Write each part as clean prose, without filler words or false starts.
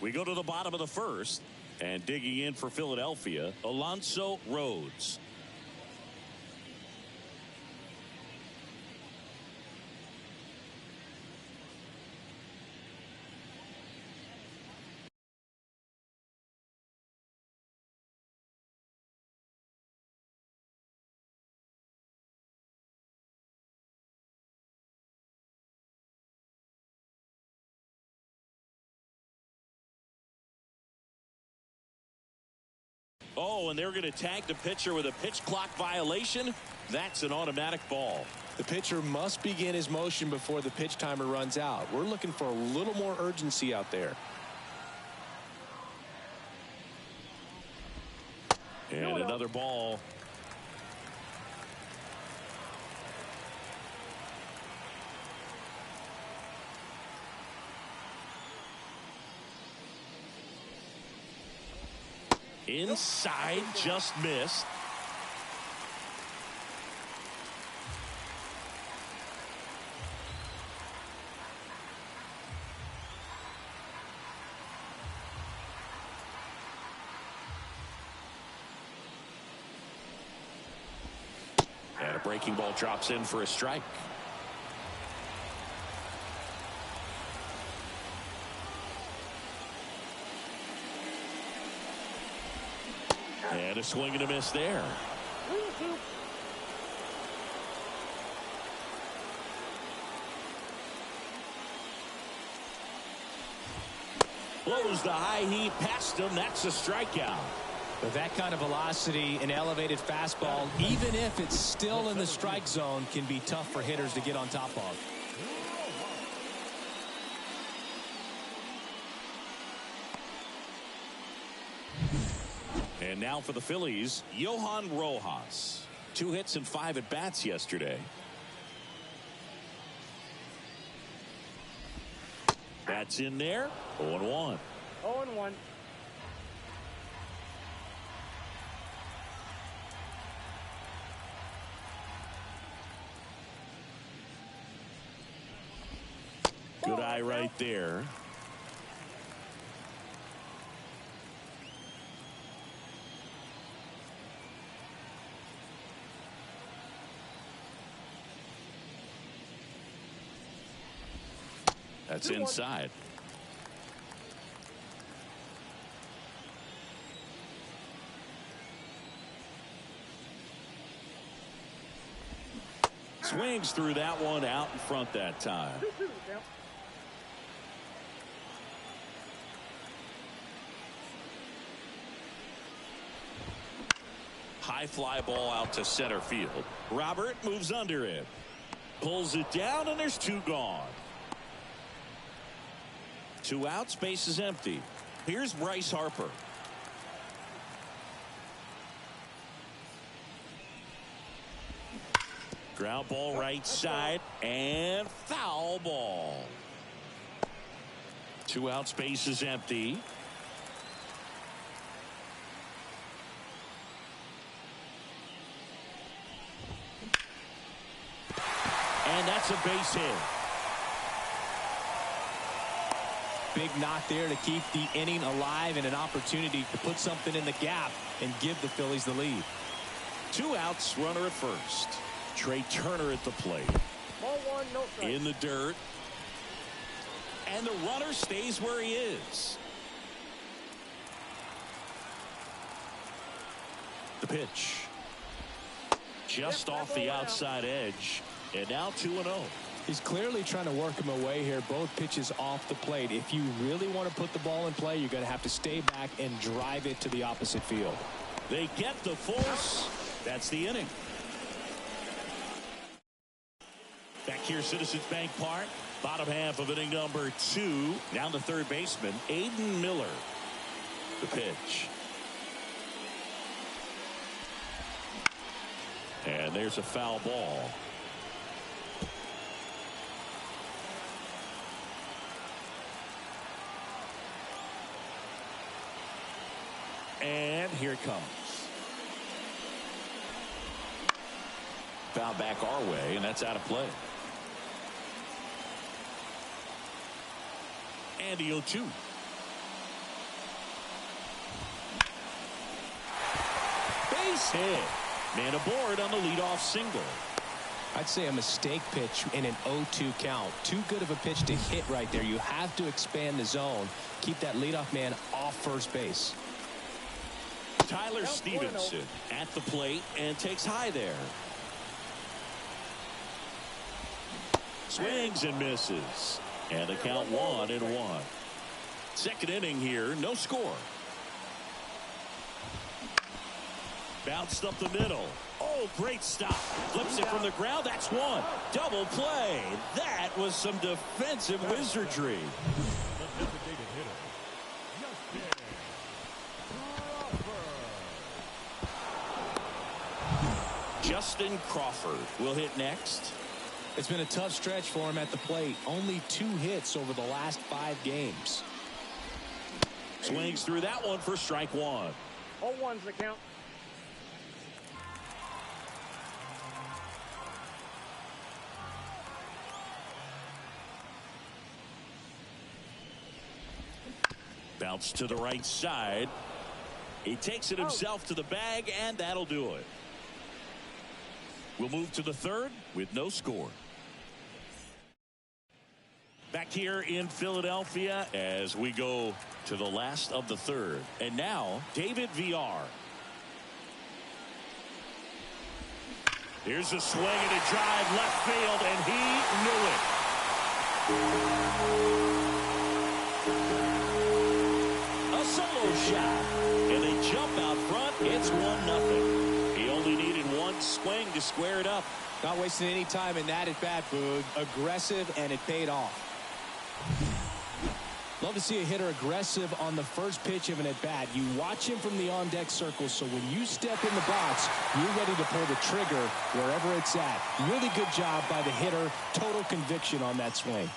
We go to the bottom of the first, and digging in for Philadelphia, Alonso Rhodes. Oh, and they're going to tag the pitcher with a pitch clock violation. That's an automatic ball. The pitcher must begin his motion before the pitch timer runs out. We're looking for a little more urgency out there. And another ball. Inside, just missed. And a breaking ball drops in for a strike. And a swing and a miss there. Blows the high heat past him. That's a strikeout. But that kind of velocity, an elevated fastball, even if it's still in the strike zone, can be tough for hitters to get on top of. And now for the Phillies, Johan Rojas. 2 hits and 5 at-bats yesterday. That's in there. 0-1. 0-1. Good eye right there. That's inside. Swings through that one out in front that time. High fly ball out to center field. Robert moves under it. Pulls it down, and there's 2 gone. 2 outs, base is empty. Here's Bryce Harper. Ground ball right side, and foul ball. 2 outs, base is empty. And that's a base hit. Big knock there to keep the inning alive and an opportunity to put something in the gap and give the Phillies the lead. 2 outs, runner at first. Trey Turner at the plate. Ball 1, no strike. In the dirt. And the runner stays where he is. The pitch. Just off the outside edge. And now 2-0. He's clearly trying to work him away here. Both pitches off the plate. If you really want to put the ball in play, you're going to have to stay back and drive it to the opposite field. They get the force. That's the inning. Back here, Citizens Bank Park. Bottom half of inning number 2. Down to third baseman, Aiden Miller. The pitch. And there's a foul ball. And here it comes. Foul back our way, and that's out of play. And the 0-2. base hit. Man aboard on the leadoff single. I'd say a mistake pitch in an 0-2 count. Too good of a pitch to hit right there. You have to expand the zone. Keep that leadoff man off first base. Tyler Stevenson at the plate and takes high there. Swings and misses. And the count 1-1. Second inning here, no score. Bounced up the middle. Oh, great stop. Flips it from the ground. That's one. Double play. That was some defensive wizardry. Justin Crawford will hit next. It's been a tough stretch for him at the plate. Only 2 hits over the last 5 games. Swings through that one for strike 1. 0-1's the count. Bounce to the right side. He takes it himself to the bag, and that'll do it. We'll move to the third with no score. Back here in Philadelphia as we go to the last of the third. And now, David VR. Here's a swing and a drive left field, and he knew it. A solo shot, and they jump out front. It's 1-0. He only needed one swing to square it up. Not wasting any time in that at bat, Boog. Aggressive, and it paid off. Love to see a hitter aggressive on the first pitch of an at-bat. You watch him from the on-deck circle, so when you step in the box, you're ready to pull the trigger wherever it's at. Really good job by the hitter. Total conviction on that swing.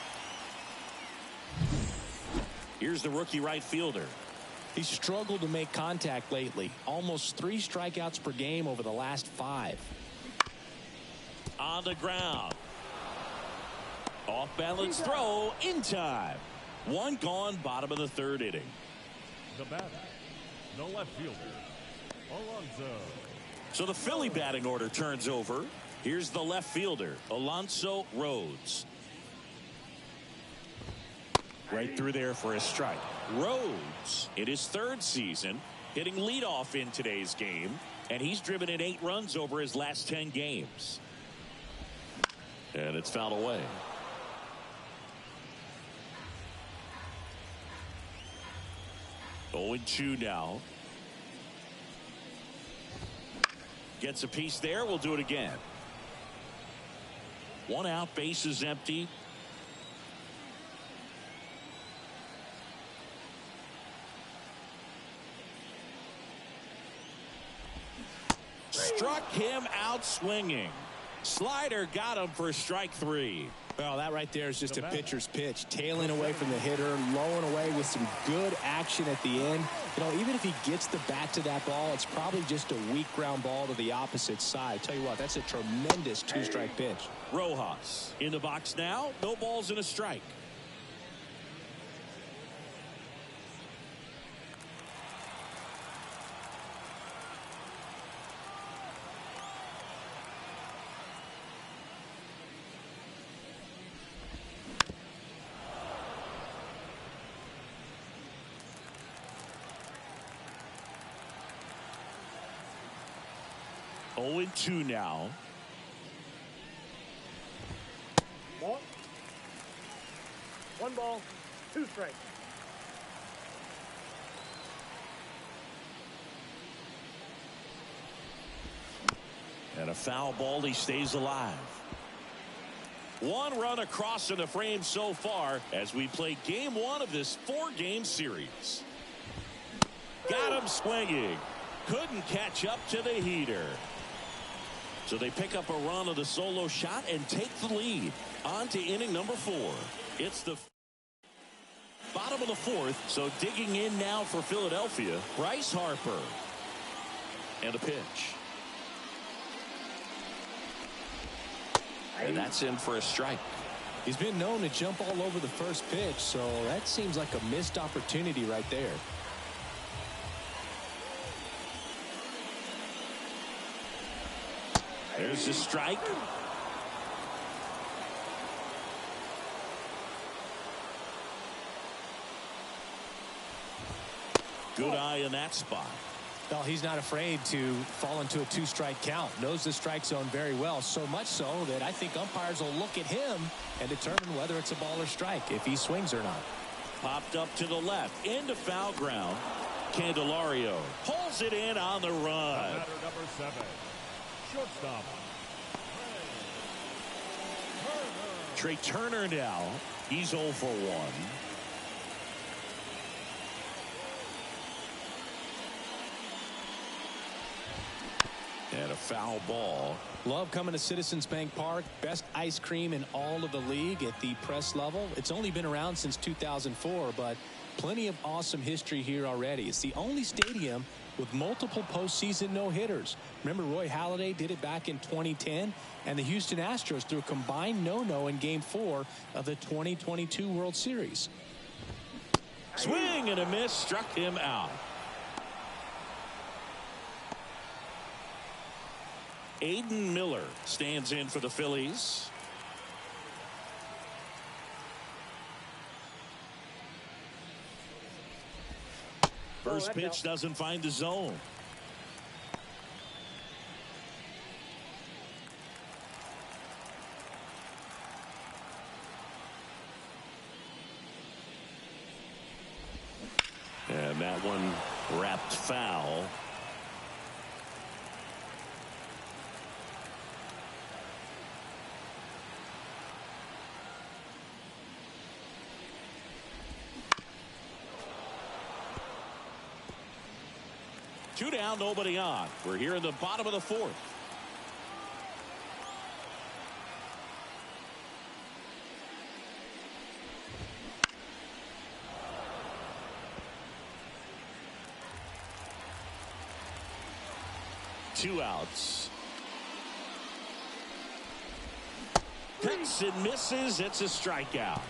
Here's the rookie right fielder. He's struggled to make contact lately. Almost 3 strikeouts per game over the last 5. On the ground. Off balance throw in time. 1 gone, bottom of the third inning. The batter, the left fielder, Alonso. So the Philly batting order turns over. Here's the left fielder, Alonso Rhodes. Right through there for a strike. Rhodes, in his 3rd season, hitting leadoff in today's game, and he's driven in 8 runs over his last 10 games. And it's fouled away. Oh, 0-2 now. Gets a piece there. We'll do it again. 1 out, base is empty. Struck him out swinging. Slider got him for strike 3. Well, that right there is just a pitcher's pitch. Tailing away from the hitter, lowing away with some good action at the end. You know, even if he gets the bat to that ball, it's probably just a weak ground ball to the opposite side. Tell you what, that's a tremendous 2-strike pitch. Rojas in the box now. No balls and a strike. Oh, 0-2 now. Ball. 1 ball, 2 strikes. And a foul ball. He stays alive. 1 run across in the frame so far as we play game 1 of this 4-game series. Got him swinging. Couldn't catch up to the heater. So they pick up a run of the solo shot and take the lead. On to inning number 4. It's the bottom of the 4th. So digging in now for Philadelphia, Bryce Harper. And a pitch. And that's in for a strike. He's been known to jump all over the first pitch, so that seems like a missed opportunity right there. There's a strike. Good eye in that spot. Well, he's not afraid to fall into a two-strike count. Knows the strike zone very well, so much so that I think umpires will look at him and determine whether it's a ball or strike, if he swings or not. Popped up to the left, into foul ground. Candelario pulls it in on the run. Batter number 7, shortstop. Trey Turner now. He's 0 for 1. And a foul ball. Love coming to Citizens Bank Park. Best ice cream in all of the league at the press level. It's only been around since 2004, but plenty of awesome history here already. It's the only stadium with multiple postseason no-hitters. Remember, Roy Halladay did it back in 2010, and the Houston Astros threw a combined no-no in Game 4 of the 2022 World Series. Swing and a miss, struck him out. Aiden Miller stands in for the Phillies. First pitch doesn't find the zone. And that one wrapped foul. Two down, nobody on. We're here in the bottom of the 4th. Two outs. Cuts and misses. It's a strikeout.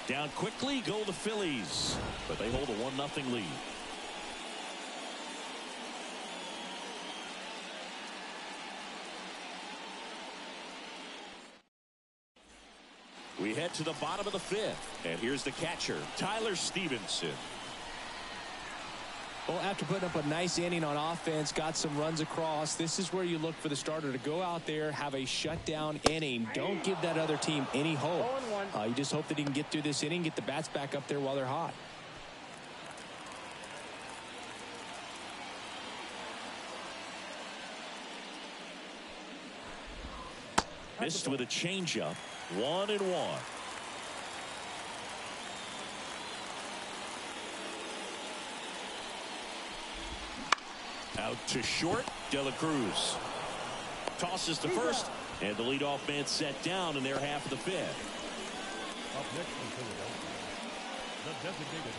Down quickly go the Phillies, but they hold a 1-0 lead. We head to the bottom of the 5th, and here's the catcher, Tyler Stevenson. Well, after putting up a nice inning on offense, got some runs across, this is where you look for the starter to go out there, have a shutdown inning. Don't give that other team any hope. You just hope that he can get through this inning, get the bats back up there while they're hot. Missed with a changeup. 1-1. Out to short. De La Cruz tosses to first, and the leadoff man set down in their half of the 5th. Up next for Philadelphia, the designated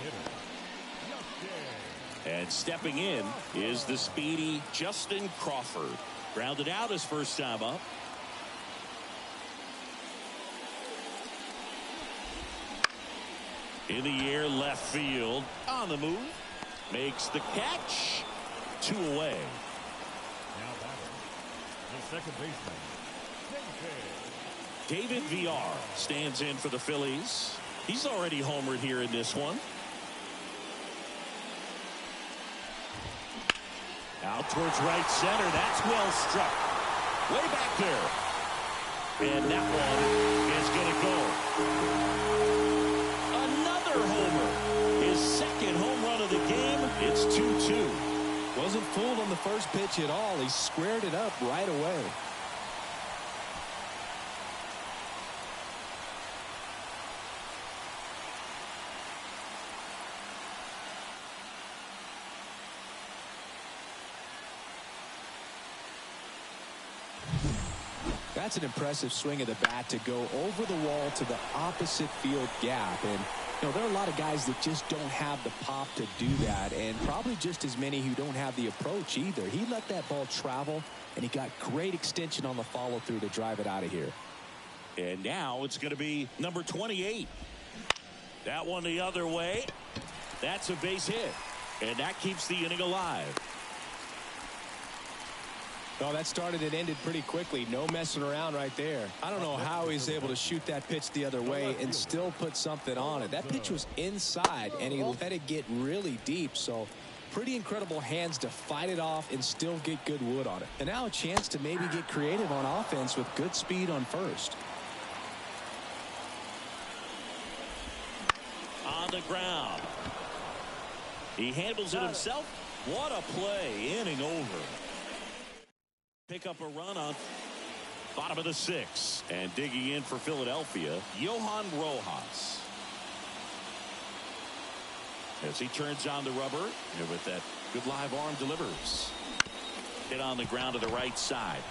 hitter. And stepping in is the speedy Justin Crawford. Grounded out his first time up. In the air, left field, on the move, makes the catch. 2 away. Now batting, the second baseman, David VR stands in for the Phillies. He's already homered here in this one. Out towards right center. That's well struck. Way back there. And that one is going to go. Homer, his second home run of the game. It's 2-2. Wasn't fooled on the first pitch at all. He squared it up right away. That's an impressive swing of the bat to go over the wall to the opposite field gap. And you know, there are a lot of guys that just don't have the pop to do that, and probably just as many who don't have the approach either. He let that ball travel, and he got great extension on the follow-through to drive it out of here. And now it's going to be number 28. That one the other way. That's a base hit, and that keeps the inning alive. Oh, that started and ended pretty quickly. No messing around right there. I don't know how he's able to shoot that pitch the other way and still put something on it. That pitch was inside, and he let it get really deep. So pretty incredible hands to fight it off and still get good wood on it. And now a chance to maybe get creative on offense with good speed on first. On the ground. He handles it himself. What a play. Inning over. Pick up a run on bottom of the 6th. And digging in for Philadelphia, Johan Rojas. As he turns on the rubber, and with that good live arm delivers. Hit on the ground to the right side.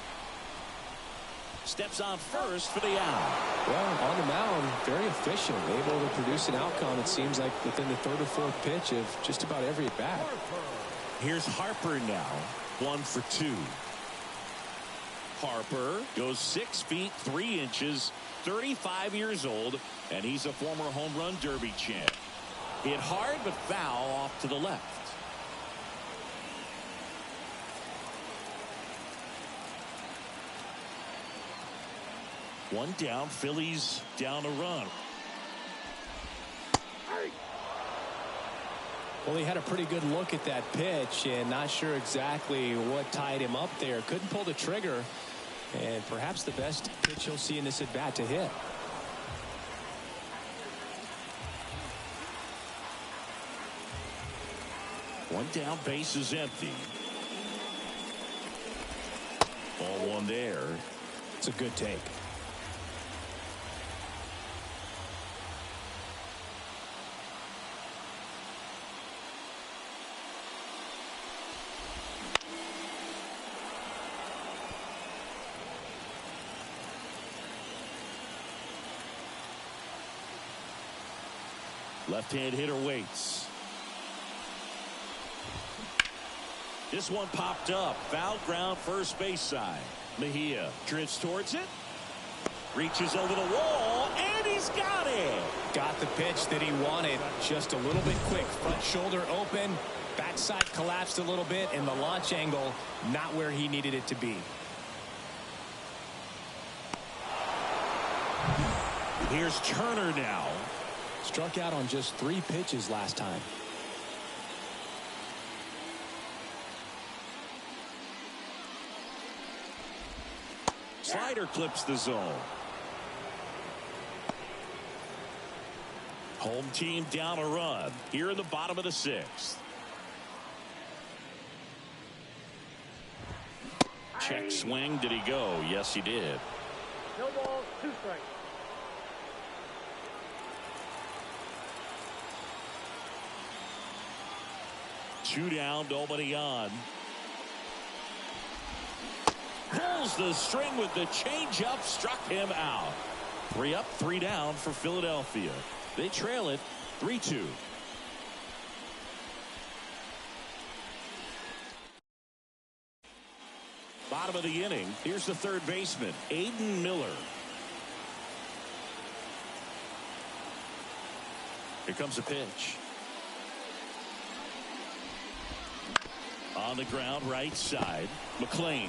Steps on first for the out. Well, on the mound, very efficient, able to produce an outcome, it seems like, within the 3rd or 4th pitch of just about every at bat. Here's Harper now, 1 for 2. Harper goes 6 feet 3 inches, 35 years old, and he's a former home run derby champ. Hit hard but foul off to the left. One down, Phillies down a run. Well, he had a pretty good look at that pitch and not sure exactly what tied him up there. Couldn't pull the trigger, and perhaps the best pitch he'll see in this at bat to hit. One down, base is empty. Ball one there. It's a good take. Left-hand hitter waits. This one popped up. Foul ground, first base side. Mejia drifts towards it. Reaches over the wall, and he's got it. Got the pitch that he wanted. Just a little bit quick. Front shoulder open. Backside collapsed a little bit, and the launch angle not where he needed it to be. Here's Turner now. Struck out on just 3 pitches last time. Slider clips the zone. Home team down a run here in the bottom of the 6th. Check swing. Did he go? Yes, he did. No balls, 2 strikes. Two down, nobody on. Pulls the string with the changeup, struck him out. 3 up, 3 down for Philadelphia. They trail it 3-2. Bottom of the inning. Here's the 3rd baseman, Aiden Miller. Here comes a pitch. On the ground, right side. McLean.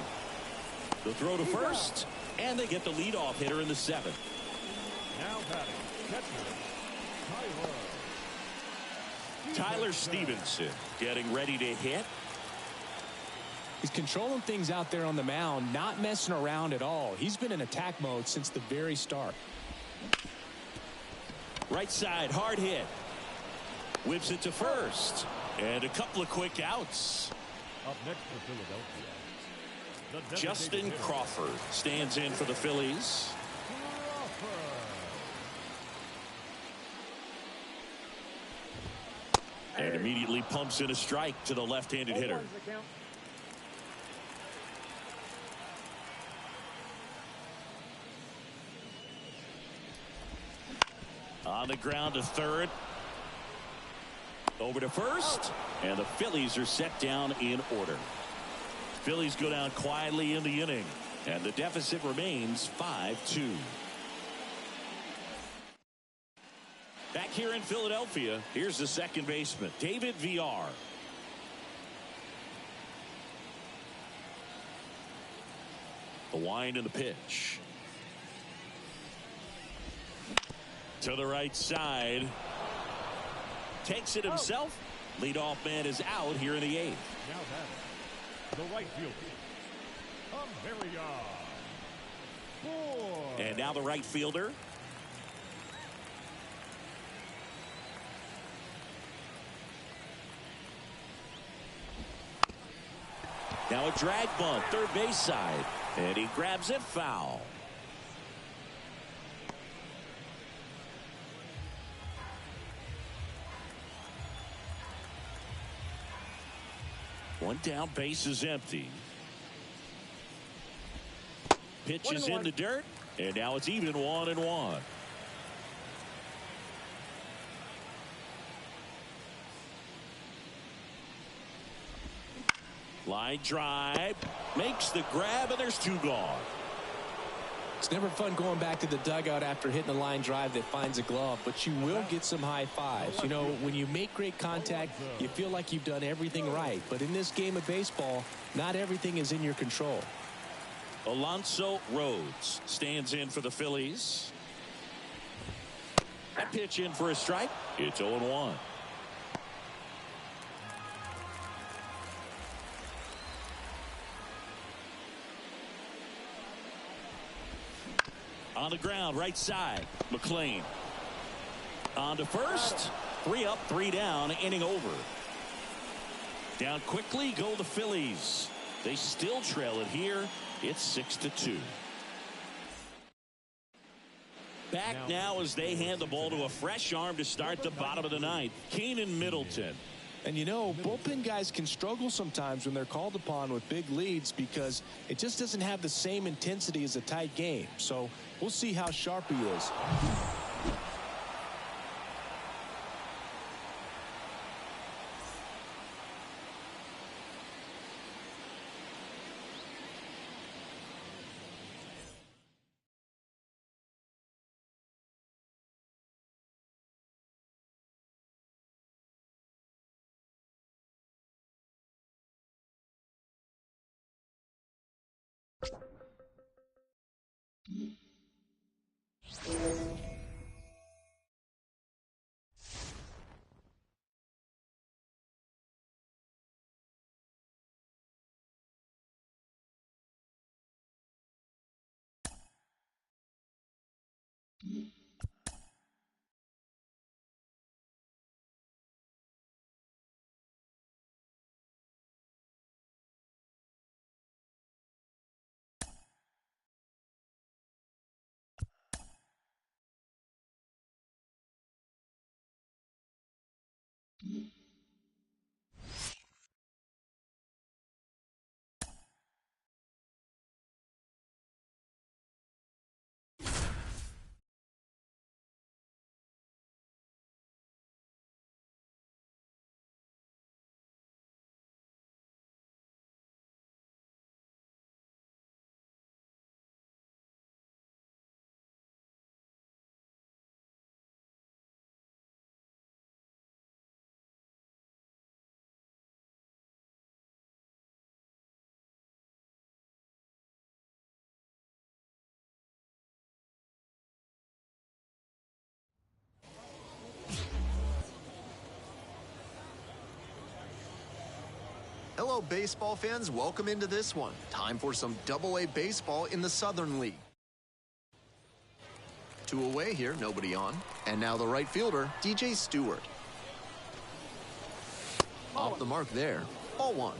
The throw to first, and they get the leadoff hitter in the 7th. Now batting, catcher, Tyler Stevenson getting ready to hit. He's controlling things out there on the mound, not messing around at all. He's been in attack mode since the very start. Right side, hard hit. Whips it to first, and a couple of quick outs. Up next for Philadelphia, the Justin designated hitter, Crawford stands in for the Phillies. And immediately pumps in a strike to the left-handed hitter. On the ground to third. Over to first. And the Phillies are set down in order. Phillies go down quietly in the inning. And the deficit remains 5-2. Back here in Philadelphia, here's the second baseman, David Villar. The wind and the pitch. To the right side. Takes it himself. Leadoff man is out here in the 8th. Now that the right fielder, and now the right fielder. Now a drag bunt, third base side. And he grabs it foul. One down, base is empty. Pitch is in the dirt, and now it's even 1-1. Line drive, makes the grab, and there's 2 gone. It's never fun going back to the dugout after hitting a line drive that finds a glove, but you will get some high fives. You know, when you make great contact, you feel like you've done everything right. But in this game of baseball, not everything is in your control. Alonso Rhodes stands in for the Phillies. That pitch in for a strike. It's 0-1. On the ground, right side. McLean. On to first. 3 up, 3 down, inning over. Down quickly go the Phillies. They still trail it here. It's 6-2. Back now as they hand the ball to a fresh arm to start the bottom of the 9th. Keenan Middleton. And you know, bullpen guys can struggle sometimes when they're called upon with big leads because it just doesn't have the same intensity as a tight game. So we'll see how sharp he is. Hello, baseball fans. Welcome into this one. Time for some Double-A baseball in the Southern League. 2 away here, nobody on. And now the right fielder, DJ Stewart. Off the mark there. Ball 1.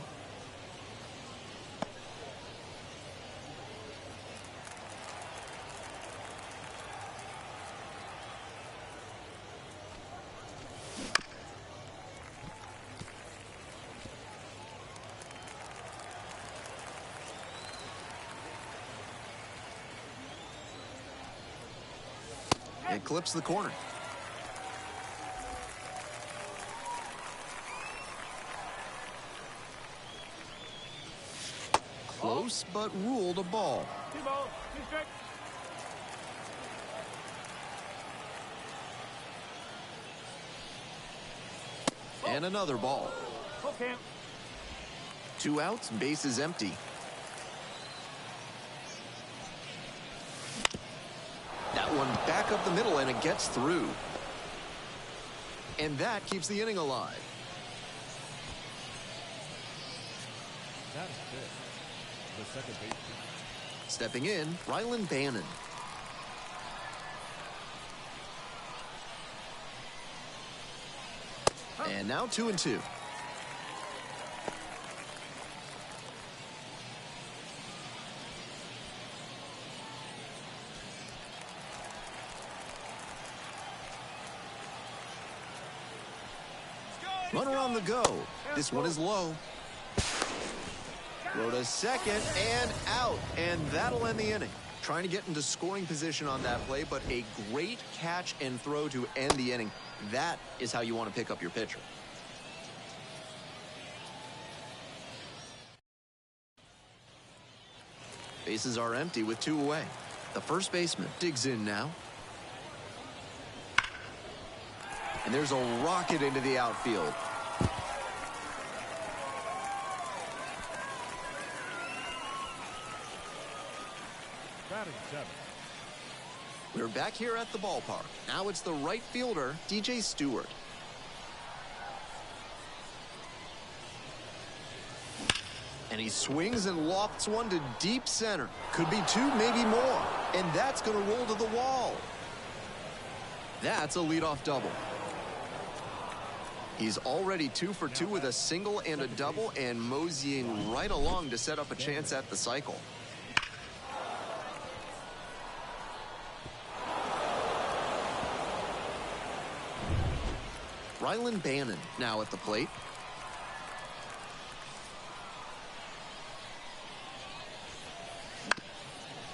It clips the corner. Close, but ruled a ball. 2 balls, 2 strikes. And another ball. Full count. 2 outs, base is empty. that one back up the middle, and it gets through. And that keeps the inning alive. That's it. The second baseman. Stepping in, Rylan Bannon. And now 2-2. Runner on the go. This one is low. Throw to second and out. And that'll end the inning. Trying to get into scoring position on that play, but a great catch and throw to end the inning. That is how you want to pick up your pitcher. Bases are empty with 2 away. The first baseman digs in now. And there's a rocket into the outfield. Batting 7. We're back here at the ballpark. Now it's the right fielder, DJ Stewart. And he swings and lofts one to deep center. Could be 2, maybe more. And that's going to roll to the wall. That's a leadoff double. He's already 2 for 2 with a single and a double, and moseying right along to set up a chance at the cycle. Rylan Bannon now at the plate.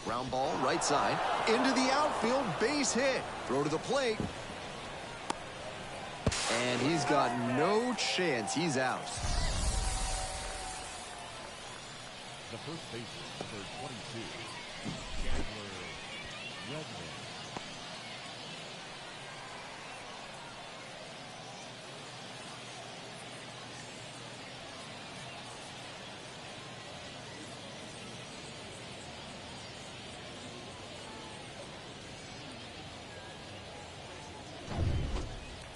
Ground ball right side into the outfield, base hit. Throw to the plate. And he's got no chance. He's out. The first baseman for 22. Chandler Redmond.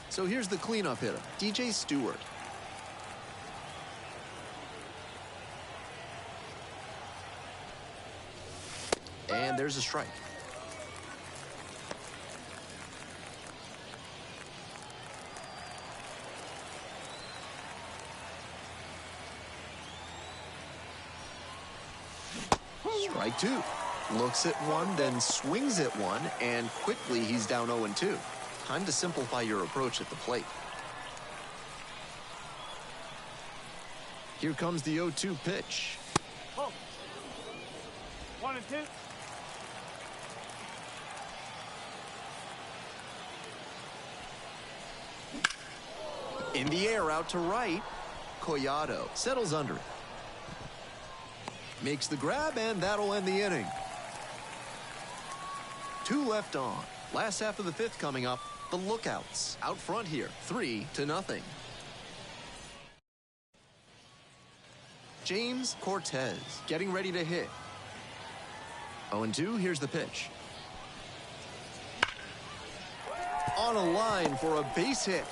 So here's the cleanup hitter, DJ Stewart. And there's a strike. Strike 2. Looks at one, then swings at one, and quickly he's down 0-2. Time to simplify your approach at the plate. Here comes the 0-2 pitch. Oh. 1 and 2. In the air out to right. Collado settles under it. Makes the grab, and that'll end the inning. 2 left on. Last half of the 5th coming up. The Lookouts out front here, 3-0. James Cortez getting ready to hit. 0-2, here's the pitch. On a line for a base hit.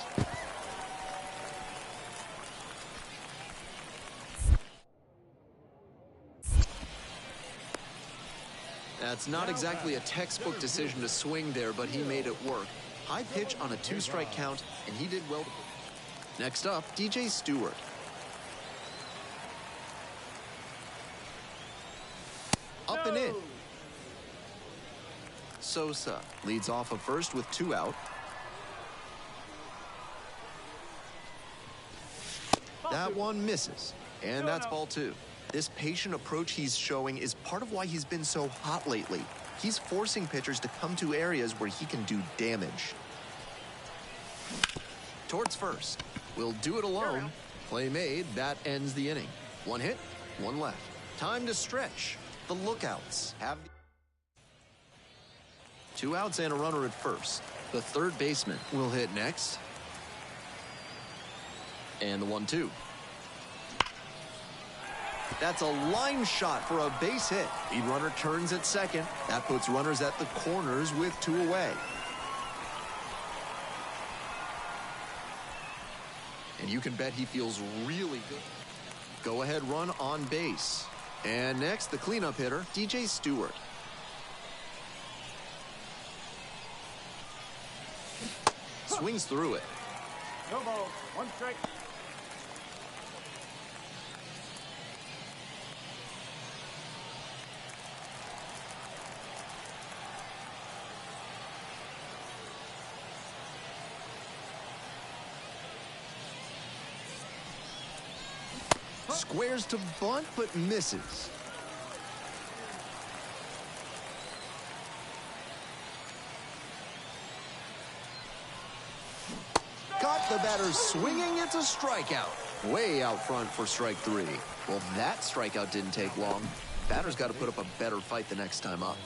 That's not exactly a textbook decision to swing there, but he made it work. High pitch on a 2-strike count, and he did well. Next up, DJ Stewart. Up and in. Sosa leads off of first with 2 out. That one misses, and that's ball 2. This patient approach he's showing is part of why he's been so hot lately. He's forcing pitchers to come to areas where he can do damage. Towards first. Will do it alone. Play made. That ends the inning. 1 hit, 1 left. Time to stretch. The Lookouts have 2 outs and a runner at first. The third baseman will hit next. And the 1-2. That's a line shot for a base hit. Lead runner turns at second. That puts runners at the corners with 2 away. And you can bet he feels really good. Go ahead run on base. And next, the cleanup hitter, DJ Stewart. Swings through it. No ball. 1 strike. Squares to bunt, but misses. Caught the batter swinging. It's a strikeout. Way out front for strike 3. Well, that strikeout didn't take long. Batter's got to put up a better fight the next time up.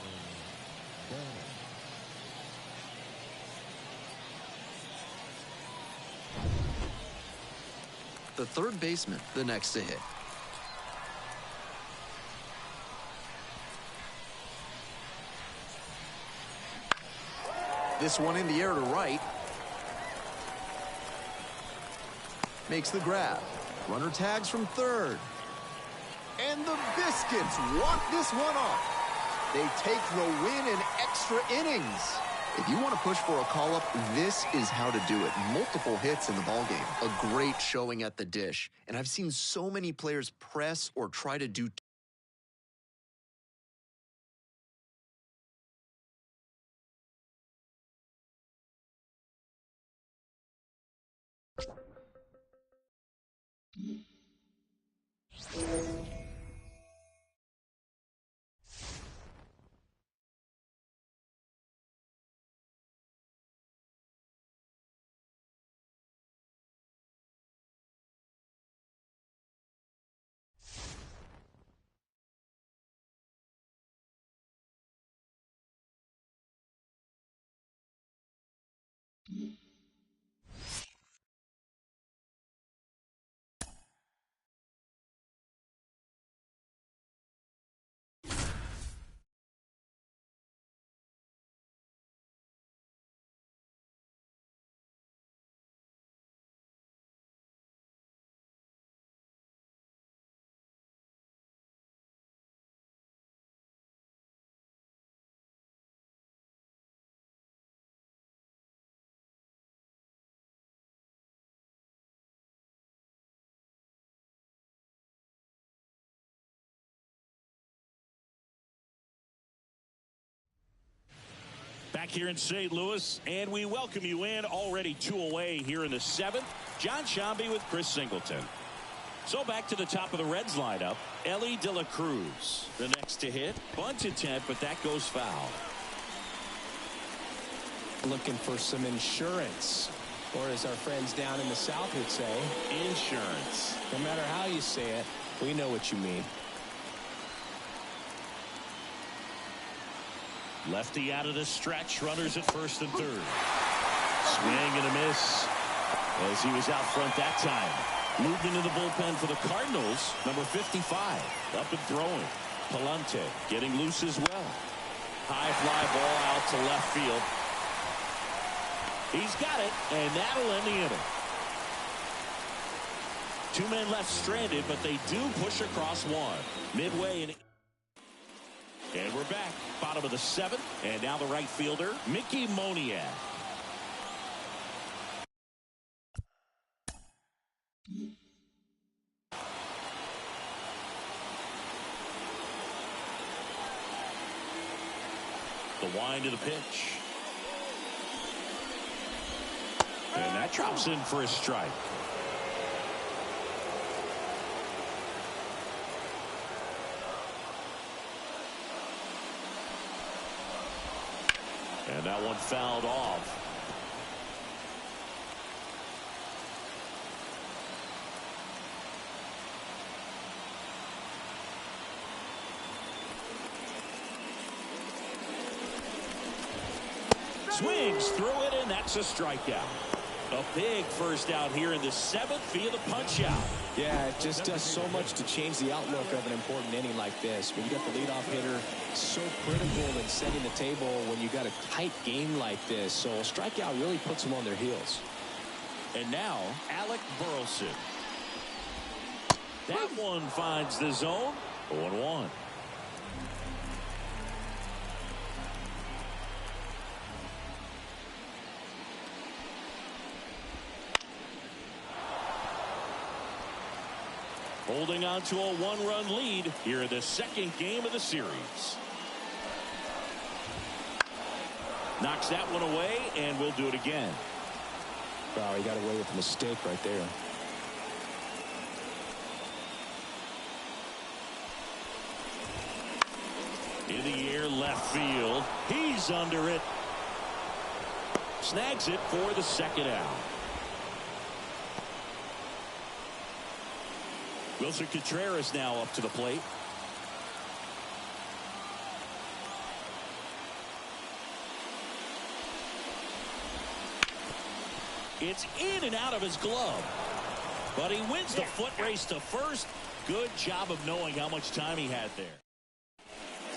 The third baseman, the next to hit. This one in the air to right. Makes the grab. Runner tags from third. And the Biscuits walk this one off. They take the win in extra innings. If you want to push for a call-up, this is how to do it. Multiple hits in the ballgame. A great showing at the dish. And I've seen so many players press or try to do Back here in St. Louis, and we welcome you in. Already 2 away here in the 7th. John Shambi with Chris Singleton. So back to the top of the Reds lineup. Ellie De La Cruz, the next to hit. Bunt attempt, but that goes foul. Looking for some insurance, or as our friends down in the South would say, insurance. No matter how you say it, we know what you mean. Lefty out of the stretch. Runners at first and third. Swing and a miss as he was out front that time. Moved into the bullpen for the Cardinals. Number 55. Up and throwing. Palante getting loose as well. High fly ball out to left field. He's got it, and that'll end the inning. 2 men left stranded, but they do push across one. Midway in. And we're back. Bottom of the 7th. And now the right fielder, Mickey Moniak. The wind of the pitch. And that drops in for a strike. And that one fouled off. Swings through it, and that's a strikeout. A big first out here in the 7th via the punch out. Yeah, it just does so much to change the outlook of an important inning like this. When you got the leadoff hitter, so critical in setting the table when you got a tight game like this. So a strikeout really puts them on their heels. And now, Alec Burleson. That one finds the zone. 0-1. Holding on to a one-run lead here in the second game of the series. Knocks that one away, and we'll do it again. Wow, he got away with a mistake right there. In the air, left field. He's under it. Snags it for the second out. Wilson Contreras now up to the plate. It's in and out of his glove. But he wins the foot race to first. Good job of knowing how much time he had there.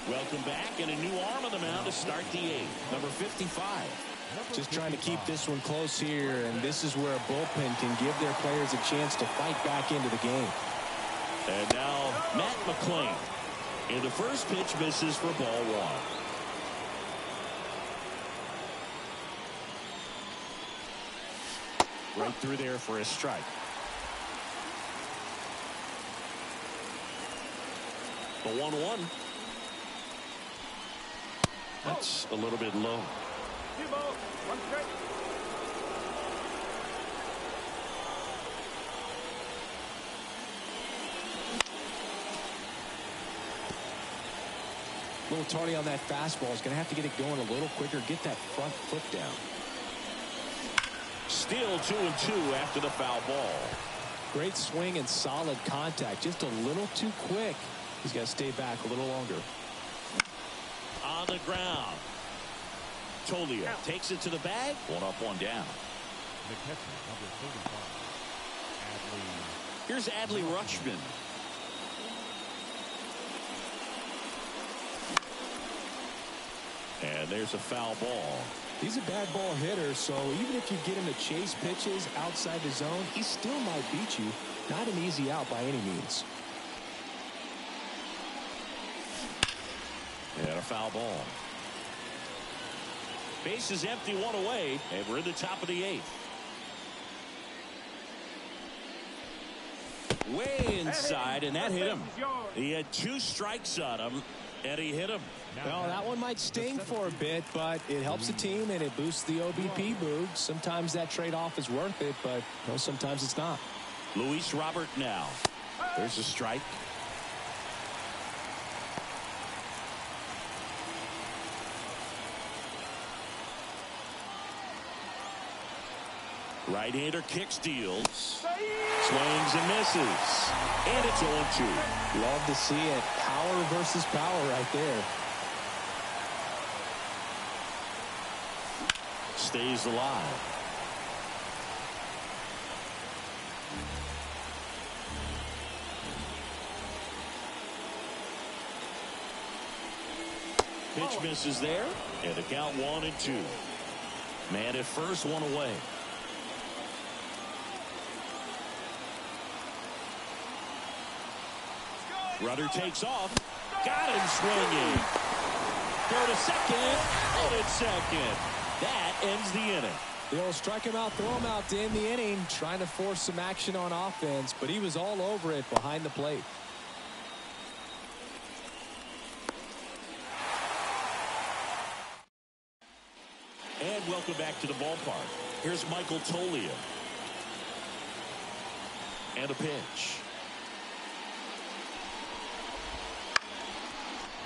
Welcome back, and a new arm on the mound to start the eighth. Number 55. Just trying to keep this one close here, and this is where a bullpen can give their players a chance to fight back into the game. And now Matt McClain. And the first pitch misses for ball one. Right through there for a strike. The 1-1. That's a little bit low. 2 balls, 1 strike. A little tardy on that fastball. Is going to have to get it going a little quicker. Get that front foot down. Still 2-2 after the foul ball. Great swing and solid contact. Just a little too quick. He's got to stay back a little longer. On the ground. Tolia takes it to the bag. 1 up, 1 down. The catcher, number 35. Here's Adley Rutschman. And there's a foul ball. He's a bad ball hitter, so even if you get him to chase pitches outside the zone, he still might beat you. Not an easy out by any means. And a foul ball. Base is empty, 1 away, and we're in the top of the 8th. Way inside, and that hit him. He had 2 strikes on him, and he hit him. Well, that one might sting for a bit, but it helps the team and it boosts the OBP boog. Sometimes that trade-off is worth it, but sometimes it's not. Luis Robert now. There's a strike. Right-hander kick steals. Swings and misses. And it's 0-2. Love to see it. Power versus power right there. Stays alive. Pitch misses there. And the count 1-2. Man at first, 1 away. Rudder takes off. Got him swinging. Throw to second. And it's second. That ends the inning. They'll strike him out, throw him out to end the inning, trying to force some action on offense, but he was all over it behind the plate. And welcome back to the ballpark. Here's Michael Tolia. And a pitch.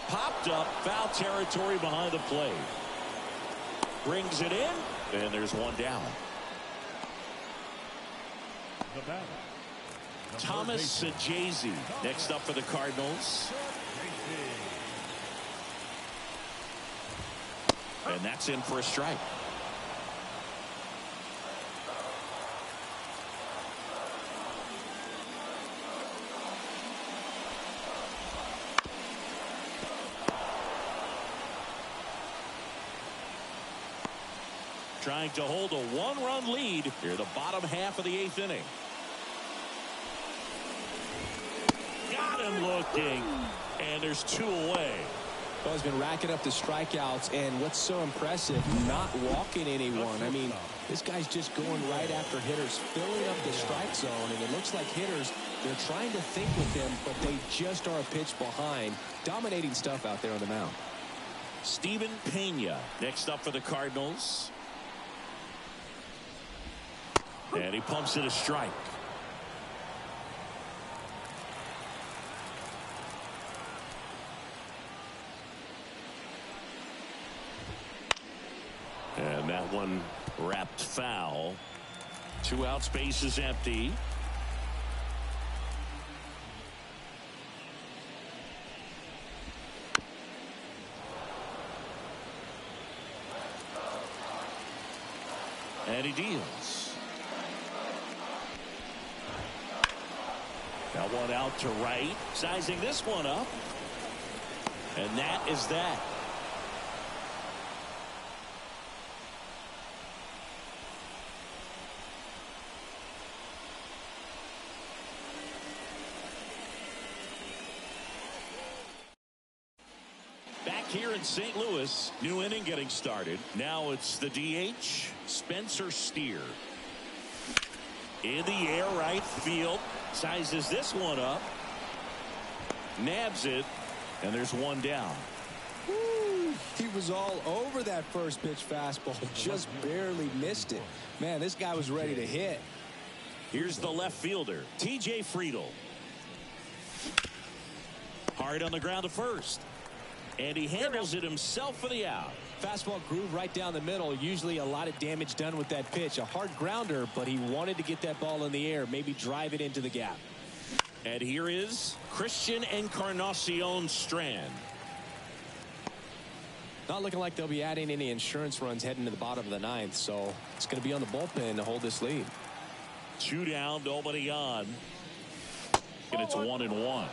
Popped up, foul territory behind the plate. Brings it in, and there's 1 down. The batter. Thomas Sajazi next up for the Cardinals. And that's in for a strike. trying to hold a one-run lead here the bottom half of the 8th inning. Got him looking, and there's 2 away. Well, he's been racking up the strikeouts, and what's so impressive, not walking anyone. I mean, this guy's just going right after hitters, filling up the strike zone, and it looks like hitters, they're trying to think with him, but they just are a pitch behind. Dominating stuff out there on the mound. Steven Pena next up for the Cardinals. And he pumps it a strike. And that one wrapped foul. 2 outs, base is empty. And he deals. That one out to right. Sizing this one up. And that is that. Here in St. Louis, new inning getting started. Now it's the DH, Spencer Steer. In the air, right field. Sizes this one up. Nabs it, and there's 1 down. Woo, he was all over that first pitch fastball, just barely missed it. Man, this guy was ready to hit. Here's the left fielder, TJ Friedl. Hard on the ground to first. And he handles it himself for the out. Fastball groove right down the middle. Usually a lot of damage done with that pitch. A hard grounder, but he wanted to get that ball in the air, maybe drive it into the gap. And here is Christian Encarnacion Strand. Not looking like they'll be adding any insurance runs heading to the bottom of the 9th, so it's going to be on the bullpen to hold this lead. 2 down, nobody on. And it's 1-1.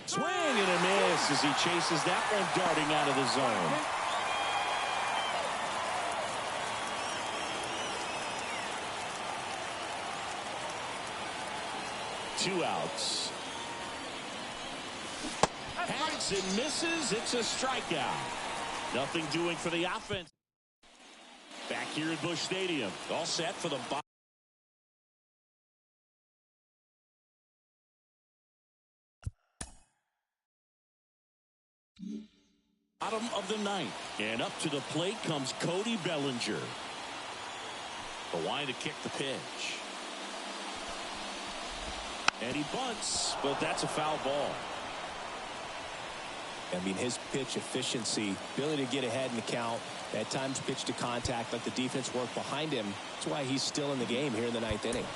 Swing and a miss as he chases that one darting out of the zone. Two outs. Hacks and misses. It's a strikeout. Nothing doing for the offense. Back here at Busch Stadium. All set for the bottom of the 9th. And up to the plate comes Cody Bellinger. The line to kick the pitch. And he bunts, but that's a foul ball. I mean, his pitch efficiency, ability to get ahead in the count, at times pitch to contact, let the defense work behind him. That's why he's still in the game here in the 9th inning.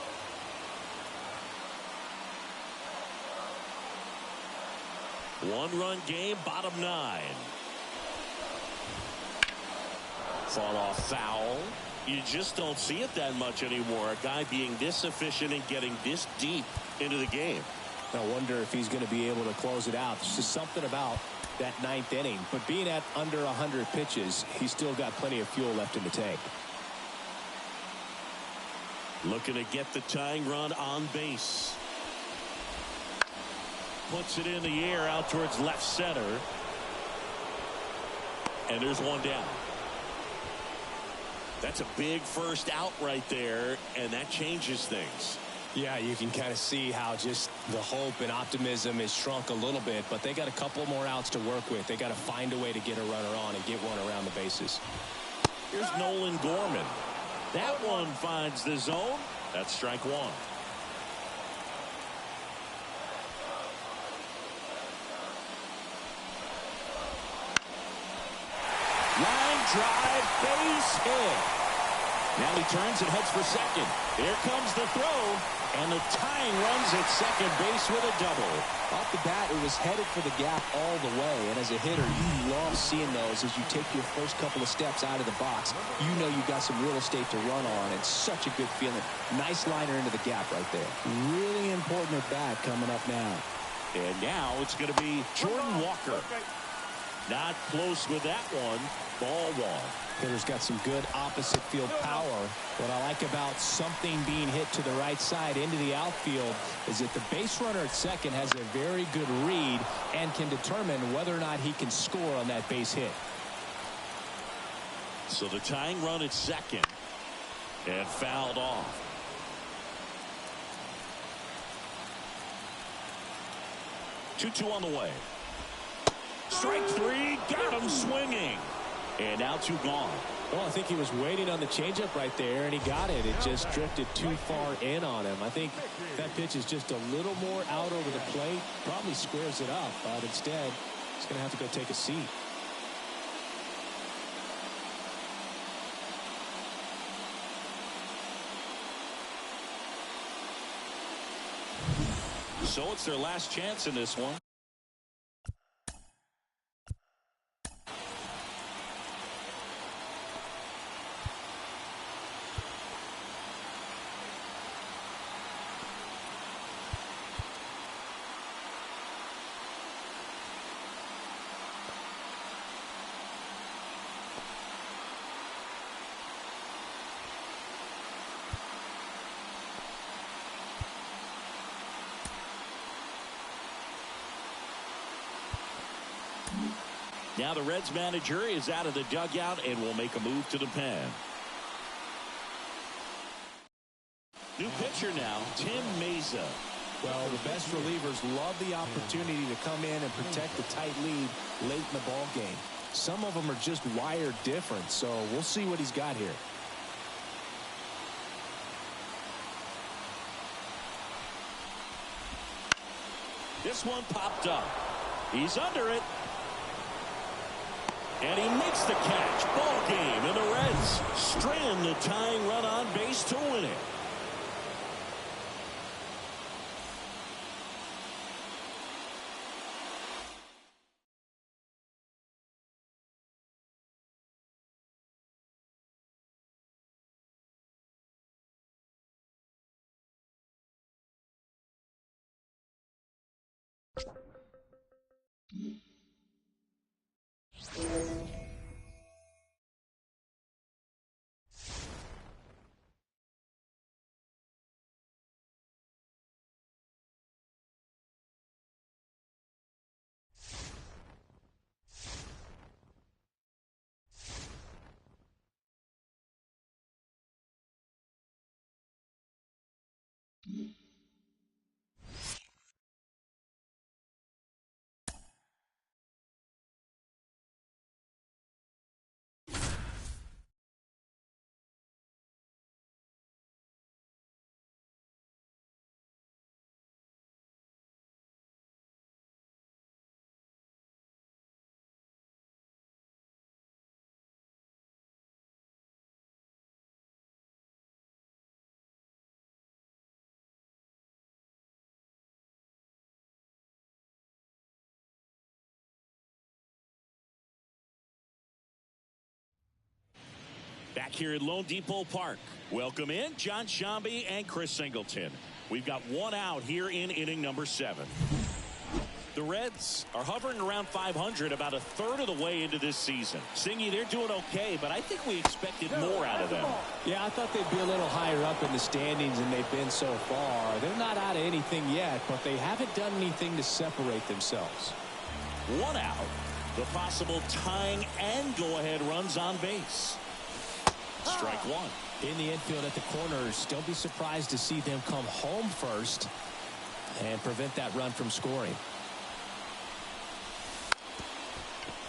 One-run game, bottom 9. Fought off foul. You just don't see it that much anymore. A guy being this efficient and getting this deep into the game. I wonder if he's going to be able to close it out. There's just something about that 9th inning. But being at under 100 pitches, he's still got plenty of fuel left in the tank. Looking to get the tying run on base. Puts it in the air out towards left center. And there's one down. That's a big first out right there, and that changes things. Yeah, you can kind of see how just the hope and optimism is shrunk a little bit, but they got a couple more outs to work with. They got to find a way to get a runner on and get one around the bases. Here's Nolan Gorman. That one finds the zone. That's strike 1. Line drive, base hit. Now he turns and heads for second. Here comes the throw, and the tying runs at second base with a double. Off the bat, it was headed for the gap all the way, and as a hitter, you love seeing those as you take your first couple of steps out of the box. You know you got some real estate to run on, and such a good feeling. Nice liner into the gap right there. Really important at bat coming up now. And now it's going to be Jordan Walker. Not close with that one. Ball one. Hitter's got some good opposite field power. What I like about something being hit to the right side into the outfield is that the base runner at second has a very good read and can determine whether or not he can score on that base hit. So the tying run at second and fouled off. Two on the way. Strike three, got him swinging. And now two gone. Well, I think he was waiting on the changeup right there, and he got it. It just drifted too far in on him. I think that pitch is just a little more out over the plate. Probably squares it up, but instead, he's going to have to go take a seat. So it's their last chance in this one. Now the Reds manager is out of the dugout and will make a move to the pen. New pitcher now, Tim Meza. Well, the best relievers love the opportunity to come in and protect the tight lead late in the ball game. Some of them are just wired different, so we'll see what he's got here. This one popped up. He's under it. And he makes the catch. Ball game, and the Reds strand the tying run on base to win it. Back here at Lone Depot Park. Welcome in John Shambi and Chris Singleton. We've got one out here in inning number 7. The Reds are hovering around 500 about a third of the way into this season. Singy, they're doing okay, but I think we expected more out of them. Yeah, I thought they'd be a little higher up in the standings than they've been so far. They're not out of anything yet, but they haven't done anything to separate themselves. One out. The possible tying and go-ahead runs on base. Strike one. In the infield at the corners, don't be surprised to see them come home first and prevent that run from scoring.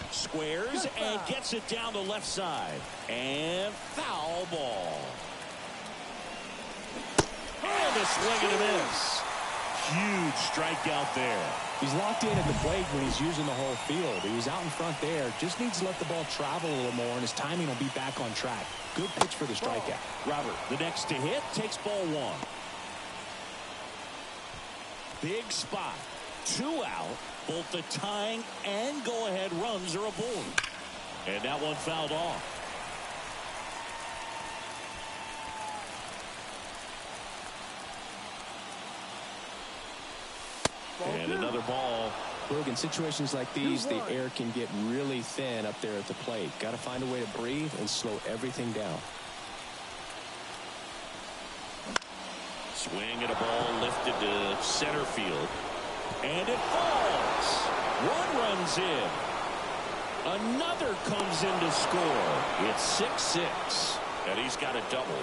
Squares and gets it down the left side. And foul ball. And a swing and a miss. Huge strikeout there. He's locked in at the plate when he's using the whole field. He was out in front there. Just needs to let the ball travel a little more, and his timing will be back on track. Good pitch for the strikeout. Robert, the next to hit, takes ball one. Big spot. 2 out. Both the tying and go-ahead runs are aboard. And that one fouled off. And another ball. Look, in situations like these, the air can get really thin up there at the plate. Got to find a way to breathe and slow everything down. Swing at a ball lifted to center field. And it falls. One runs in. Another comes in to score. It's 6-6. And he's got a double.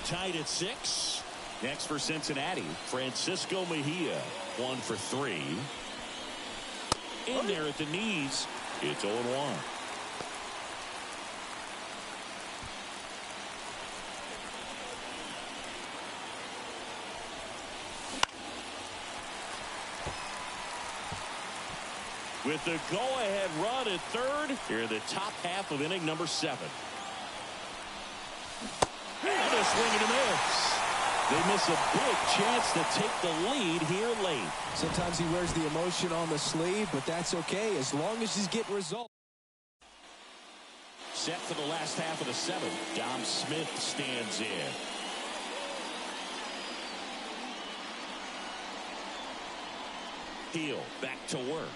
Tied at 6. Next for Cincinnati, Francisco Mejia, 1 for 3. In there at the knees, it's 0-1. With the go-ahead run at third, here in the top half of inning number 7. And a swing and a miss. They miss a big chance to take the lead here late. Sometimes he wears the emotion on the sleeve, but that's okay as long as he's getting results. Set for the last half of the 7th. Dom Smith stands in. Heel back to work.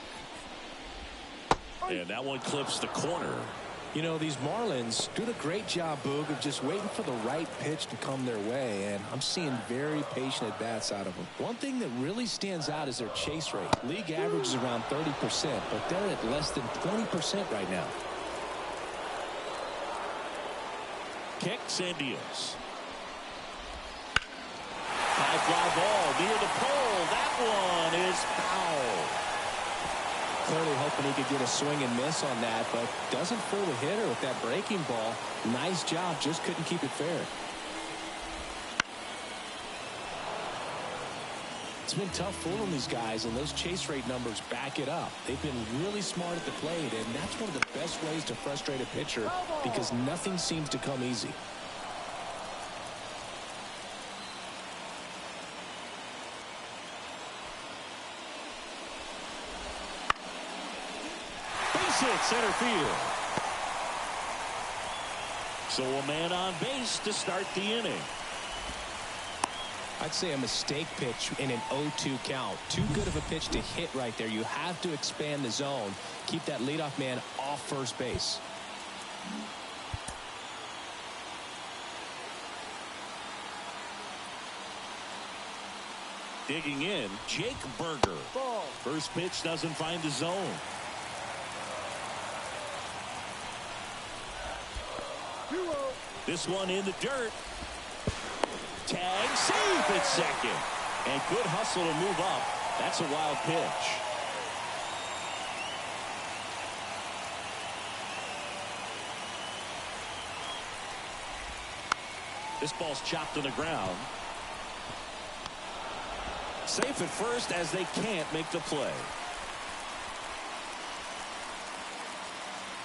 And that one clips the corner. You know, these Marlins do a great job, Boog, of just waiting for the right pitch to come their way, and I'm seeing very patient at-bats out of them. One thing that really stands out is their chase rate. League average is around 30%, but they're at less than 20% right now. Kicks and deals. High fly ball near the pole. That one is foul. Clearly hoping he could get a swing and miss on that, but doesn't fool the hitter with that breaking ball. Nice job, just couldn't keep it fair. It's been tough fooling these guys, and those chase rate numbers back it up. They've been really smart at the plate, and that's one of the best ways to frustrate a pitcher because nothing seems to come easy. Hit center field. So a man on base to start the inning. I'd say a mistake pitch in an 0-2 count. Too good of a pitch to hit right there. You have to expand the zone. Keep that leadoff man off first base. Digging in, Jake Berger. First pitch doesn't find the zone. This one in the dirt. Tag safe at second. And good hustle to move up. That's a wild pitch. This ball's chopped on the ground. Safe at first as they can't make the play.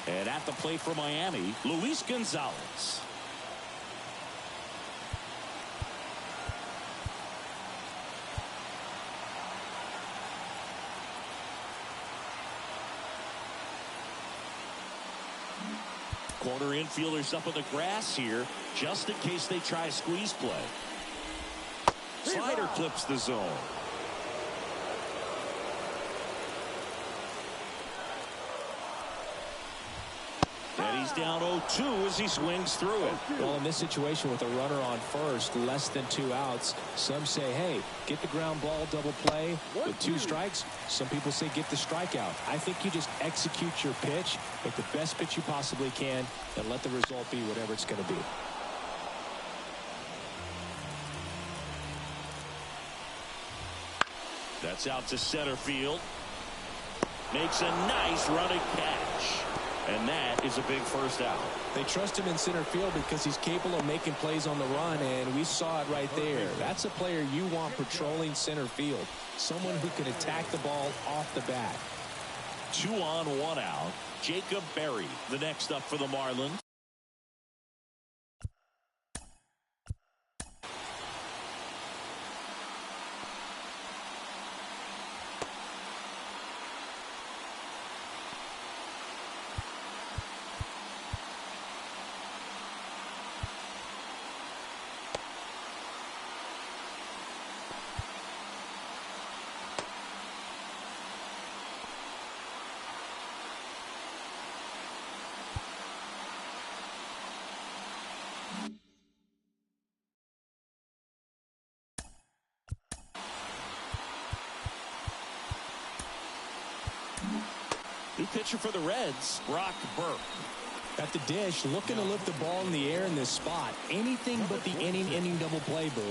And at the plate for Miami, Luis Gonzalez. Corner infielders up on the grass here, just in case they try a squeeze play. Slider clips the zone. And he's down 0-2 as he swings through it. Well, in this situation with a runner on first, less than 2 outs, some say, hey, get the ground ball, double play with 2 strikes. Some people say get the strikeout. I think you just execute your pitch, make the best pitch you possibly can, and let the result be whatever it's going to be. That's out to center field. Makes a nice running catch. And that is a big first out. They trust him in center field because he's capable of making plays on the run, and we saw it right there. That's a player you want patrolling center field. Someone who can attack the ball off the bat. 2 on, 1 out. Jacob Berry, the next up for the Marlins. New pitcher for the Reds, Brock Burke. At the dish, looking to lift the ball in the air in this spot. Anything but the inning double play, Boo.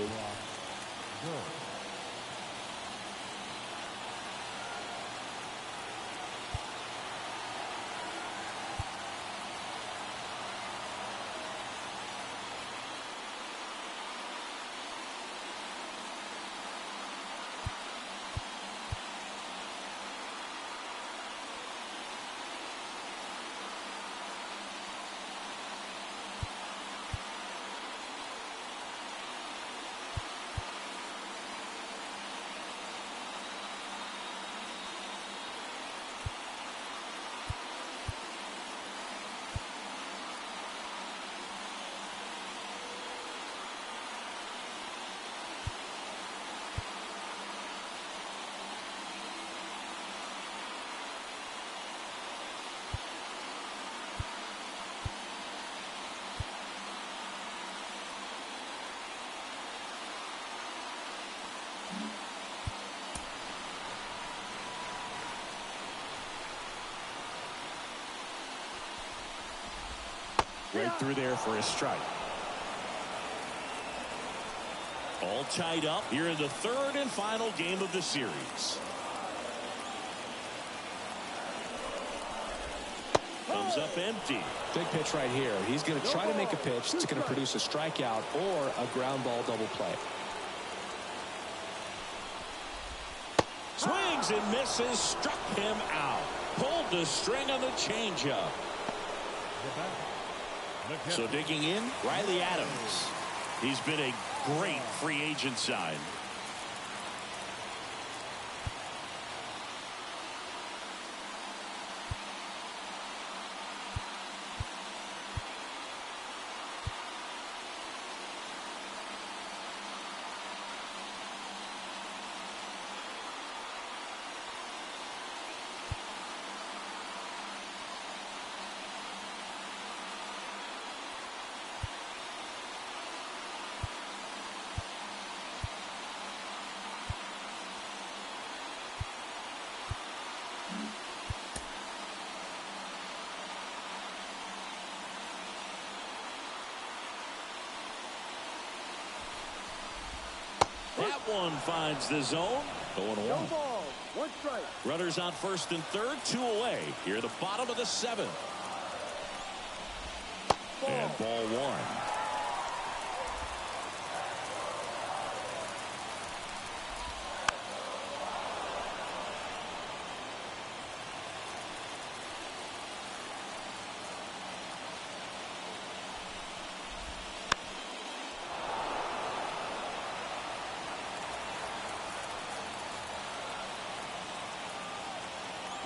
Right through there for a strike. All tied up here in the third and final game of the series. Comes up empty. Big pitch right here. He's going to try to make a pitch that's going to produce a strikeout or a ground ball double play. Swings and misses. Struck him out. Pulled the string on the changeup. So digging in, Riley Adams. He's been a great free agent sign. That one finds the zone. 0-1. No ball. One strike. Runners on first and third, 2 away. Here at the bottom of the 7th. And ball 1.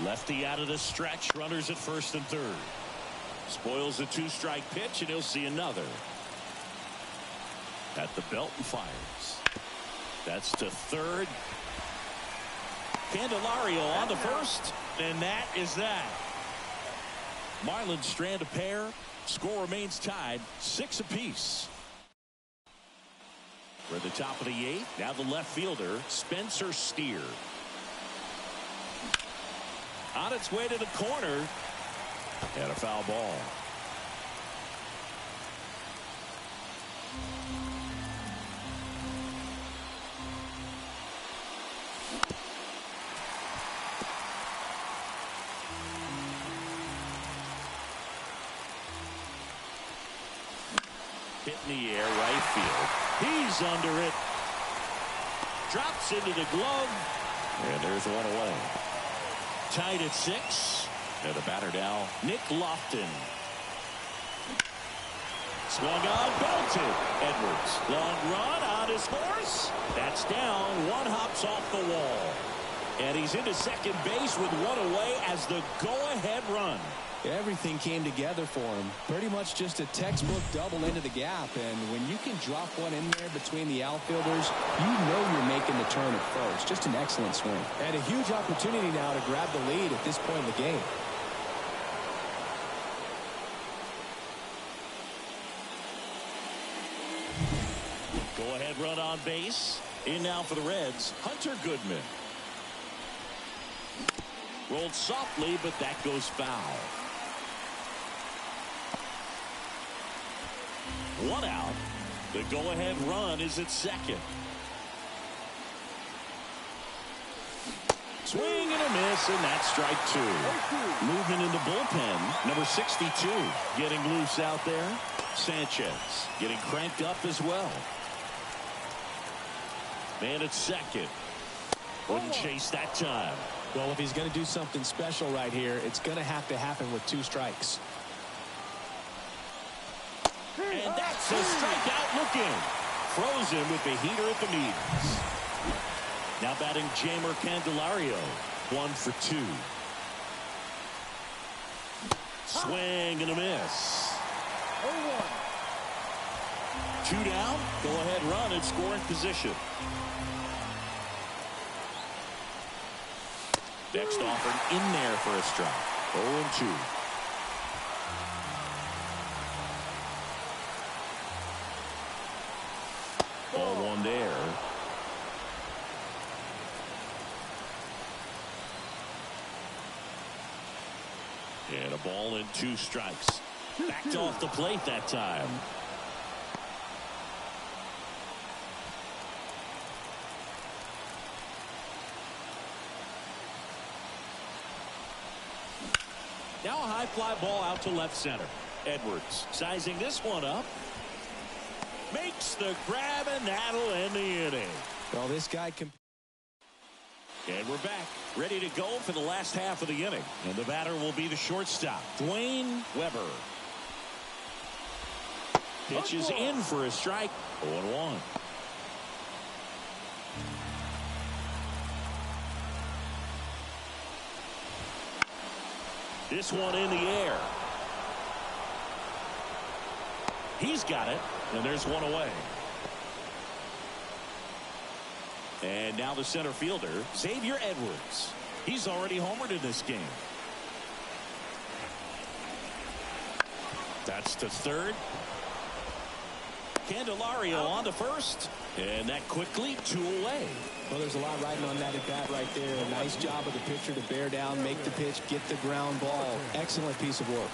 Lefty out of the stretch. Runners at first and third. Spoils a 2-strike pitch, and he'll see another. At the belt and fires. That's to third. Candelario on to first, and that is that. Marlins strand a pair. Score remains tied, 6 apiece. For the top of the 8th, now the left fielder, Spencer Steer. On its way to the corner. And a foul ball. Hit in the air, right field. He's under it. Drops into the glove. And there's one away. Tied at 6. And the batter now, Nick Lofton. Swung on, belted. Edwards. Long run on his horse. That's down. One hops off the wall. And he's into second base with one away as the go-ahead run. Everything came together for him. Pretty much just a textbook double into the gap. And when you can drop one in there between the outfielders, you know you're making the turn at first. Just an excellent swing. And a huge opportunity now to grab the lead at this point in the game. Go-ahead run on base. In now for the Reds, Hunter Goodman. Rolled softly, but that goes foul. One out. The go-ahead run is at second. Swing and a miss, and that's strike two. Movement in the bullpen. Number 62 getting loose out there. Sanchez getting cranked up as well. Man at second. Wouldn't chase that time. Well, if he's going to do something special right here, it's going to have to happen with 2 strikes. And that's a strikeout looking. Frozen with the heater at the knees. Now batting Jamer Candelario. 1 for 2. Swing and a miss. 2 down. Go ahead run in scoring position. Next offering in there for a strike. 0-2. Ball 1 there. And a ball and 2 strikes. Backed off the plate that time. Now a high fly ball out to left center. Edwards sizing this one up. Makes the grab, and that'll end the inning. Well, this guy can. And we're back, ready to go for the last half of the inning. And the batter will be the shortstop, Dwayne Weber. Pitch is in for a strike. 0-1. This one in the air. He's got it, and there's one away. And now the center fielder, Xavier Edwards. He's already homered in this game. That's to third. Candelario on to first. And that quickly 2 away. Well, there's a lot riding on that at bat right there. A nice job of the pitcher to bear down, make the pitch, get the ground ball. Excellent piece of work.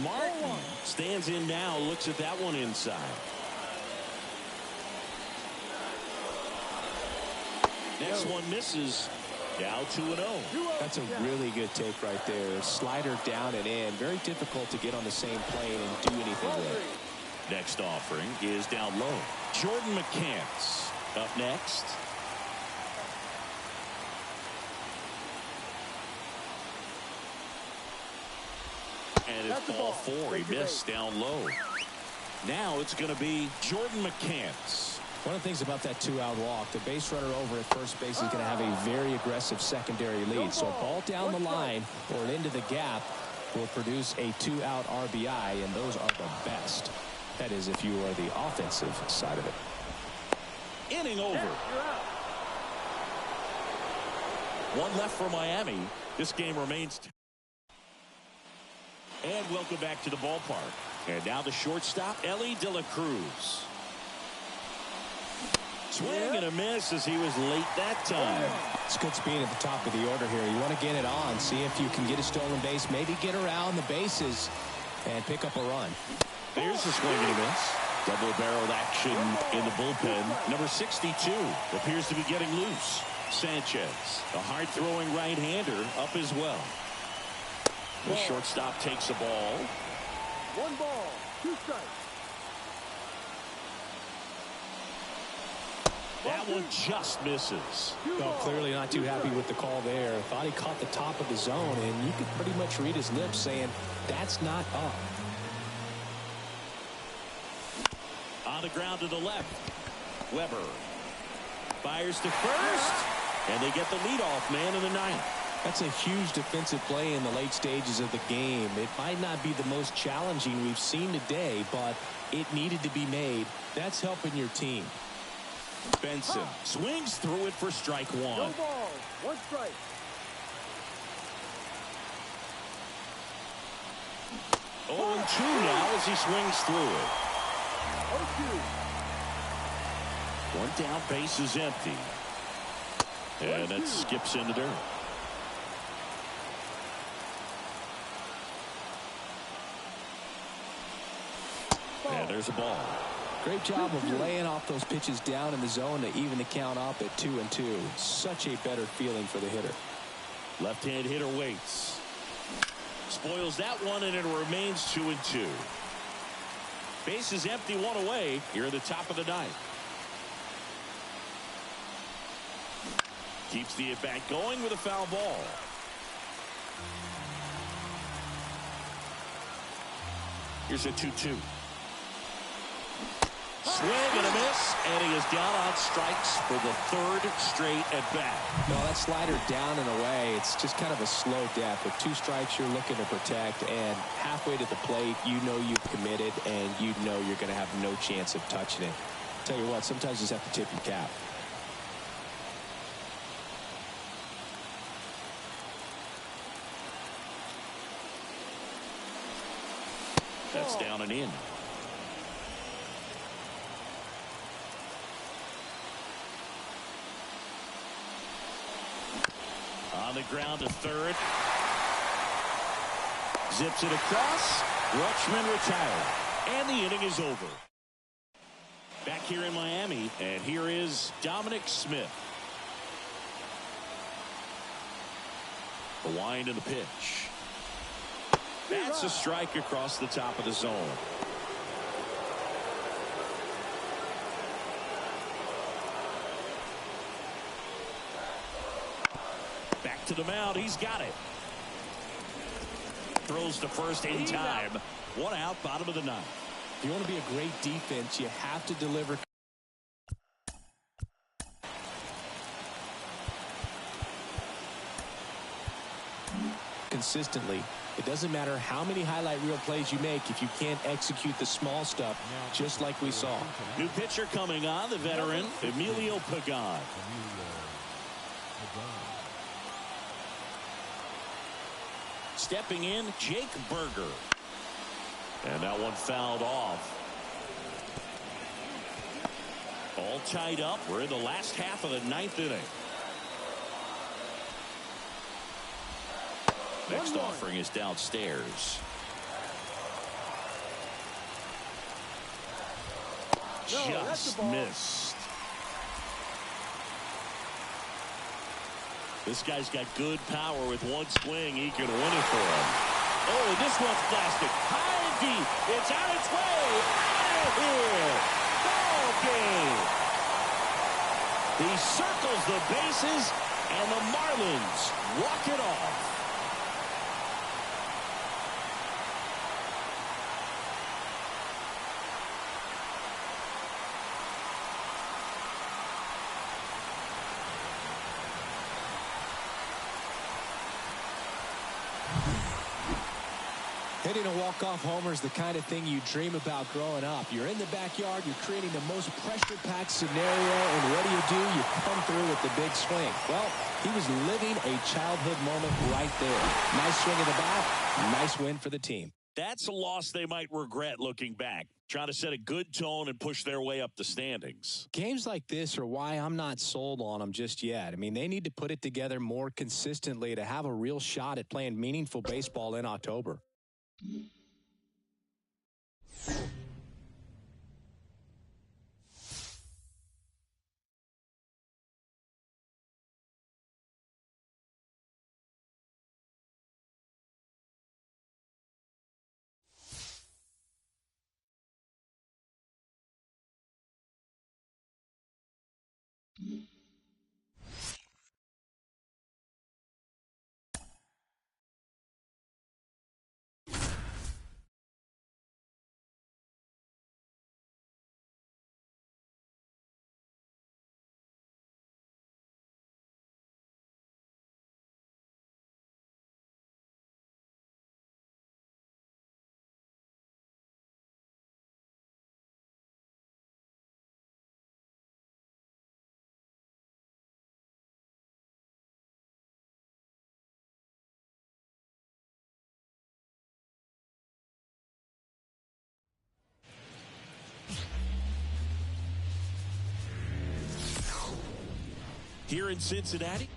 Martin stands in now, looks at that one inside. Next one misses. Now 2-0. That's a really good take right there. Slider down and in. Very difficult to get on the same plane and do anything with it. Next offering is down low. Jordan McCants up next. And it's ball 4. He missed down low. Now it's going to be Jordan McCants. One of the things about that 2-out walk, the base runner over at first base is going to have a very aggressive secondary lead. So a ball down the line or into the gap will produce a 2-out RBI, and those are the best. That is, if you are the offensive side of it. Inning over. One left for Miami. This game remains. And welcome back to the ballpark. And now the shortstop, Ellie De La Cruz. Swing and a miss as he was late that time. It's good speed at the top of the order here. You want to get it on, see if you can get a stolen base, maybe get around the bases and pick up a run. There's the swing and a miss. Double-barreled action in the bullpen. Number 62 appears to be getting loose. Sanchez, a hard-throwing right-hander, up as well. The shortstop takes a ball. 1 ball, 2 strikes. That one just misses. Well, clearly not too happy with the call there. Thought he caught the top of the zone, and you could pretty much read his lips saying, that's not up. On the ground to the left. Weber fires to first, and they get the leadoff man in the ninth. That's a huge defensive play in the late stages of the game. It might not be the most challenging we've seen today, but it needed to be made. That's helping your team. Benson swings through it for strike 1. No ball, 1 strike. 0-2 now as he swings through it. 0-2. 1 down, base is empty. And that skips into dirt. And there's a ball. Great job of laying off those pitches down in the zone to even the count up at 2-2. Such a better feeling for the hitter. Left-hand hitter waits. Spoils that one, and it remains 2-2. Base is empty, one away here at the top of the ninth. Keeps the at-bat going with a foul ball. Here's a 2-2. Swing and a miss, and he is down on strikes for the third straight at-bat. No, that slider down and away, it's just kind of a slow death. With 2 strikes you're looking to protect, and halfway to the plate, you know you've committed, and you know you're going to have no chance of touching it. Tell you what, sometimes you just have to tip your cap. That's down and in. On the ground to third. Zips it across. Rutschman retired. And the inning is over. Back here in Miami, and here is Dominic Smith. The wind and the pitch. That's a strike across the top of the zone. Back to the mound. He's got it. Throws to first in time. 1 out, bottom of the ninth. If you want to be a great defense, you have to deliver consistently. It doesn't matter how many highlight reel plays you make if you can't execute the small stuff, just like we saw. New pitcher coming on, the veteran, Emilio Pagan. Stepping in, Jake Berger. And that one fouled off. All tied up. We're in the last half of the ninth inning. Next offering is downstairs. Just missed. This guy's got good power. With one swing, he can win it for him. Oh, this one's blasted. High and deep. It's on its way. Out of here. Ball game. He circles the bases, and the Marlins walk it off. Hitting a walk-off homer is the kind of thing you dream about growing up. You're in the backyard, you're creating the most pressure-packed scenario, and what do? You come through with the big swing. Well, he was living a childhood moment right there. Nice swing of the bat, nice win for the team. That's a loss they might regret looking back. Trying to set a good tone and push their way up the standings. Games like this are why I'm not sold on them just yet. I mean, they need to put it together more consistently to have a real shot at playing meaningful baseball in October. here in Cincinnati.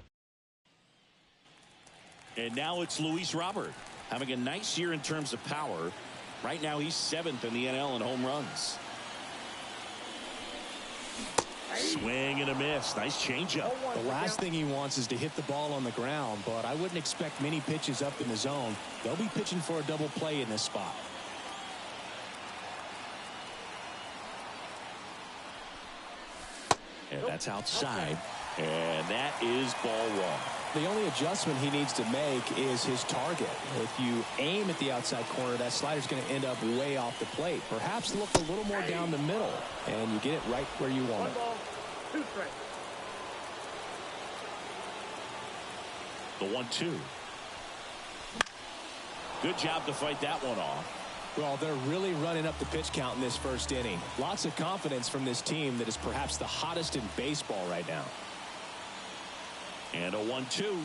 And now it's Luis Robert having a nice year in terms of power. Right now he's 7th in the NL in home runs. Swing and a miss. Nice changeup. The last thing he wants is to hit the ball on the ground, but I wouldn't expect many pitches up in the zone. They'll be pitching for a double play in this spot. And that's outside. And that is ball one. The only adjustment he needs to make is his target. If you aim at the outside corner, that slider's going to end up way off the plate. Perhaps look a little more down the middle, and you get it right where you want it. 1 ball, 2 strikes. The 1-2. Good job to fight that one off. Well, they're really running up the pitch count in this first inning. Lots of confidence from this team that is perhaps the hottest in baseball right now. And a 1-2.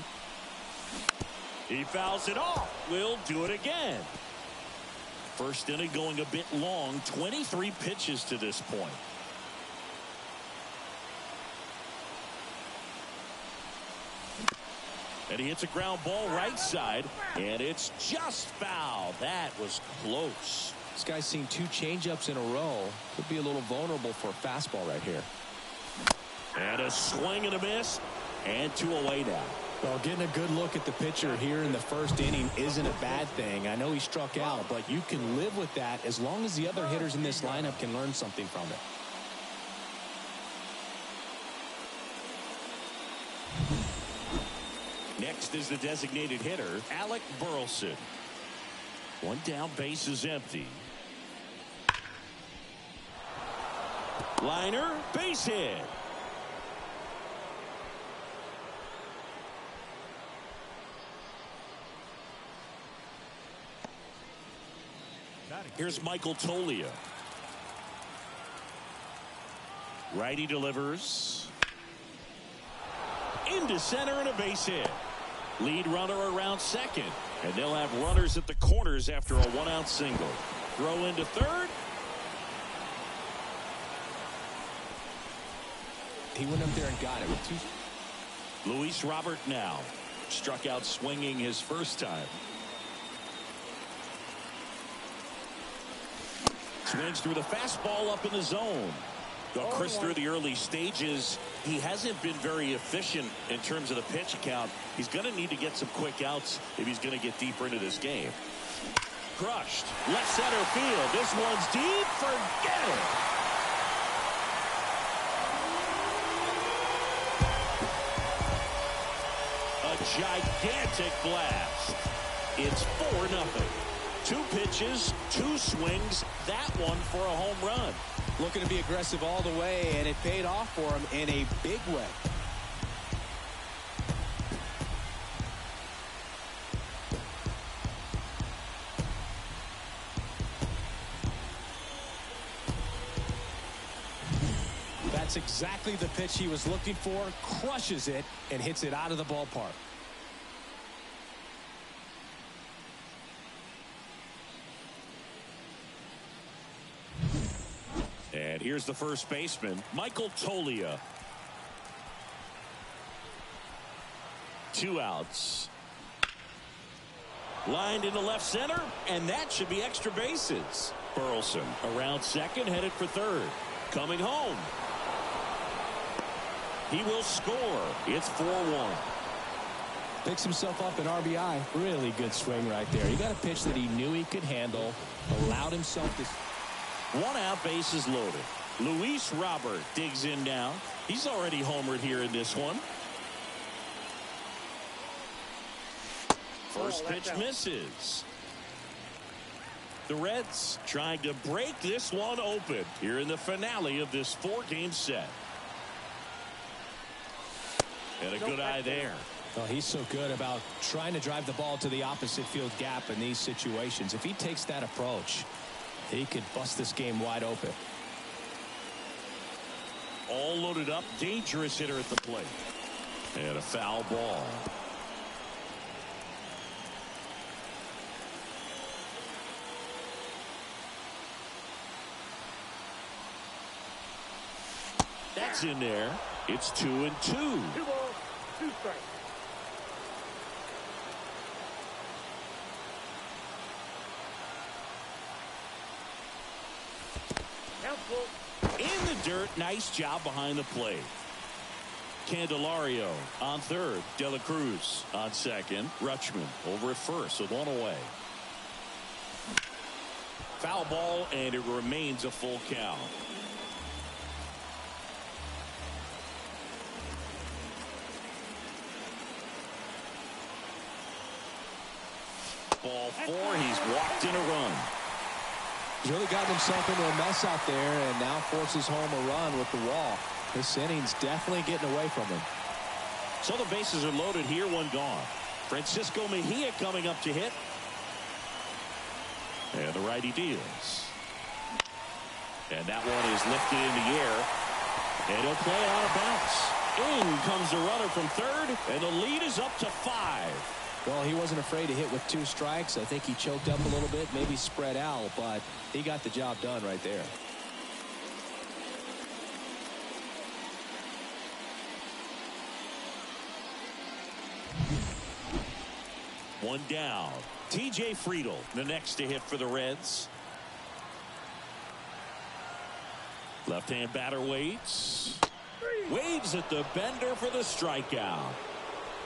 He fouls it off. We'll do it again. First inning going a bit long. 23 pitches to this point. And he hits a ground ball right side. And it's just foul. That was close. This guy's seen 2 changeups in a row. Could be a little vulnerable for a fastball right here. And a swing and a miss. And 2 away now. Well, getting a good look at the pitcher here in the first inning isn't a bad thing. I know he struck out, but you can live with that as long as the other hitters in this lineup can learn something from it. Next is the designated hitter, Alec Burleson. 1 down, base is empty. Liner, base hit. Here's Michael Toglia. Righty delivers. Into center and a base hit. Lead runner around second. And they'll have runners at the corners after a 1-out single. Throw into third. He went up there and got it with 2. Luis Robert now. Struck out swinging his first time. Swings through the fastball up in the zone. Well, Chris, through the early stages, he hasn't been very efficient in terms of the pitch count. He's going to need to get some quick outs if he's going to get deeper into this game. Crushed. Left center field. This one's deep. Forget it. A gigantic blast. It's 4-0. 2 pitches, 2 swings, that one for a home run. Looking to be aggressive all the way, and it paid off for him in a big way. That's exactly the pitch he was looking for. Crushes it and hits it out of the ballpark. And here's the first baseman, Michael Toglia. 2 outs. Lined into left center, and that should be extra bases. Burleson around second, headed for third. Coming home. He will score. It's 4-1. Picks himself up an RBI. Really good swing right there. He got a pitch that he knew he could handle, allowed himself to... 1 out, bases loaded. Luis Robert digs in now. He's already homered here in this one. First pitch misses. The Reds trying to break this one open here in the finale of this 4-game set. And a good eye there. Oh, he's so good about trying to drive the ball to the opposite field gap in these situations. If he takes that approach, he could bust this game wide open. All loaded up. Dangerous hitter at the plate. And a foul ball. That's in there. It's 2-2. 2 strikes. Count full. In the dirt, nice job behind the plate. Candelario on third. De La Cruz on second. Rutschman over at first with one away. Foul ball, and it remains a full count. Ball 4. He's walked in a run. He's really gotten himself into a mess out there and now forces home a run with the wall. This inning's definitely getting away from him. So the bases are loaded here, one gone. Francisco Mejia coming up to hit. And the righty deals. And that one is lifted in the air. And he'll play it on a bounce. In comes the runner from third, and the lead is up to 5. Well, he wasn't afraid to hit with 2 strikes. I think he choked up a little bit, maybe spread out, but he got the job done right there. One down. TJ Friedel, the next to hit for the Reds. Left-hand batter waits. Waves at the bender for the strikeout.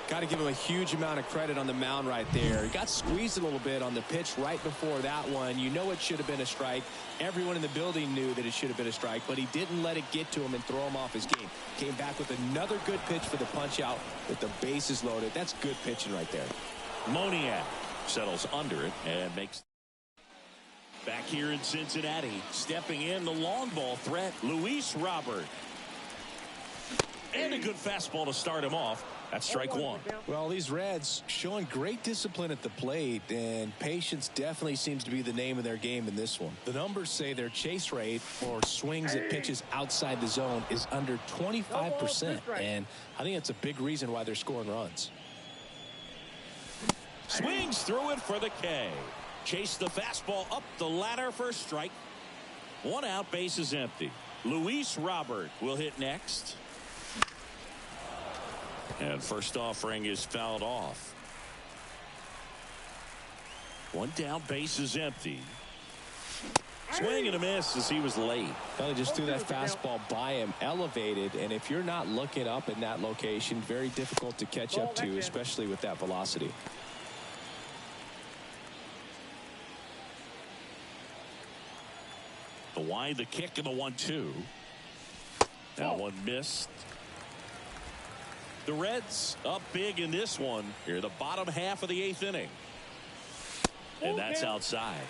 Got to give him a huge amount of credit on the mound right there. He got squeezed a little bit on the pitch right before that one. You know it should have been a strike. Everyone in the building knew that it should have been a strike, but he didn't let it get to him and throw him off his game. Came back with another good pitch for the punch out with the bases loaded. That's good pitching right there. Moniak settles under it and makes. Back here in Cincinnati, stepping in the long ball threat, Luis Robert. And a good fastball to start him off. That's strike 1. Well, these Reds showing great discipline at the plate, and patience definitely seems to be the name of their game in this one. The numbers say their chase rate or swings at pitches outside the zone is under 25%, and I think that's a big reason why they're scoring runs. Swings through it for the K. Chase the fastball up the ladder for a strike. 1 out, base is empty. Luis Robert will hit next. And first offering is fouled off. 1 down, base is empty. Swing and a miss as he was late. Well, he just threw that fastball by him, elevated, and if you're not looking up in that location, very difficult to catch up to, especially with that velocity. The wide, the kick, and the 1-2. That one missed. The Reds up big in this one. Here, the bottom half of the 8th inning. And that's outside.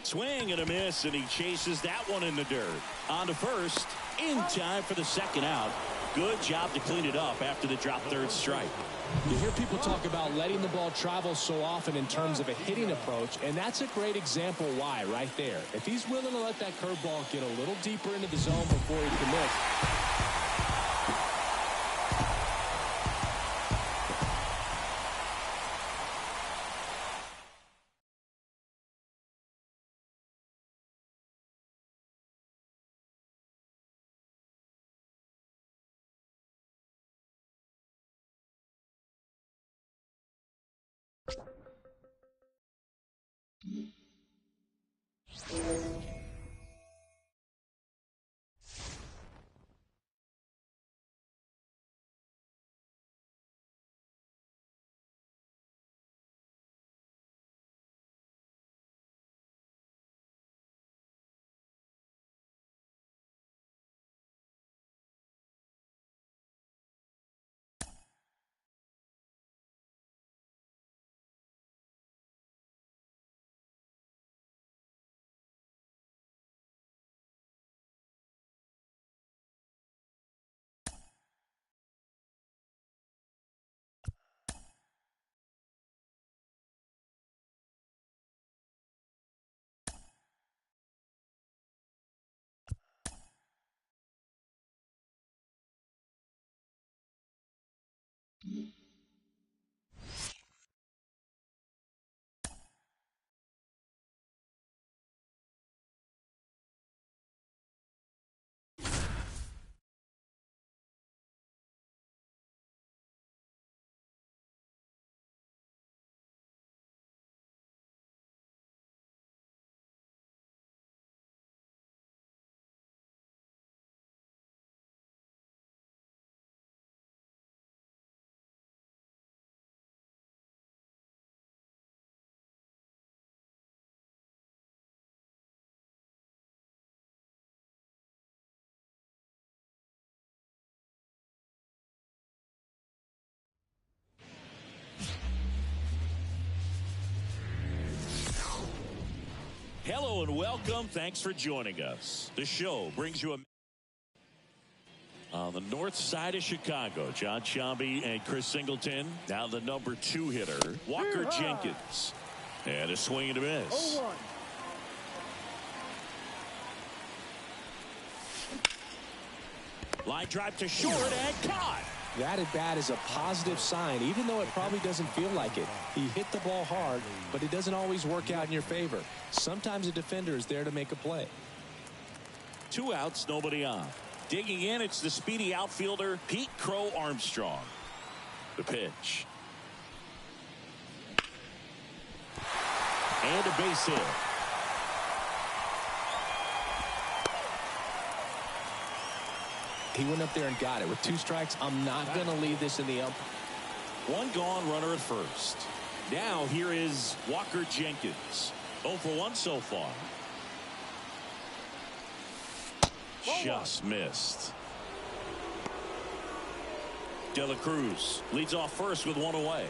Swing and a miss, and he chases that one in the dirt. On to first, in time for the 2nd out. Good job to clean it up after the drop 3rd strike. You hear people talk about letting the ball travel so often in terms of a hitting approach, and that's a great example why right there. If he's willing to let that curveball get a little deeper into the zone before he commits, Hello and welcome. Thanks for joining us. The show brings you on the north side of Chicago. John Sciambi and Chris Singleton. Now the number 2 hitter, Walker Jenkins. And a swing and a miss. 0-1. Line drive to short and caught. That at bat is a positive sign, even though it probably doesn't feel like it. He hit the ball hard, but it doesn't always work out in your favor. Sometimes a defender is there to make a play. 2 outs, nobody on. Digging in, it's the speedy outfielder, Pete Crow Armstrong. The pitch. And a base hit. He went up there and got it. With 2 strikes, I'm not going to leave this in the ump. 1 gone, runner at first. Now here is Walker Jenkins. 0 for 1 so far. Just missed. De La Cruz leads off first with 1 away.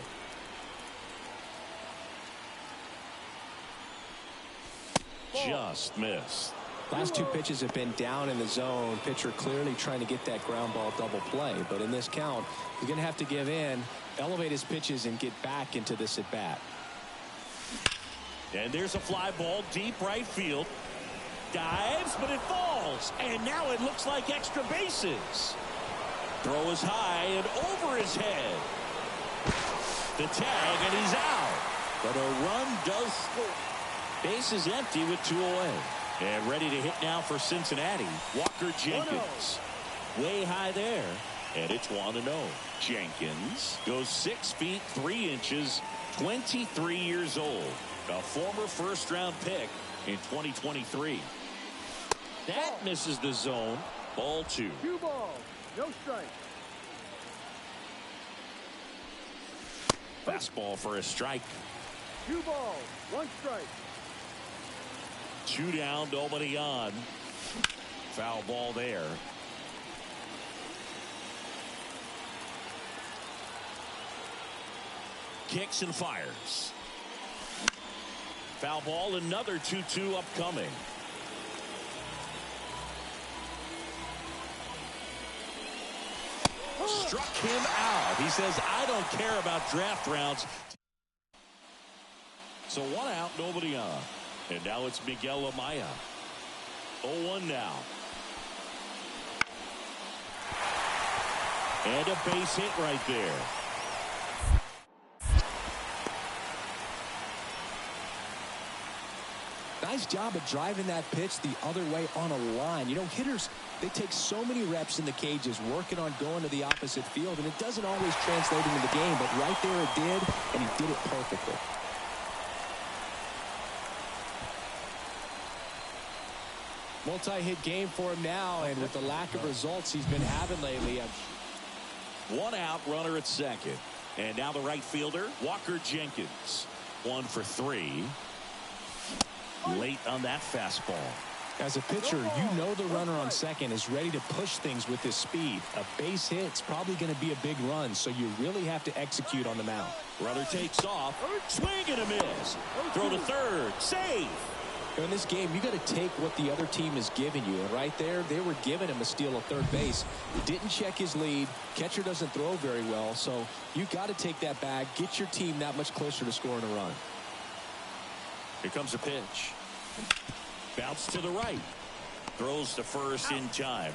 Just missed. Last 2 pitches have been down in the zone. Pitcher clearly trying to get that ground ball double play. But in this count, he's going to have to give in, elevate his pitches, and get back into this at bat. And there's a fly ball deep right field. Dives, but it falls. And now it looks like extra bases. Throw is high and over his head. The tag, and he's out. But a run does score. Base is empty with 2 away. And ready to hit now for Cincinnati, Walker Jenkins. Way high there. And it's 1-0. Jenkins goes 6 feet 3 inches, 23 years old. A former first-round pick in 2023. That misses the zone. Ball 2. 2 balls, no strike. Fastball for a strike. 2 balls, 1 strike. 2 down, nobody on. Foul ball there. Kicks and fires. Foul ball, another 2-2 upcoming. Struck him out. He says, I don't care about draft rounds. So 1 out, nobody on. And now it's Miguel Amaya. 0-1 now. And a base hit right there. Nice job of driving that pitch the other way on a line. You know, hitters, they take so many reps in the cages working on going to the opposite field, and it doesn't always translate into the game, but right there it did, and he did it perfectly. Multi-hit game for him now, and with the lack of results he's been having lately. 1 out, runner at second. And now the right fielder, Walker Jenkins. 1 for 3. Late on that fastball. As a pitcher, you know the runner on second is ready to push things with his speed. A base hit's probably going to be a big run, so you really have to execute on the mound. Runner takes off. Swing and a miss. Throw to third. Save. In this game, you got to take what the other team is giving you. And right there, they were giving him a steal at third base. Didn't check his lead. Catcher doesn't throw very well, so you got to take that bag, get your team that much closer to scoring a run. Here comes a pitch. Bounce to the right. Throws to first in time.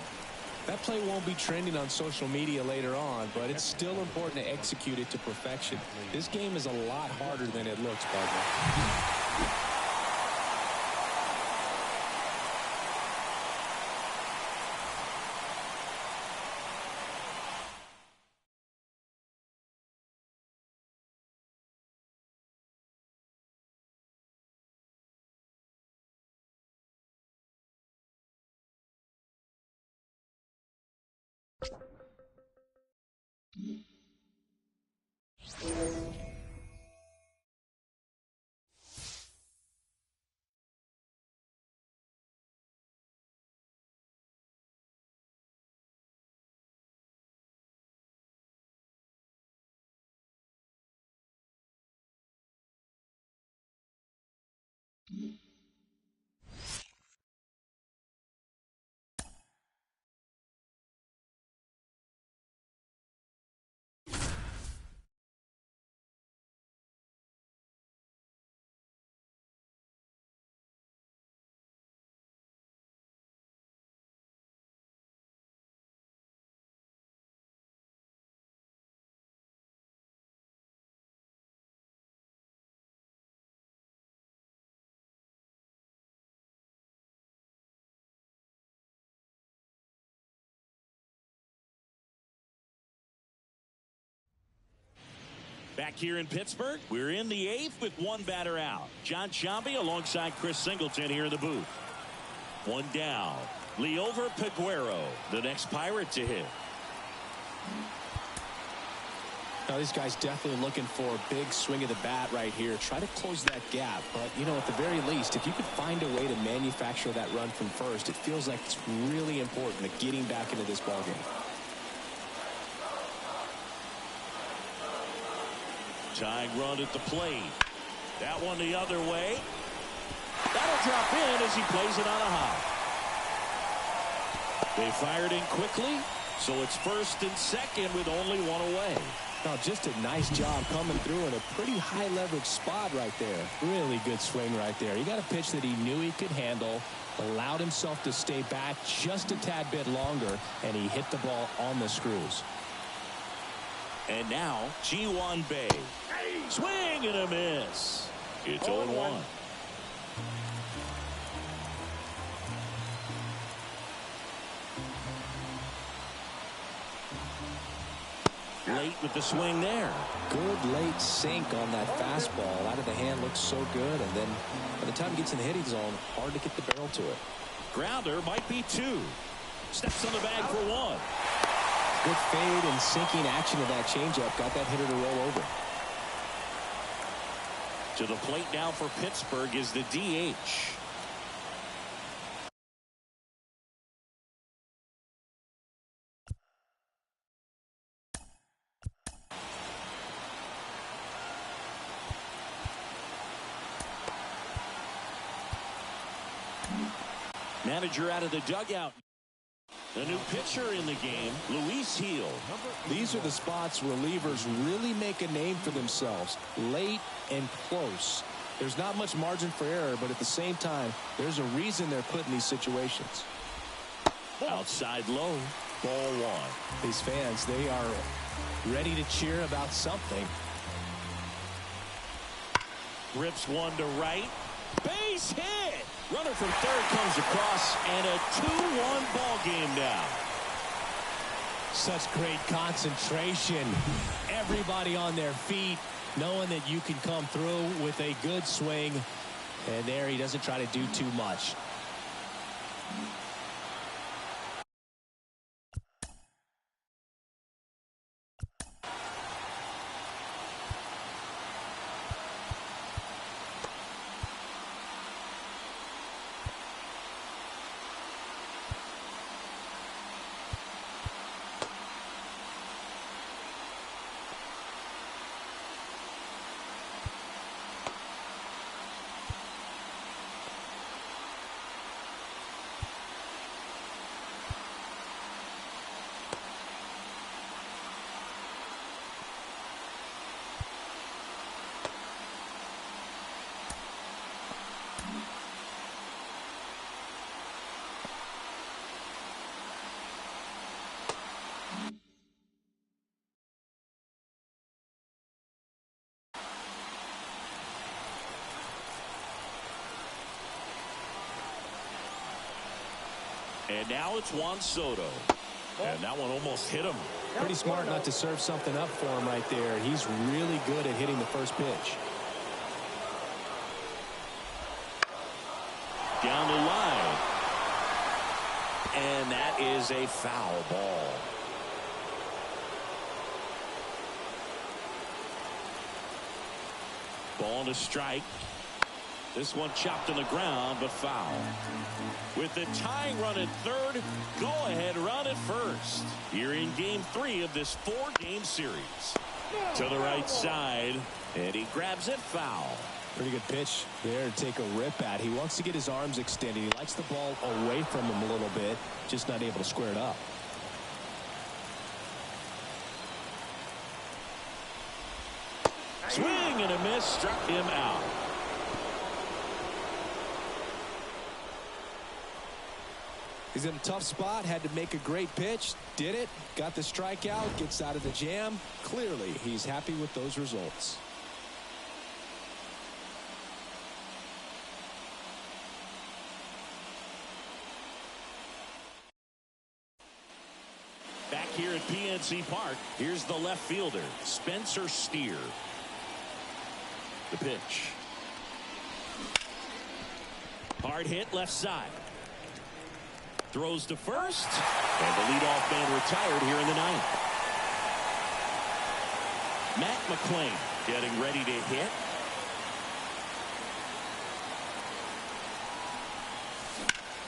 That play won't be trending on social media later on, but it's still important to execute it to perfection. This game is a lot harder than it looks, partner. Back here in Pittsburgh, we're in the 8th with one batter out. John Sciambi alongside Chris Singleton here in the booth. One down. Liover Peguero, the next Pirate to hit. Now, these guys definitely looking for a big swing of the bat right here. Try to close that gap. But, you know, at the very least, if you could find a way to manufacture that run from first, it feels like it's really important to getting back into this ballgame. Tying run at the plate. That one the other way. That'll drop in as he plays it on a hop. They fired in quickly, so it's first and second with only one away. Now, just a nice job coming through in a pretty high leverage spot right there. Really good swing right there. He got a pitch that he knew he could handle, allowed himself to stay back just a tad bit longer, and he hit the ball on the screws. And now, Ji-hwan Bae. Swing and a miss. It's 0-1. Late with the swing there. Good late sink on that fastball. Out of the hand looks so good, and then by the time it gets in the hitting zone, hard to get the barrel to it. Grounder might be 2. Steps on the bag for 1. Good fade and sinking action of that changeup. Got that hitter to roll over. To the plate now for Pittsburgh is the DH. Manager out of the dugout. The new pitcher in the game, Luis Gil. These are the spots relievers really make a name for themselves. Late and close. There's not much margin for error, but at the same time, there's a reason they're put in these situations. Outside low, ball 1. These fans, they are ready to cheer about something. Rips one to right. Base hit. Runner from third comes across, and a 2-1 ball game now. Such great concentration. Everybody on their feet, knowing that you can come through with a good swing. And there he doesn't try to do too much. And now it's Juan Soto. And that one almost hit him. Pretty smart not to serve something up for him right there. He's really good at hitting the first pitch. Down the line. And that is a foul ball. Ball to strike. This one chopped on the ground, but foul. With the tying run at third, go-ahead run at first. Here in Game 3 of this 4-game series. To the right side, and he grabs it foul. Pretty good pitch there to take a rip at. He wants to get his arms extended. He likes the ball away from him a little bit, just not able to square it up. Swing and a miss, struck him out. He's in a tough spot, had to make a great pitch, did it, got the strikeout, gets out of the jam. Clearly, he's happy with those results. Back here at PNC Park, here's the left fielder, Spencer Steer. The pitch. Hard hit left side. Throws to first. And the leadoff man retired here in the ninth. Matt McClain getting ready to hit.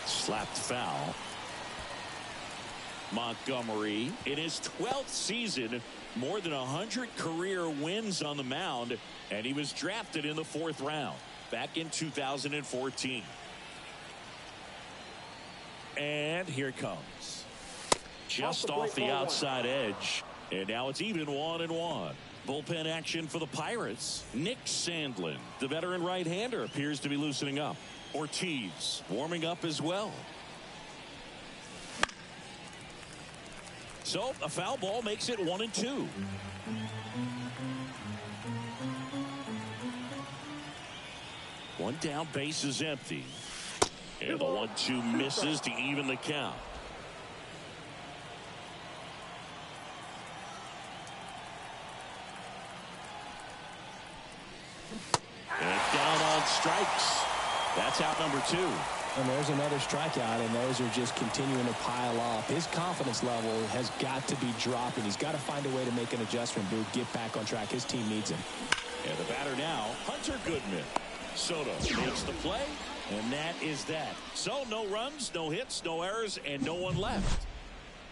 Slapped foul. Montgomery in his 12th season, more than 100 career wins on the mound, and he was drafted in the 4th round back in 2014. And here it comes. Just off the outside edge, and now it's even 1-1. Bullpen action for the Pirates. Nick Sandlin, the veteran right-hander, appears to be loosening up. Ortiz warming up as well. So a foul ball makes it 1-2. One down, base is empty. And the 1-2 misses to even the count. And down on strikes. That's out number 2. And there's another strikeout, and those are just continuing to pile up. His confidence level has got to be dropping. He's got to find a way to make an adjustment, Boog, get back on track. His team needs him. And the batter now, Hunter Goodman. Soto makes the play, and that is that. So no runs, no hits, no errors, and no one left.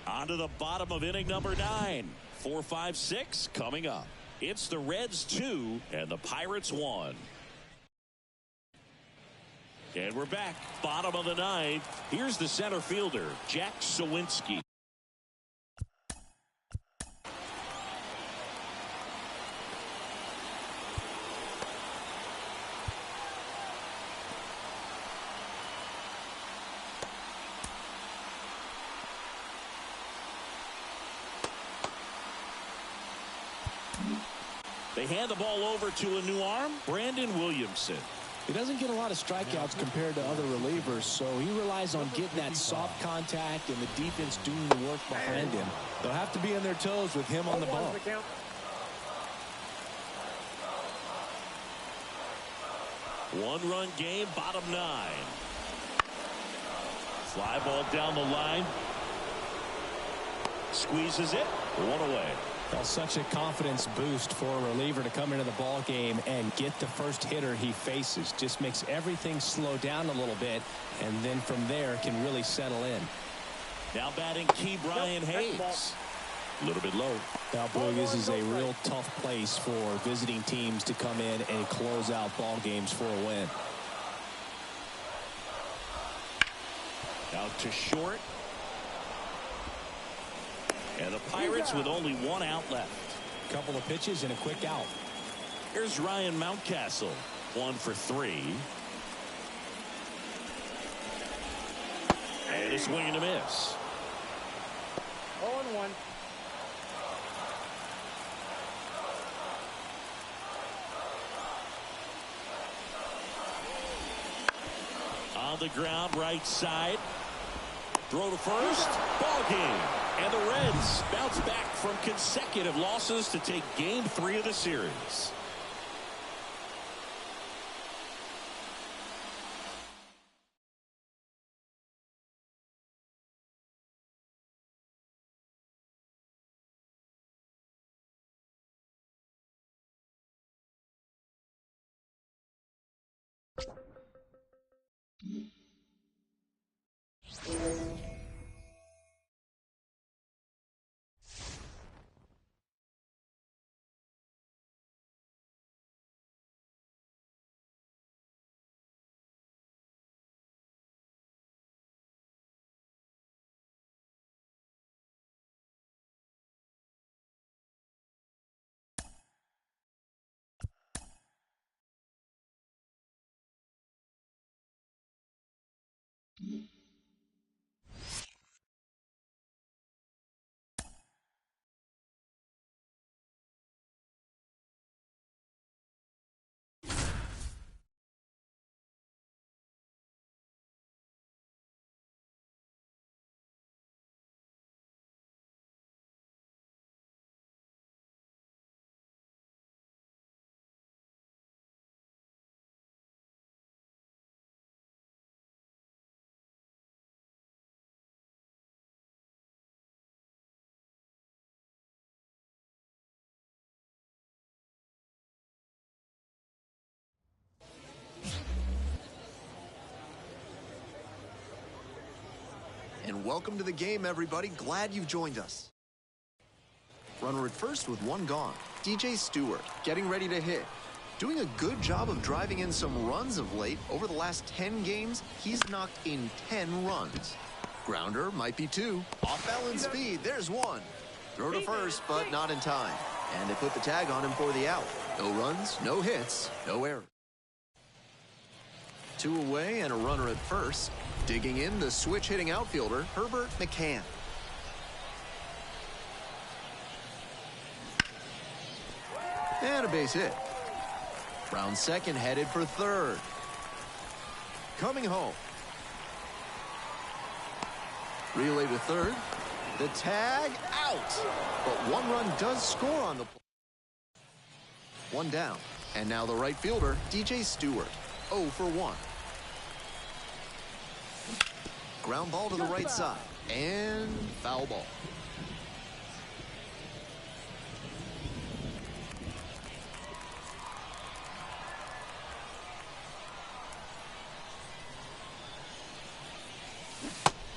On to the bottom of inning number 9. 4, 5, 6 coming up. It's the Reds 2 and the Pirates 1. And we're back. Bottom of the 9th. Here's the center fielder, Jack Sawinski. They hand the ball over to a new arm, Brandon Williamson. He doesn't get a lot of strikeouts compared to other relievers, so he relies on getting that soft contact and the defense doing the work behind him. They'll have to be on their toes with him on the ball. One-run game, bottom 9. Fly ball down the line. Squeezes it. 1 away. Well, such a confidence boost for a reliever to come into the ball game and get the first hitter he faces. Just makes everything slow down a little bit, and then from there can really settle in. Now batting key Brian Hayes. A little bit low. Now, boy, this is a real tough place for visiting teams to come in and close out ball games for a win. Out to short. And the Pirates with only 1 out left. Couple of pitches and a quick out. Here's Ryan Mountcastle. 1 for 3. And a swing and a miss. 0-1. On the ground, right side. Throw to first. Ball game. And the Reds bounce back from consecutive losses to take game 3 of the series. Welcome to the game, everybody. Glad you've joined us. Runner at first with one gone. DJ Stewart getting ready to hit. Doing a good job of driving in some runs of late. Over the last 10 games, he's knocked in 10 runs. Grounder might be 2. Off-balance speed, there's 1. Throw to first, but not in time. And they put the tag on him for the out. No runs, no hits, no errors. 2 away and a runner at first. Digging in, the switch-hitting outfielder, Herbert McCann. And a base hit. Brown second, headed for third. Coming home. Relay to third. The tag out. But 1 run does score on the play. 1 down. And now the right fielder, DJ Stewart. 0 for 1. Ground ball to the right side. And foul ball.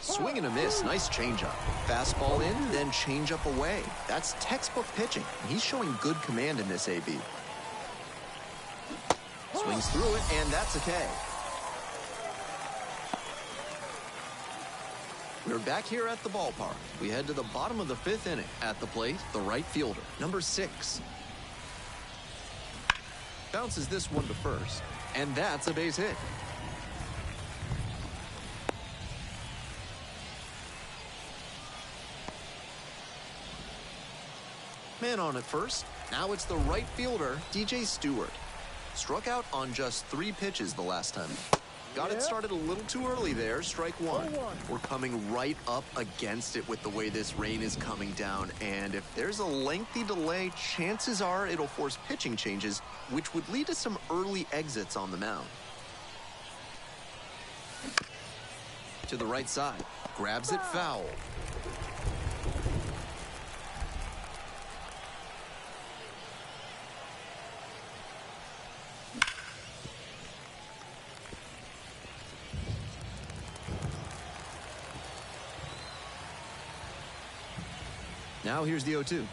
Swing and a miss. Nice changeup. Fastball in, then changeup away. That's textbook pitching. He's showing good command in this AB. Swings through it, and that's a K. We're back here at the ballpark. We head to the bottom of the 5th inning. At the plate, the right fielder, number 6. Bounces this one to first, and that's a base hit. Man on at first. Now it's the right fielder, DJ Stewart. Struck out on just 3 pitches the last time. Got it started a little too early there. Strike 1. We're coming right up against it with the way this rain is coming down. And if there's a lengthy delay, chances are it'll force pitching changes, which would lead to some early exits on the mound. To the right side. Grabs it foul. Now here's the 0-2.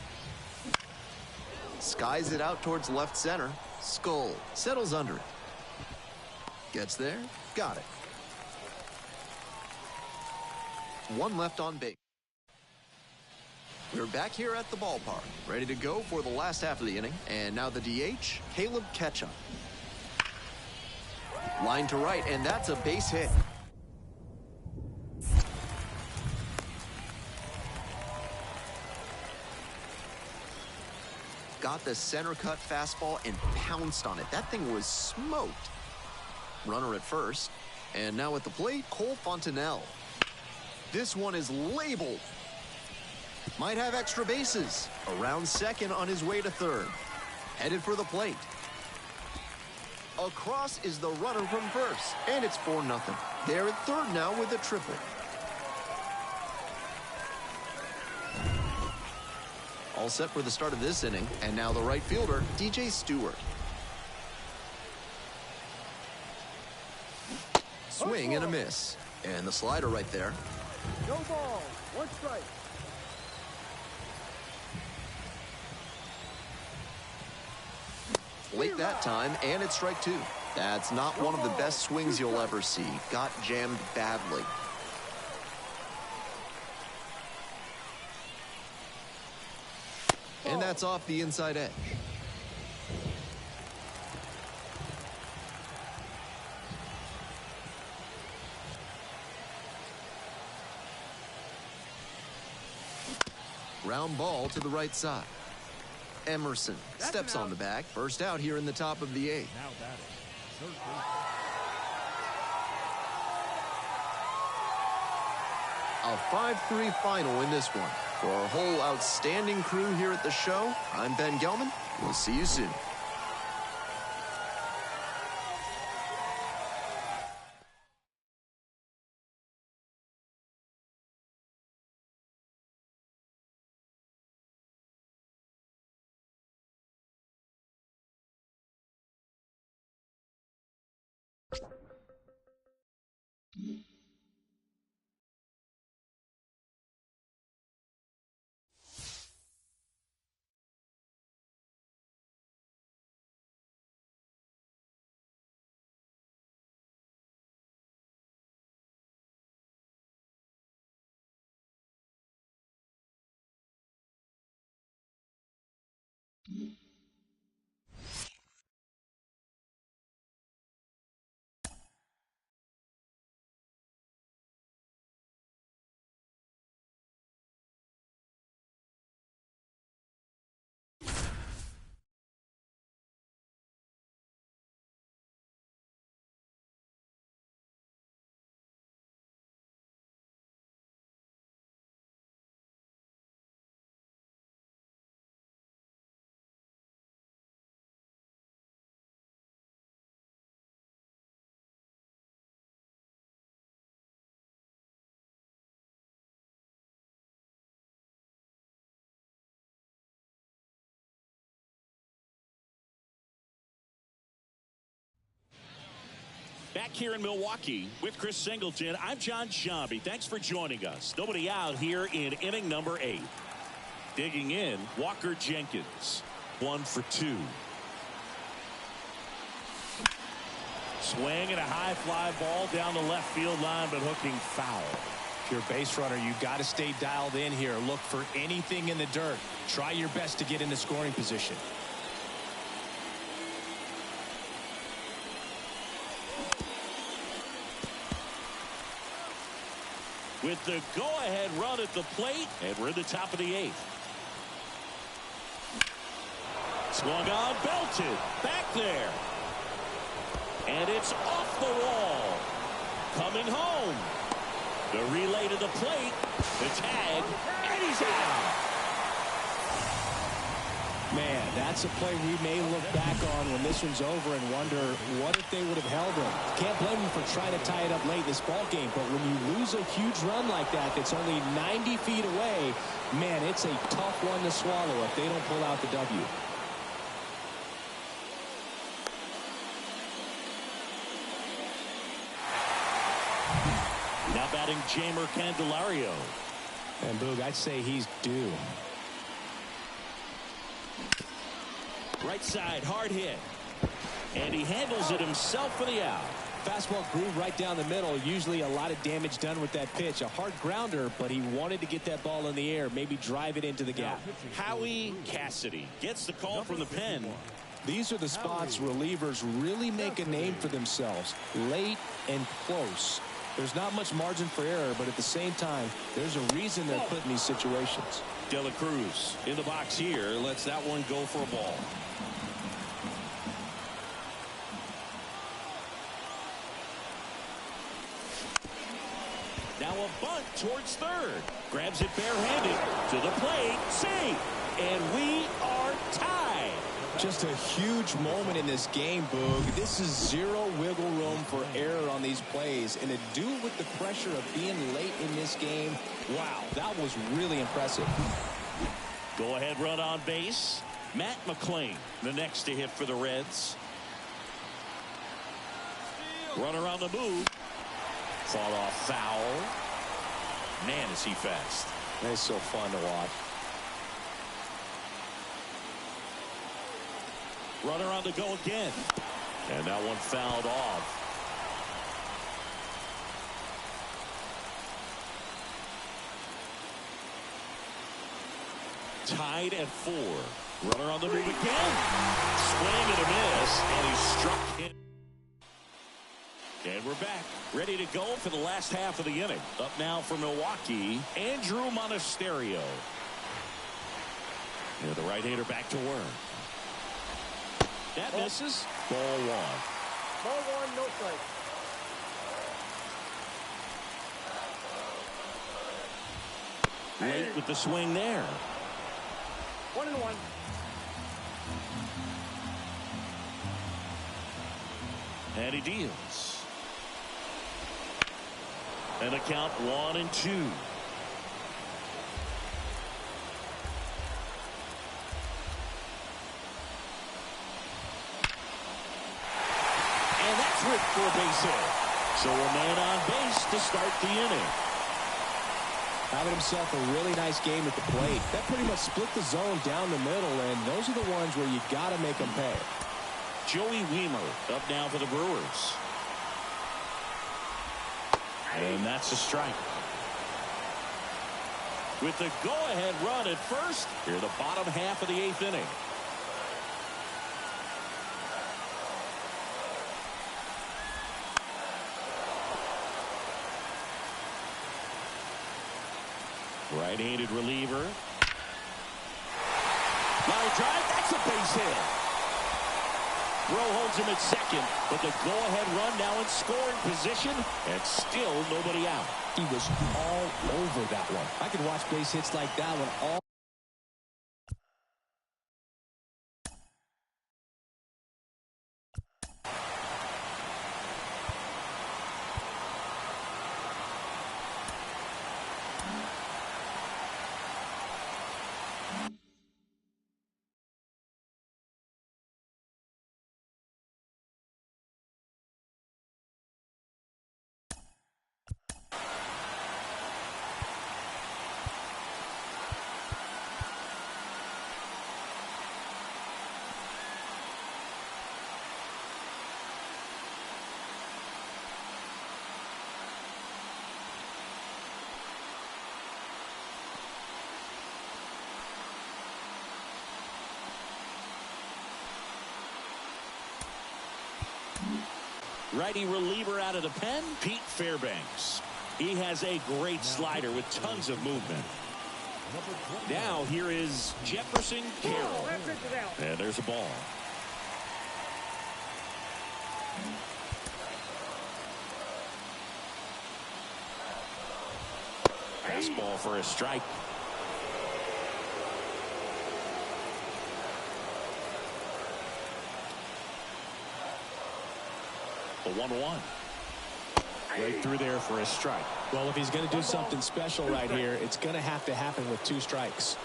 Skies it out towards left center. Skull settles under it. Gets there. Got it. 1 left on base. We're back here at the ballpark. Ready to go for the last half of the inning. And now the DH, Caleb Ketchum. Line to right, and that's a base hit. Got the center cut fastball and pounced on it. That thing was smoked. Runner at first. And now at the plate, Cole Fontenelle. This one is labeled. Might have extra bases. Around second on his way to third. Headed for the plate. Across is the runner from first. And it's 4-0. They're at third now with a triple. All set for the start of this inning. And now the right fielder, DJ Stewart. Swing and a miss. And the slider right there. No ball. 1 strike. Late that time, and it's strike 2. That's not one of the best swings you'll ever see. Got jammed badly. And that's off the inside edge. Ground ball to the right side. Emerson steps on the bag. First out here in the top of the 8th. Now batting. Third A 5-3 final in this one. For our whole outstanding crew here at the show, I'm Ben Gelman. We'll see you soon. back here in Milwaukee with Chris Singleton. I'm John Shambi. Thanks for joining us. Nobody out here in inning number 8. Digging in, Walker Jenkins. 1 for 2. Swing and a high fly ball down the left field line, but hooking foul. If you're a base runner, you've got to stay dialed in here. Look for anything in the dirt. Try your best to get into scoring position. With the go-ahead run at the plate, and we're in the top of the 8th. Swung on, belted, back there. And it's off the wall. Coming home. The relay to the plate, the tag, and he's out. Man, that's a play we may look back on when this one's over and wonder what if they would have held him. Can't blame him for trying to tie it up late in this ball game, but when you lose a huge run like that that's only 90 feet away, man, it's a tough one to swallow if they don't pull out the W. Now batting Jamer Candelario. And Boog, I'd say he's due. Right side, hard hit. And he handles it himself for the out. Fastball groove right down the middle. Usually a lot of damage done with that pitch. A hard grounder, but he wanted to get that ball in the air, maybe drive it into the gap. Howie Cassidy gets the call from the pen. These are the spots relievers really make a name for themselves. Late and close. There's not much margin for error, but at the same time, there's a reason they're put in these situations. De La Cruz in the box here. Lets that one go for a ball. Now a bunt towards third. Grabs it barehanded to the plate. Safe. And we are tied. Just a huge moment in this game, Boog. This is zero wiggle room for error on these plays. And to do it with the pressure of being late in this game, wow, that was really impressive. Go ahead run on base. Matt McClain, the next to hit for the Reds. Runner on the move. Fought off foul. Man, is he fast. It's so fun to watch. Runner on the go again. And that one fouled off. Tied at 4. Runner on the move again. Swing and a miss. And he struck him. And we're back. Ready to go for the last half of the inning. Up now for Milwaukee, Andrew Monasterio. And the right-hander back to work. That misses. Ball 1. Ball 1, no strike. Late with the swing there. 1-1. And he deals. And a count 1-2. Ripped for a base hit. So a man on base to start the inning. Having himself a really nice game at the plate. That pretty much split the zone down the middle, and those are the ones where you got to make them pay. Joey Wiemer up now for the Brewers. And that's a strike. With the go-ahead run at first, here the bottom half of the 8th inning. Right-handed reliever. Line drive, that's a base hit. Rowe holds him at second, but the go-ahead run now in scoring position, and still nobody out. He was all over that one. I could watch base hits like that one all Righty reliever out of the pen, Pete Fairbanks. He has a great slider with tons of movement. Now here is Jefferson Carroll. And there's a ball. Fastball for a strike. The 1-1. Right through there for a strike. Well, if he's going to do something special right here, it's going to have to happen with 2 strikes.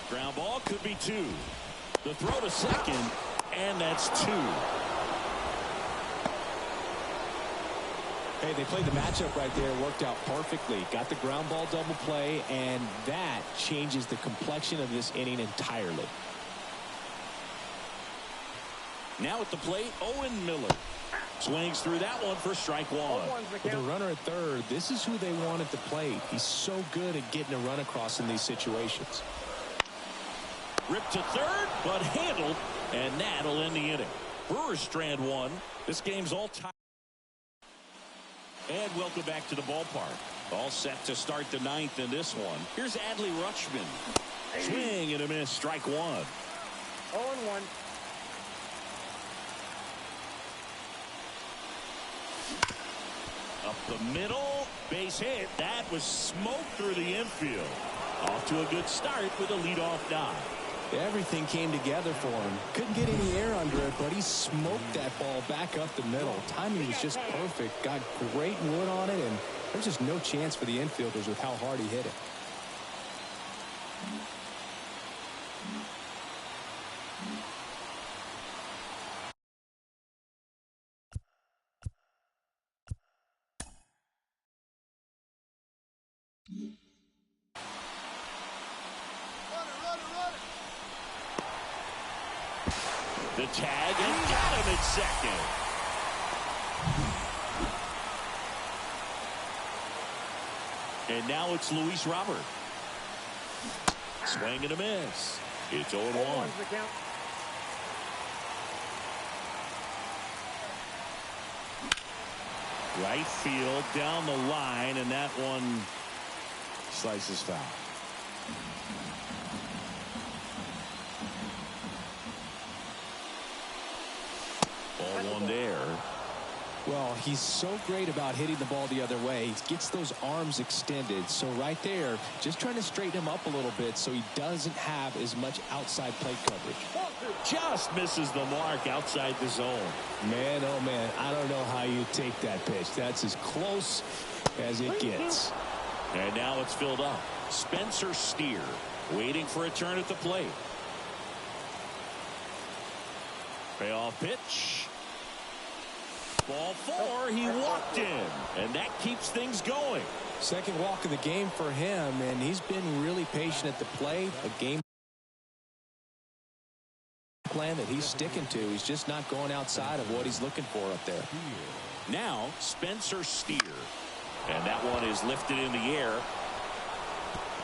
Ground ball could be 2. The throw to second, and that's 2. Hey, they played the matchup right there, worked out perfectly. Got the ground ball double play, and that changes the complexion of this inning entirely. Now at the plate, Owen Miller. Swings through that one for strike 1. With a runner at third, this is who they want at the plate. He's so good at getting a run across in these situations. Ripped to third, but handled, and that'll end the inning. Brewers strand 1. This game's all tied. And welcome back to the ballpark. All set to start the 9th in this one. Here's Adley Rutschman. Swing and a miss, strike 1. 0-1. Up the middle, base hit. That was smoke through the infield. Off to a good start with a leadoff dive. Everything came together for him. Couldn't get any air under it, but he smoked that ball back up the middle. Timing was just perfect. Got great wood on it, and there's just no chance for the infielders with how hard he hit it. The tag, and got him at second. And now it's Luis Robert. Swing and a miss. It's 0-1. Right field, down the line, and that one slices foul. Ball 1 there. Well, he's so great about hitting the ball the other way. He gets those arms extended. So right there, just trying to straighten him up a little bit so he doesn't have as much outside plate coverage. Just misses the mark outside the zone. Man, oh man, I don't know how you take that pitch. That's as close as it gets. And now it's filled up. Spencer Steer waiting for a turn at the plate. Payoff pitch. Ball 4, he walked in, and that keeps things going. Second walk of the game for him, and he's been really patient at the plate. A game plan that he's sticking to. He's just not going outside of what he's looking for up there. Now Spencer Steer, and that one is lifted in the air,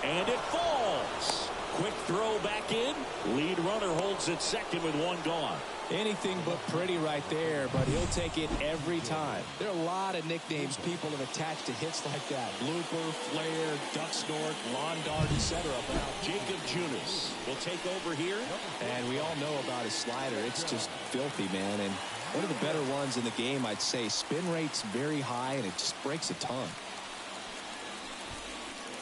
and it falls. Quick throw back in. Lead runner holds it second with 1 gone. Anything but pretty right there, but he'll take it every time. There are a lot of nicknames people have attached to hits like that. Blooper, flare, duck snort, lawn dart, etc. But Jacob Junis will take over here. And we all know about his slider. It's just filthy, man. And one of the better ones in the game, I'd say. Spin rate's very high, and it just breaks a ton.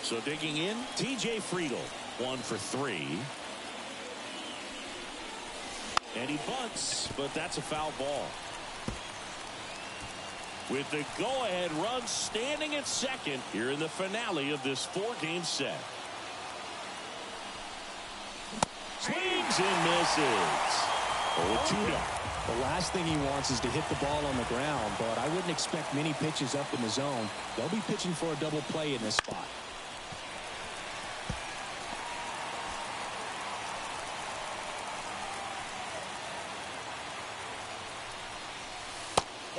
So digging in, TJ Friedel, 1 for 3. And he bunts, but that's a foul ball. With the go-ahead run standing at second here in the finale of this 4-game set. Swings and misses. 0-2 down. The last thing he wants is to hit the ball on the ground, but I wouldn't expect many pitches up in the zone. They'll be pitching for a double play in this spot.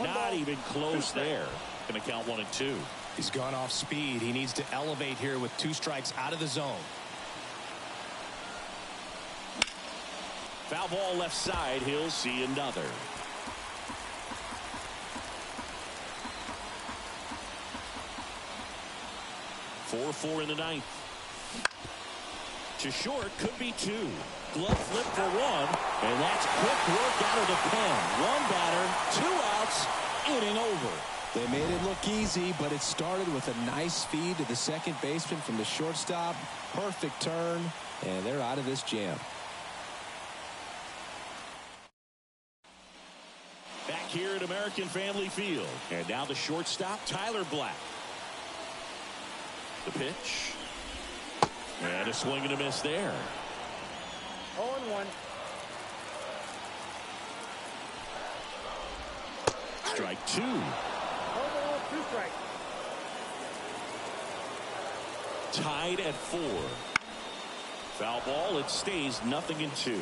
Not even close there. Going to count 1 and 2. He's gone off speed. He needs to elevate here with 2 strikes out of the zone. Foul ball left side. He'll see another. Four in the ninth. To short, could be 2. Glove flip for 1, and that's quick work out of the pen. 1 batter, 2 outs, inning over. They made it look easy, but it started with a nice feed to the second baseman from the shortstop. Perfect turn, and they're out of this jam. Back here at American Family Field, and now the shortstop, Tyler Black. The pitch. And a swing and a miss there. 0-1. Strike 2. 2 strikes. Tied at 4. Foul ball. It stays 0-2.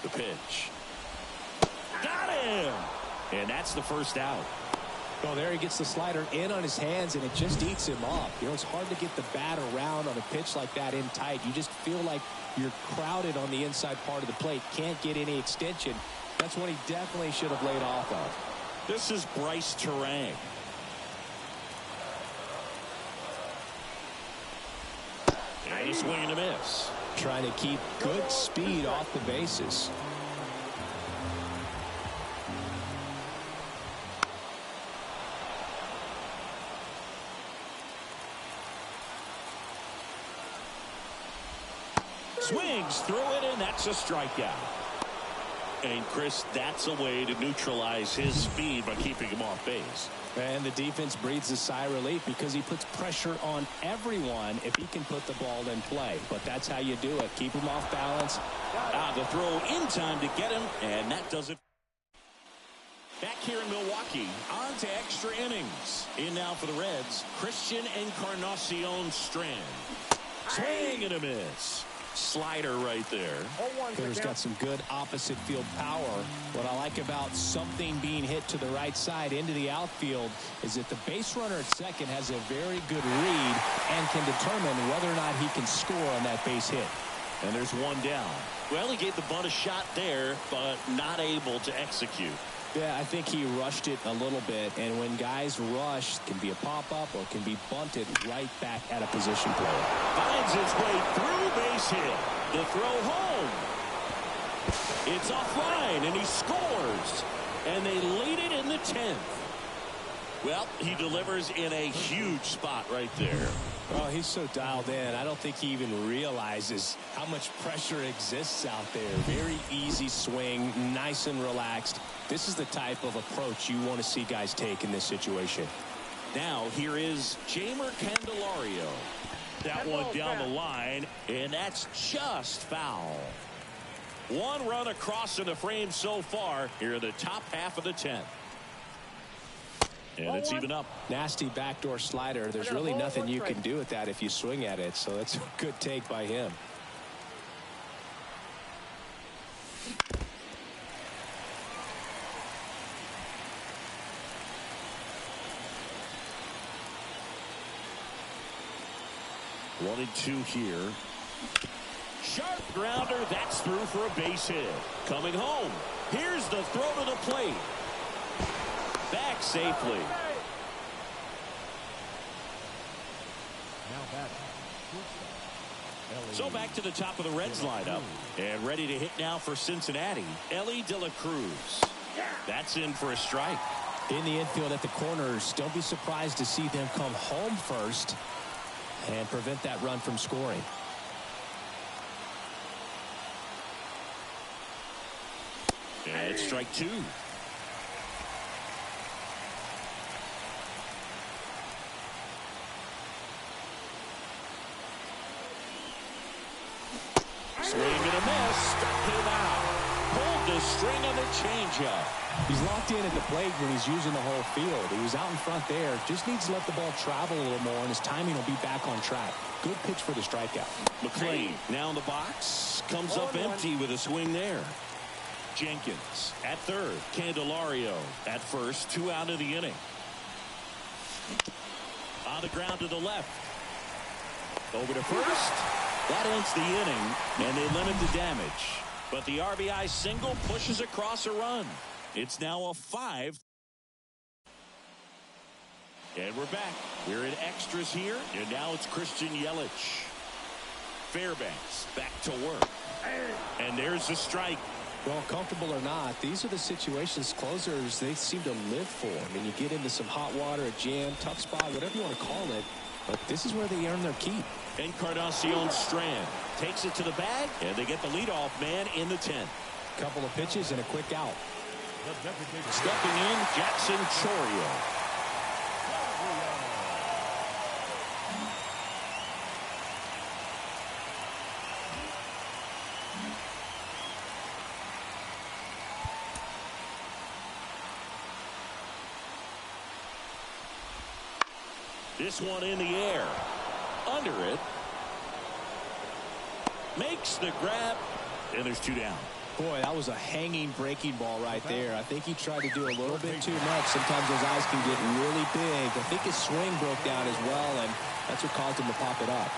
The pitch. Got him! And that's the first out. Well, there he gets the slider in on his hands, and it just eats him up. You know, it's hard to get the bat around on a pitch like that in tight. You just feel like you're crowded on the inside part of the plate. Can't get any extension. That's what he definitely should have laid off of. This is Bryce Terang. And a swing and a miss. Trying to keep good speed off the bases. Swings through it, and that's a strikeout. And Chris, that's a way to neutralize his speed by keeping him off base. And the defense breathes a sigh of relief because he puts pressure on everyone if he can put the ball in play. But that's how you do it. Keep him off balance. The throw in time to get him, and that does it. Back here in Milwaukee, on to extra innings. In now for the Reds, Christian Encarnacion Strand. Swing and a miss. Slider right there. Hitter's got some good opposite field power. What I like about something being hit to the right side into the outfield is that the base runner at second has a very good read and can determine whether or not he can score on that base hit. And there's 1 down. Well, he gave the bunt a shot there, but not able to execute. Yeah, I think he rushed it a little bit, and when guys rush, it can be a pop-up or can be bunted right back at a position player. Finds his way through base hit. The throw home. It's offline, and he scores. And they lead it in the 10th. Well, he delivers in a huge spot right there. Oh, he's so dialed in. I don't think he even realizes how much pressure exists out there. Very easy swing, nice and relaxed. This is the type of approach you want to see guys take in this situation. Now, here is Jamer Candelario. That one down the line, and that's just foul. 1 run across in the frame so far here in the top half of the 10th. And it's even up. Nasty backdoor slider. There's really nothing you can do with that if you swing at it. So that's a good take by him. One and 2 here. Sharp grounder. That's through for a base hit. Coming home. Here's the throw to the plate. Back safely. So back to the top of the Reds lineup. And ready to hit now for Cincinnati, Ellie De La Cruz. That's in for a strike. In the infield at the corners, don't be surprised to see them come home first and prevent that run from scoring. And it's strike 2. Swing and a miss. Struck him out. Pulled the string on the changeup. He's locked in at the plate when he's using the whole field. He was out in front there. Just needs to let the ball travel a little more, and his timing will be back on track. Good pitch for the strikeout. McClain now in the box. Comes up empty with a swing there. Jenkins at third. Candelario at first. 2 out of the inning. On the ground to the left. Over to first. That ends the inning, and they limit the damage. But the RBI single pushes across a run. It's now a 5. And we're back. We're in extras here, and now it's Christian Yelich. Fairbanks back to work. And there's the strike. Well, comfortable or not, these are the situations closers they seem to live for. I mean, you get into some hot water, a jam, tough spot, whatever you want to call it, but this is where they earn their keep. Encarnacion Strand takes it to the bag, and they get the leadoff man in the 10th. Couple of pitches and a quick out. Stepping in, Jackson Chourio. This one in the air. Under it. Makes the grab. And there's 2 down. Boy, that was a hanging breaking ball right there. I think he tried to do a little bit too much. Sometimes those eyes can get really big. I think his swing broke down as well, and that's what caused him to pop it up.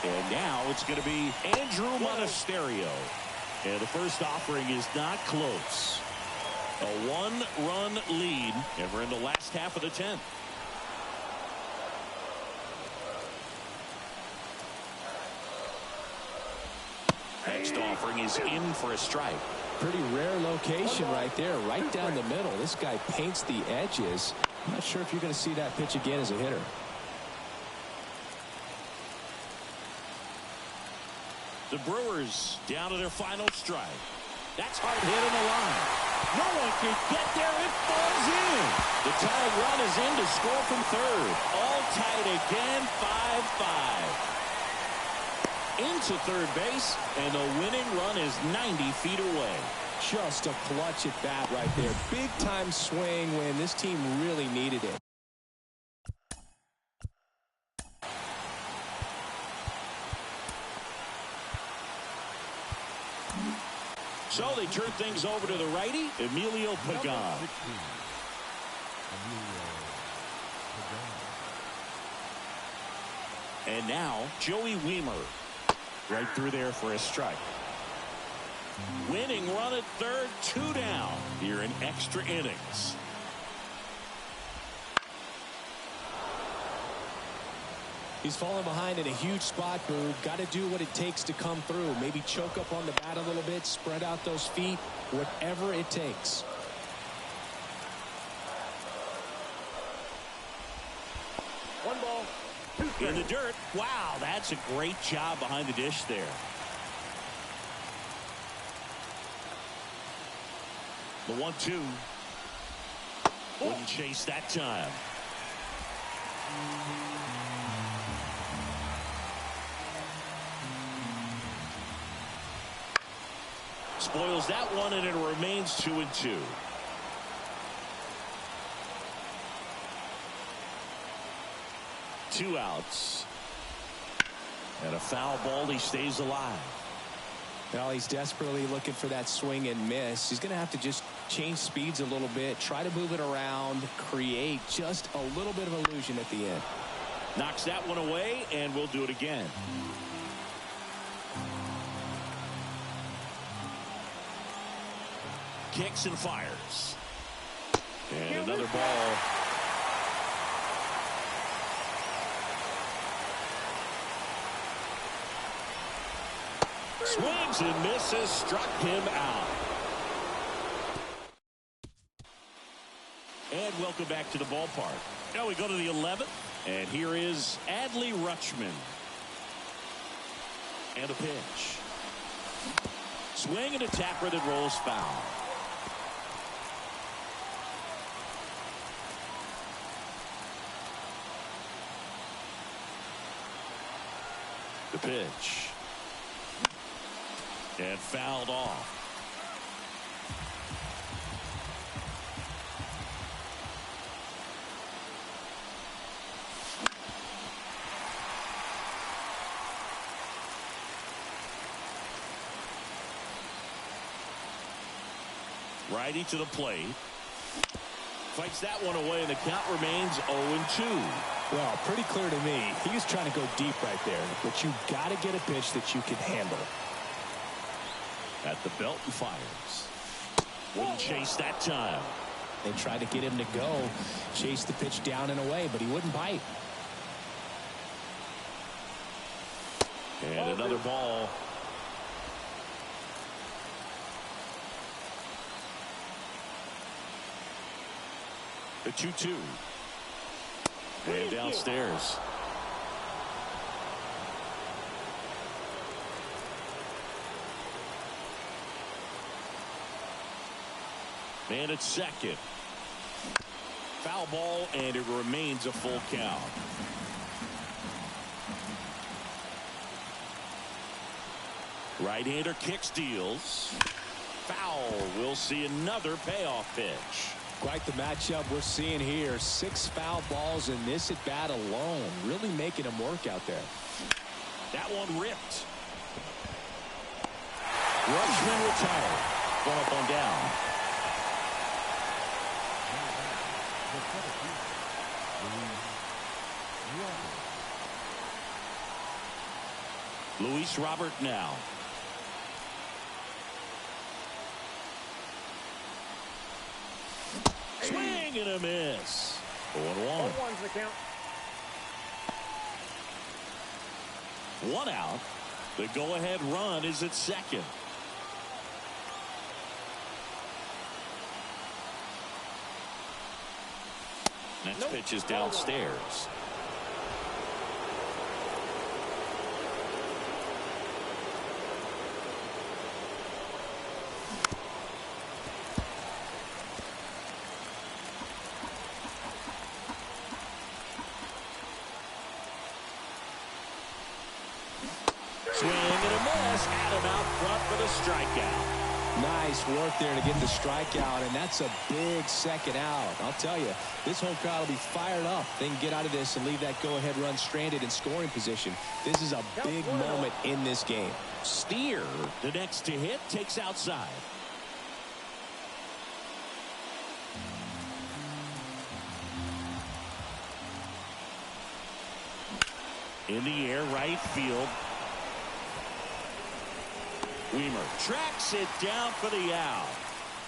And now it's going to be Andrew Monasterio. And the first offering is not close. A 1-run lead, and we're in the last half of the 10th. Next offering is in for a strike. Pretty rare location right there, right down the middle. This guy paints the edges. I'm not sure if you're going to see that pitch again as a hitter. The Brewers down to their final strike. That's hard hit in the line. No one can get there. It falls in. The tag run is in to score from third. All tied again, 5-5. Into third base, and the winning run is 90 feet away. Just a clutch at bat right there. Big time swing when this team really needed it. So they turn things over to the righty, Emilio Pagan. And now Joey Wiemer. Right through there for a strike. Winning run at third, 2 down here in extra innings. He's falling behind in a huge spot, Boog. Got to do what it takes to come through. Maybe choke up on the bat a little bit, spread out those feet, whatever it takes. One ball. In the dirt. Wow, that's a great job behind the dish there. The 1-2. Wouldn't chase that time. Spoils that one, and it remains 2-2. Two outs. And a foul ball. He stays alive. Well, he's desperately looking for that swing and miss. He's going to have to just change speeds a little bit, try to move it around, create just a little bit of illusion at the end. Knocks that one away, and we'll do it again. Kicks and fires. And another ball. Swings and misses, struck him out. And welcome back to the ballpark. Now we go to the 11th, and here is Adley Rutschman. And a pitch. Swing and a tapper that rolls foul. The pitch. And fouled off. Righty to the plate. Fights that one away, and the count remains 0-2. Well, pretty clear to me. He was trying to go deep right there, but you got to get a pitch that you can handle. At the belt and fires. Wouldn't chase that time. They tried to get him to go, chase the pitch down and away, but he wouldn't bite. And another ball. The 2-2. And downstairs. Man at second. Foul ball, and it remains a full count. Right-hander kicks, deals. Foul. We'll see another payoff pitch. Quite the matchup we're seeing here. 6 foul balls in this at bat alone. Really making him work out there. That one ripped. Rushman retired. One up, one down. Luis Robert now. Swing and a miss. 0-1. 0-1's the count. 1 out. The go-ahead run is at second. Next pitch is downstairs. Swing and a miss. Adam out front for the strikeout. Nice work there to get the strikeout, and that's a big second out. I'll tell you, this whole crowd will be fired up. They can get out of this and leave that go-ahead run stranded in scoring position. This is a big moment in this game. Steer, the next to hit, takes outside. In the air, right field. Weimer tracks it down for the out.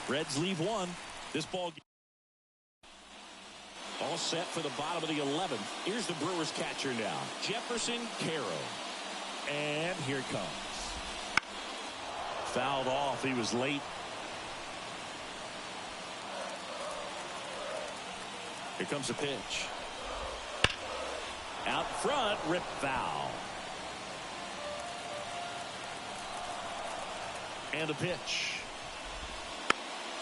Reds leave one. This ball all set for the bottom of the 11th. Here's the Brewers catcher now, Jefferson Caro. And here it comes. Fouled off. He was late. Here comes the pitch. Out front, rip foul. And a pitch.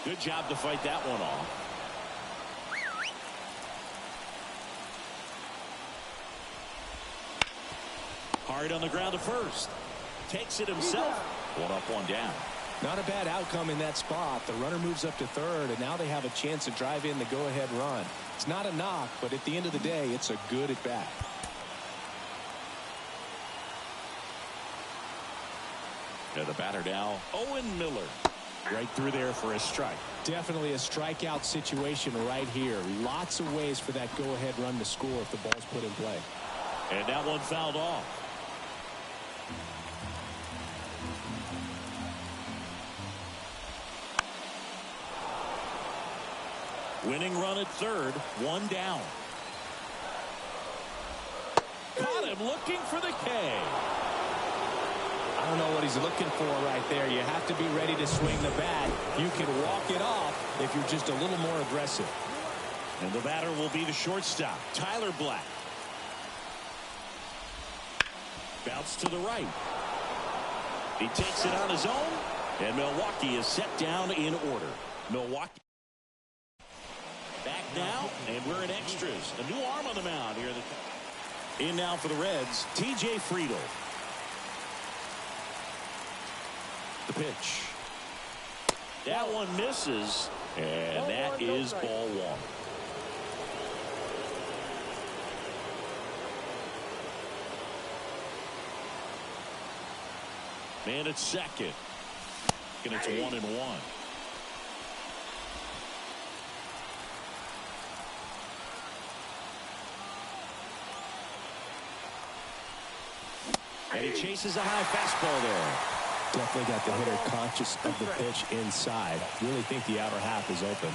Good job to fight that one off. Hard on the ground to first. Takes it himself. 1 up, 1 down. Not a bad outcome in that spot. The runner moves up to third, and now they have a chance to drive in the go-ahead run. It's not a knock, but at the end of the day, it's a good at bat. The batter now, Owen Miller. Right through there for a strike. Definitely a strikeout situation right here. Lots of ways for that go-ahead run to score if the ball's put in play. And that one fouled off. Winning run at third, 1 down. Caught him looking for the K. I don't know what he's looking for right there. You have to be ready to swing the bat. You can walk it off if you're just a little more aggressive. And the batter will be the shortstop, Tyler Black. Bounce to the right. He takes it on his own, and Milwaukee is set down in order. Milwaukee back now, and we're in extras. A new arm on the mound here. In now for the Reds, T.J. Friedel. The pitch. That one misses, and that is ball 1. Man at second. And it's 1-1. And he chases a high fastball there. Definitely got the hitter conscious of the pitch inside. Really think the outer half is open.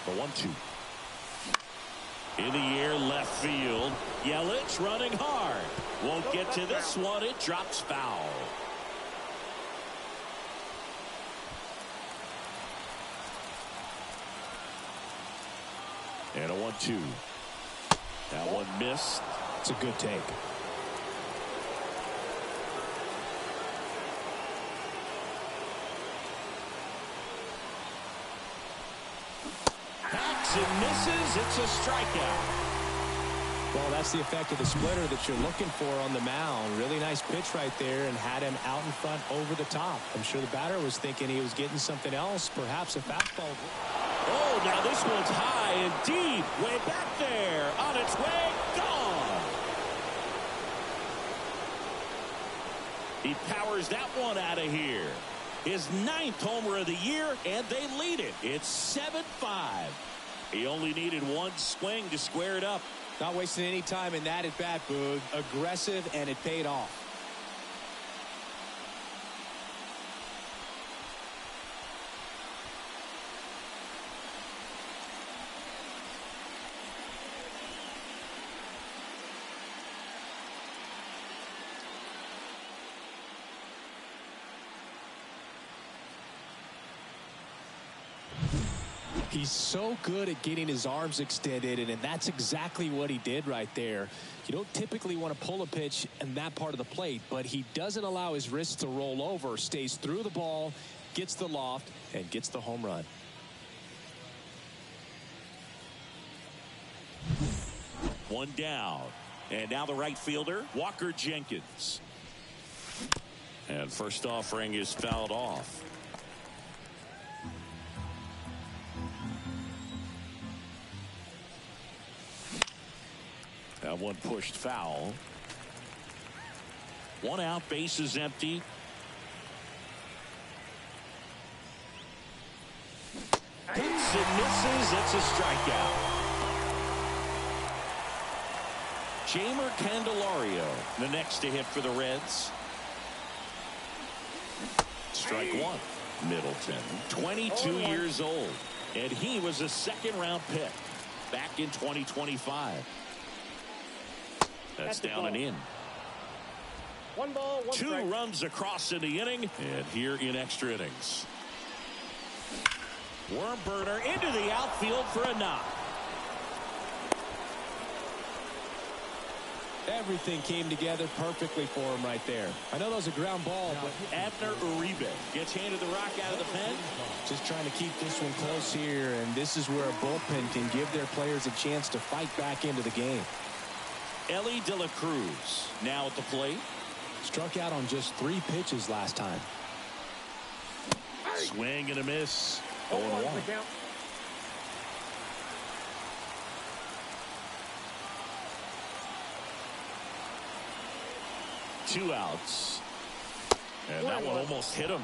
The 1-2. In the air, left field. Yelich running hard. Won't get to this one. It drops foul. And a 1-2. That one missed. It's a good take. Hacks and misses. It's a strikeout. Well, that's the effect of the splitter that you're looking for on the mound. Really nice pitch right there and had him out in front over the top. I'm sure the batter was thinking he was getting something else, perhaps a fastball. Oh, now this one's high and deep. Way back there. On its way. Gone. He powers that one out of here. His 9th homer of the year, and they lead it. It's 7-5. He only needed one swing to square it up. Not wasting any time in that at bat, Boog. Aggressive, and it paid off. He's so good at getting his arms extended, and that's exactly what he did right there. You don't typically want to pull a pitch in that part of the plate, but he doesn't allow his wrists to roll over, stays through the ball, gets the loft, and gets the home run. One down. And now the right fielder, Walker Jenkins. And first offering is fouled off. That one pushed foul. One out, base is empty. Hits and misses. It's a strikeout. Jamer Candelario, the next to hit for the Reds. Strike one. Middleton, 22 years old, and he was a second-round pick back in 2025. That's down and in. 1 ball, 1 Two strike. runs across in the inning, and here in extra innings. Worm burner into the outfield for a knock. Everything came together perfectly for him right there. I know that was a ground ball, but Abner Uribe gets handed the rock out of the pen. just trying to keep this one close here, and this is where a bullpen can give their players a chance to fight back into the game. Ellie De La Cruz now at the plate. Struck out on just 3 pitches last time. Swing and a miss. 0-1 0-1. the count. Two outs. And that one almost hit him.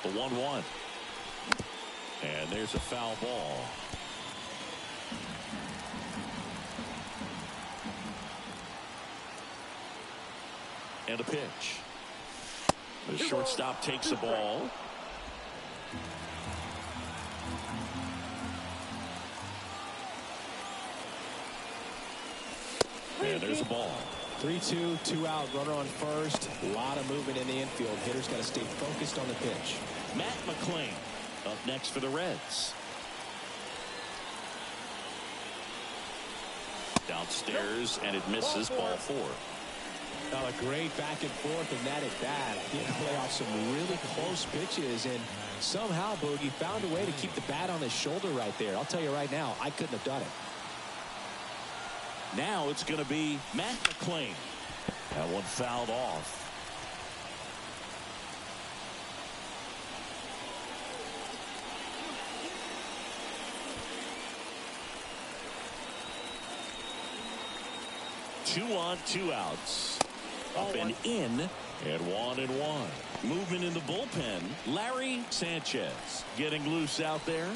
The 1-1. And there's a foul ball. And a pitch. The shortstop takes the ball. And there's a ball. 3-2, 2 out, runner on first. A lot of movement in the infield. Hitters got to stay focused on the pitch. Matt McClain up next for the Reds. Downstairs, and it misses. Ball 4. Now a great back and forth in that at bat. He had to play off some really close pitches, and somehow Boogie found a way to keep the bat on his shoulder right there. I'll tell you right now, I couldn't have done it. Now it's going to be Matt McClain. That one fouled off. 2 on, 2 outs. Up and in, and 1-1. Movement in the bullpen. Larry Sanchez getting loose out there.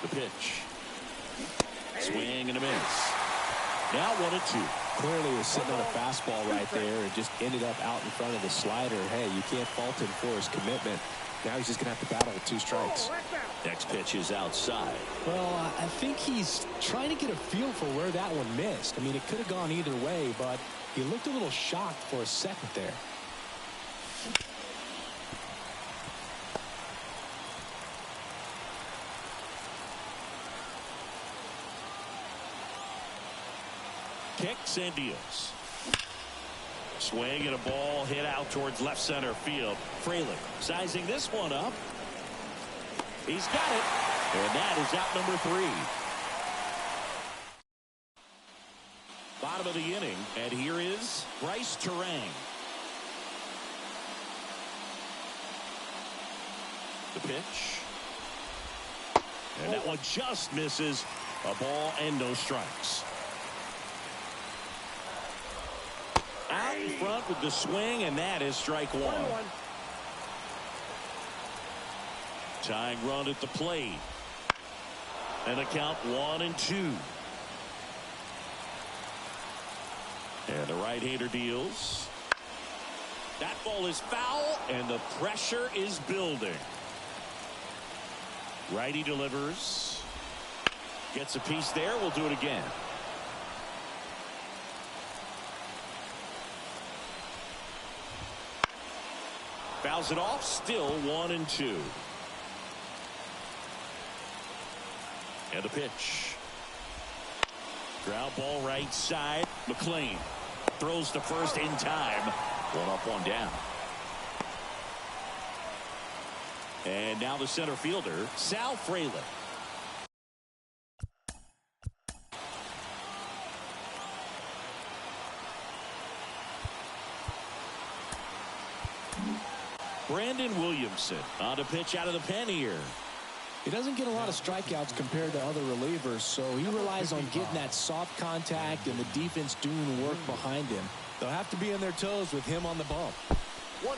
The pitch. Swing and a miss. Now 1-2. Clearly was sitting on a fastball right there and just ended up out in front of the slider. Hey, you can't fault him for his commitment. Now he's just going to have to battle with 2 strikes. Next pitch is outside. Well, I think he's trying to get a feel for where that one missed. I mean, it could have gone either way, but he looked a little shocked for a second there. Kicks and deals. Swing and a ball hit out towards left center field. Fraley sizing this one up. He's got it. And that is out number 3. Bottom of the inning. And here is Bryce Terang. The pitch. And that one just misses. A ball and no strikes. Out in front with the swing, and that is strike 1. Tying run at the plate. And the count 1-2. And the right-hander deals. That ball is foul, and the pressure is building. Righty delivers. Gets a piece there. We'll do it again. Fouls it off. Still 1-2. And the pitch. Ground ball right side. McLean throws to first in time. 1 up, 1 down. And now the center fielder, Sal Fraley. Brandon Williamson on a pitch out of the pen here. He doesn't get a lot of strikeouts compared to other relievers, so he relies on getting that soft contact and the defense doing work behind him. They'll have to be on their toes with him on the bump. 1-0.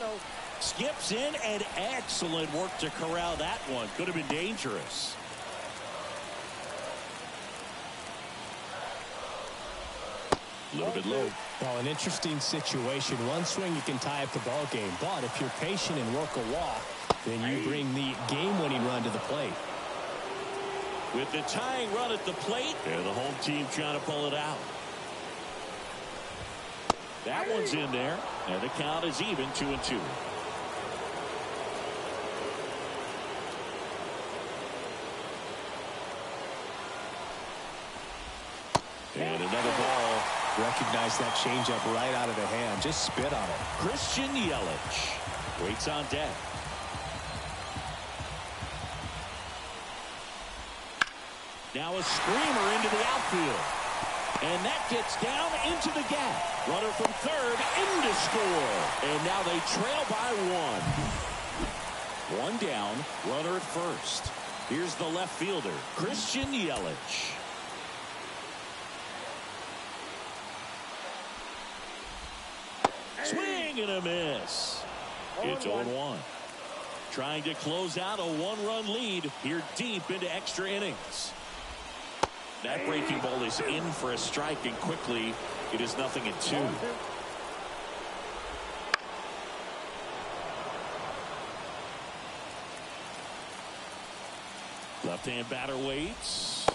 Skips in, and excellent work to corral that one. Could have been dangerous. A little bit low. Well, an interesting situation. One swing you can tie up the ball game, but if you're patient and work a walk, then you bring the game-winning run to the plate. With the tying run at the plate, and the home team trying to pull it out. That one's in there, and the count is even 2-2. And another ball. Recognize that changeup right out of the hand. Just spit on it. Christian Yelich waits on deck. Now a screamer into the outfield. And that gets down into the gap. Runner from third in to score. And now they trail by 1. 1 down, runner at first. Here's the left fielder, Christian Yelich. Swing and a miss. It's 0-1. Trying to close out a 1-run lead here deep into extra innings. That breaking ball is in for a strike, and quickly it is 0-2. Left-hand batter waits.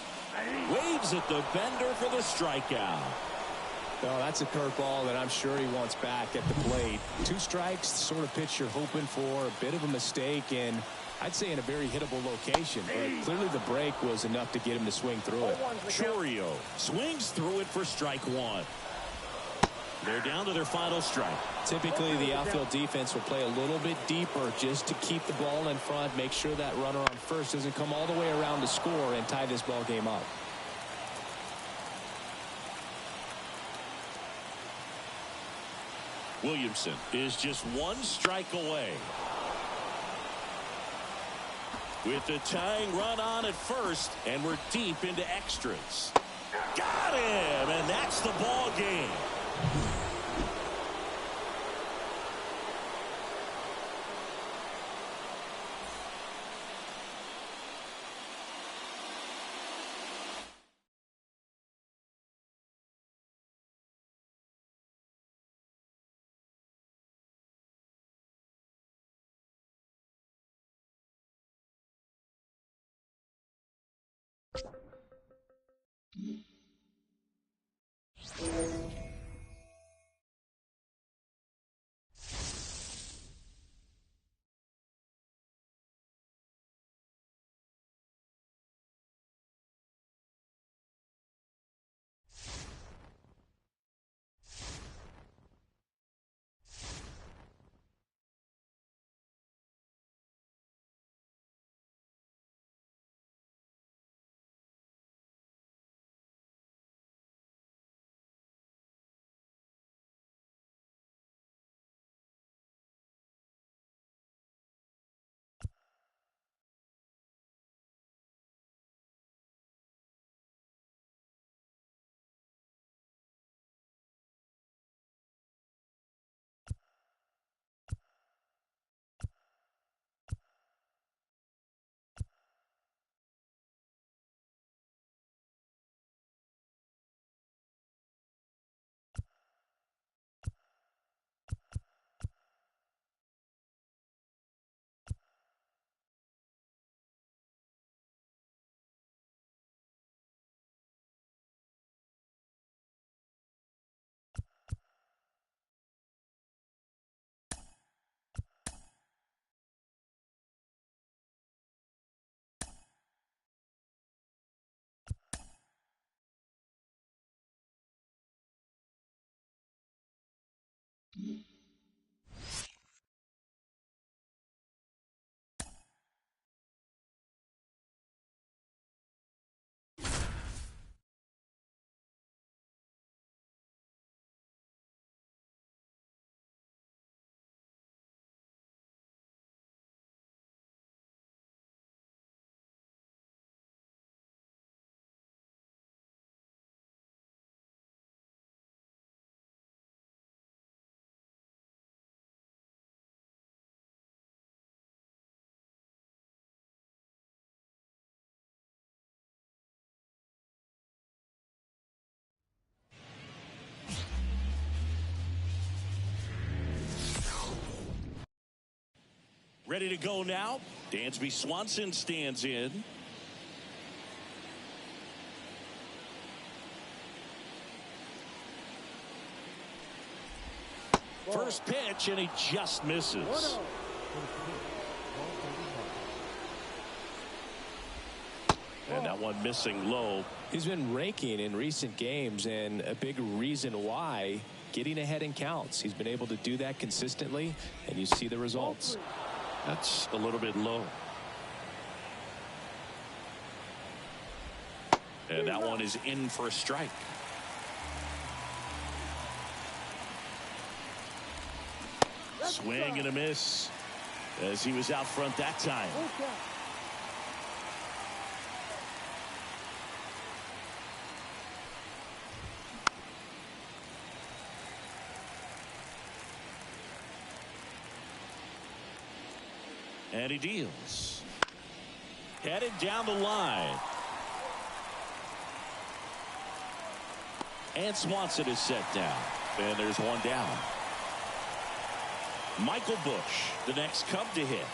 Waves at the bender for the strikeout. Well, that's a curveball that I'm sure he wants back at the plate. 2 strikes, the sort of pitch you're hoping for. A bit of a mistake, and I'd say in a very hittable location. But clearly the break was enough to get him to swing through it. Chourio swings through it for strike 1. They're down to their final strike. Typically, the outfield defense will play a little bit deeper just to keep the ball in front, make sure that runner on first doesn't come all the way around to score and tie this ball game up. Williamson is just 1 strike away. With the tying run on at first, and we're deep into extras. Got him, and that's the ball game. Ready to go now. Dansby Swanson stands in. First pitch, and he just misses. And that one missing low. He's been raking in recent games, and a big reason why, getting ahead in counts. He's been able to do that consistently, and you see the results. That's a little bit low. And that one is in for a strike. Swing and a miss as he was out front that time. And he deals. Headed down the line. And Swanson is set down. And there's one down. Michael Busch, the next Cub to hit.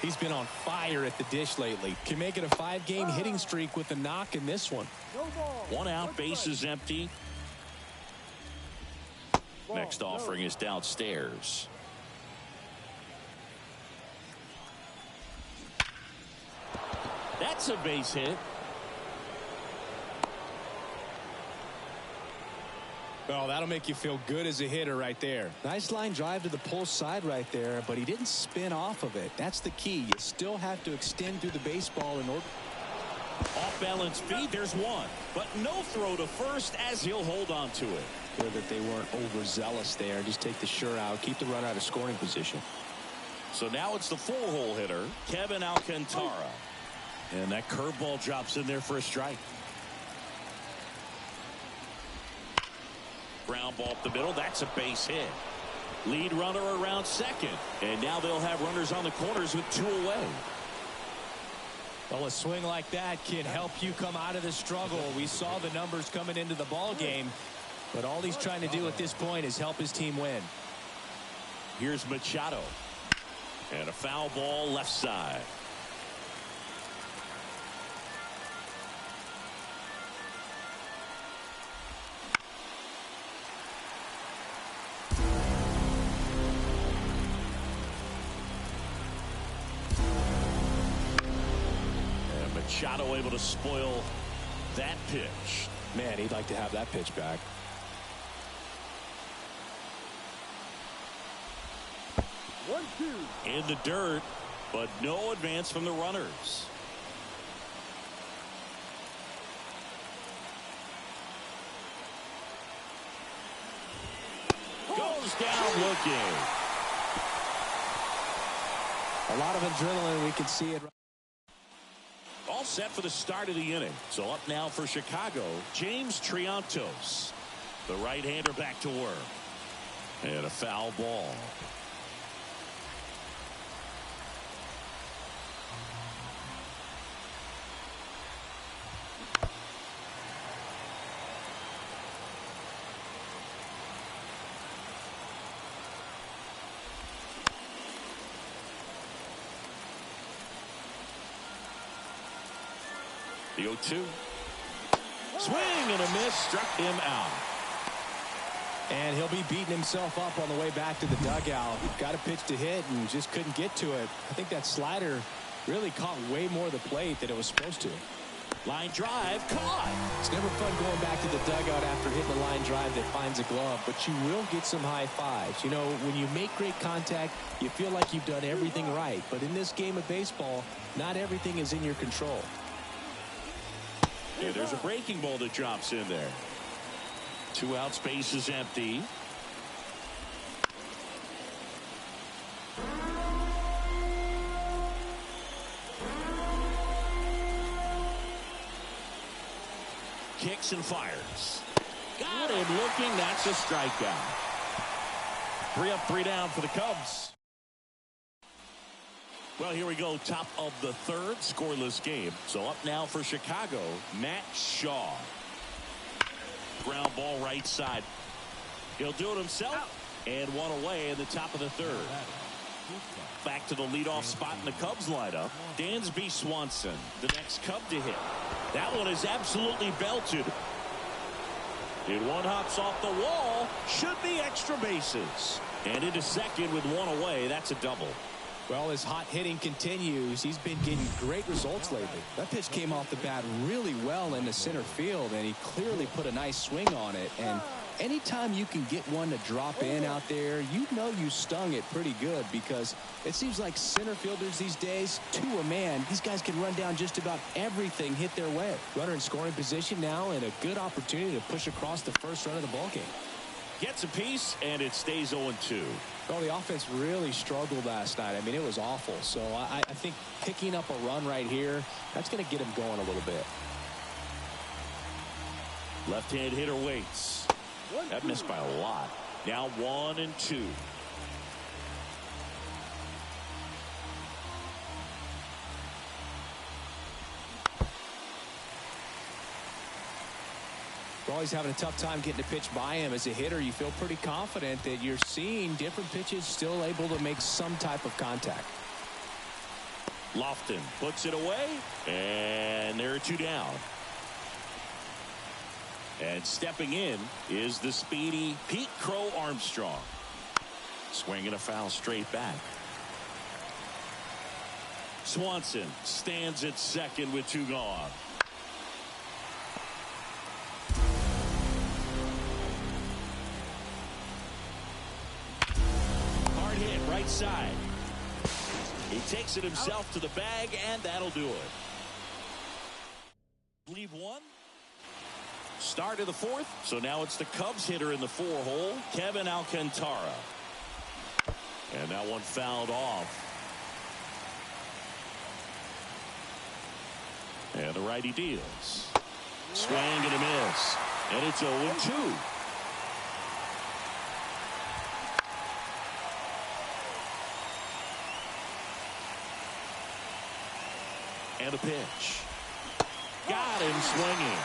He's been on fire at the dish lately. Can make it a 5-game hitting streak with a knock in this one. One out, bases empty. Next offering is downstairs. That's a base hit. Oh, that'll make you feel good as a hitter right there. Nice line drive to the pull side right there, but he didn't spin off of it. That's the key. You still have to extend through the baseball in order. Off balance feed, there's one. But no throw to first as he'll hold on to it. Good that they weren't overzealous there. Just take the sure out. Keep the run out of scoring position. So now it's the four-hole hitter, Kevin Alcantara. And that curveball drops in there for a strike. Ground ball up the middle. That's a base hit. Lead runner around second. And now they'll have runners on the corners with 2 away. Well, a swing like that can help you come out of the struggle. We saw the numbers coming into the ball game, but all he's trying to do at this point is help his team win. Here's Machado. And a foul ball left side. Machado able to spoil that pitch. Man, he'd like to have that pitch back. In the dirt, but no advance from the runners. Goes down looking. A lot of adrenaline. We can see it. All set for the start of the inning. So up now for Chicago, James Triantos. The right-hander back to work. And a foul ball. The 0-2. Swing and a miss, struck him out. And he'll be beating himself up on the way back to the dugout. Got a pitch to hit and just couldn't get to it. I think that slider really caught way more of the plate than it was supposed to. Line drive, caught. It's never fun going back to the dugout after hitting a line drive that finds a glove, but you will get some high fives. You know, when you make great contact, you feel like you've done everything right. But in this game of baseball, not everything is in your control. Yeah, there's a breaking ball that drops in there. 2 outs, base is empty. Kicks and fires. Got him looking. That's a strikeout. 3 up, 3 down for the Cubs. Well, here we go. Top of the 3rd, scoreless game. So up now for Chicago, Matt Shaw. Ground ball right side. He'll do it himself. And 1 away in the top of the 3rd. Back to the leadoff spot in the Cubs lineup. Dansby Swanson, the next Cub to hit. That one is absolutely belted. And one hops off the wall. Should be extra bases. And into second with 1 away. That's a double. Well, as hot hitting continues, he's been getting great results lately. That pitch came off the bat really well into center field, and he clearly put a nice swing on it. And anytime you can get one to drop in out there, you know you stung it pretty good, because it seems like center fielders these days, to a man, these guys can run down just about everything hit their way. Runner in scoring position now, and a good opportunity to push across the first run of the ballgame. Gets a piece, and it stays 0-2. Well, the offense really struggled last night. I mean, it was awful. So I think picking up a run right here, that's going to get him going a little bit. Left-hand hitter waits. That missed by a lot. Now 1-2. We're always having a tough time getting a pitch by him. As a hitter, you feel pretty confident that you're seeing different pitches still able to make some type of contact. Lofton puts it away, and there are 2 down. And stepping in is the speedy Pete Crow Armstrong. Swinging a foul straight back. Swanson stands at second with 2 gone. Hard hit right side. He takes it himself to the bag, and that'll do it. Leave 1. Start of the 4th. So now it's the Cubs hitter in the 4-hole, Kevin Alcantara. And that one fouled off. And the righty deals. Swing and a miss. And it's 0-2. And a pitch. Got him swinging.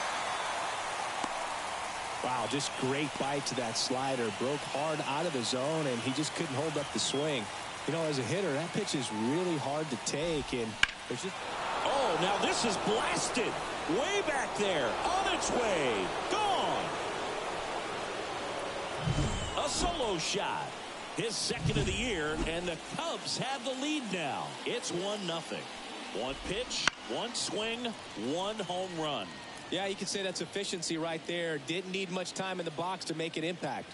Wow, just great bite to that slider. Broke hard out of the zone, and he just couldn't hold up the swing. You know, as a hitter, that pitch is really hard to take, and there's just... Oh, now this is blasted. Way back there. On its way. Gone. A solo shot. His second of the year, and the Cubs have the lead now. It's 1-0. One pitch, one swing, one home run. Yeah, you could say that's efficiency right there. Didn't need much time in the box to make an impact.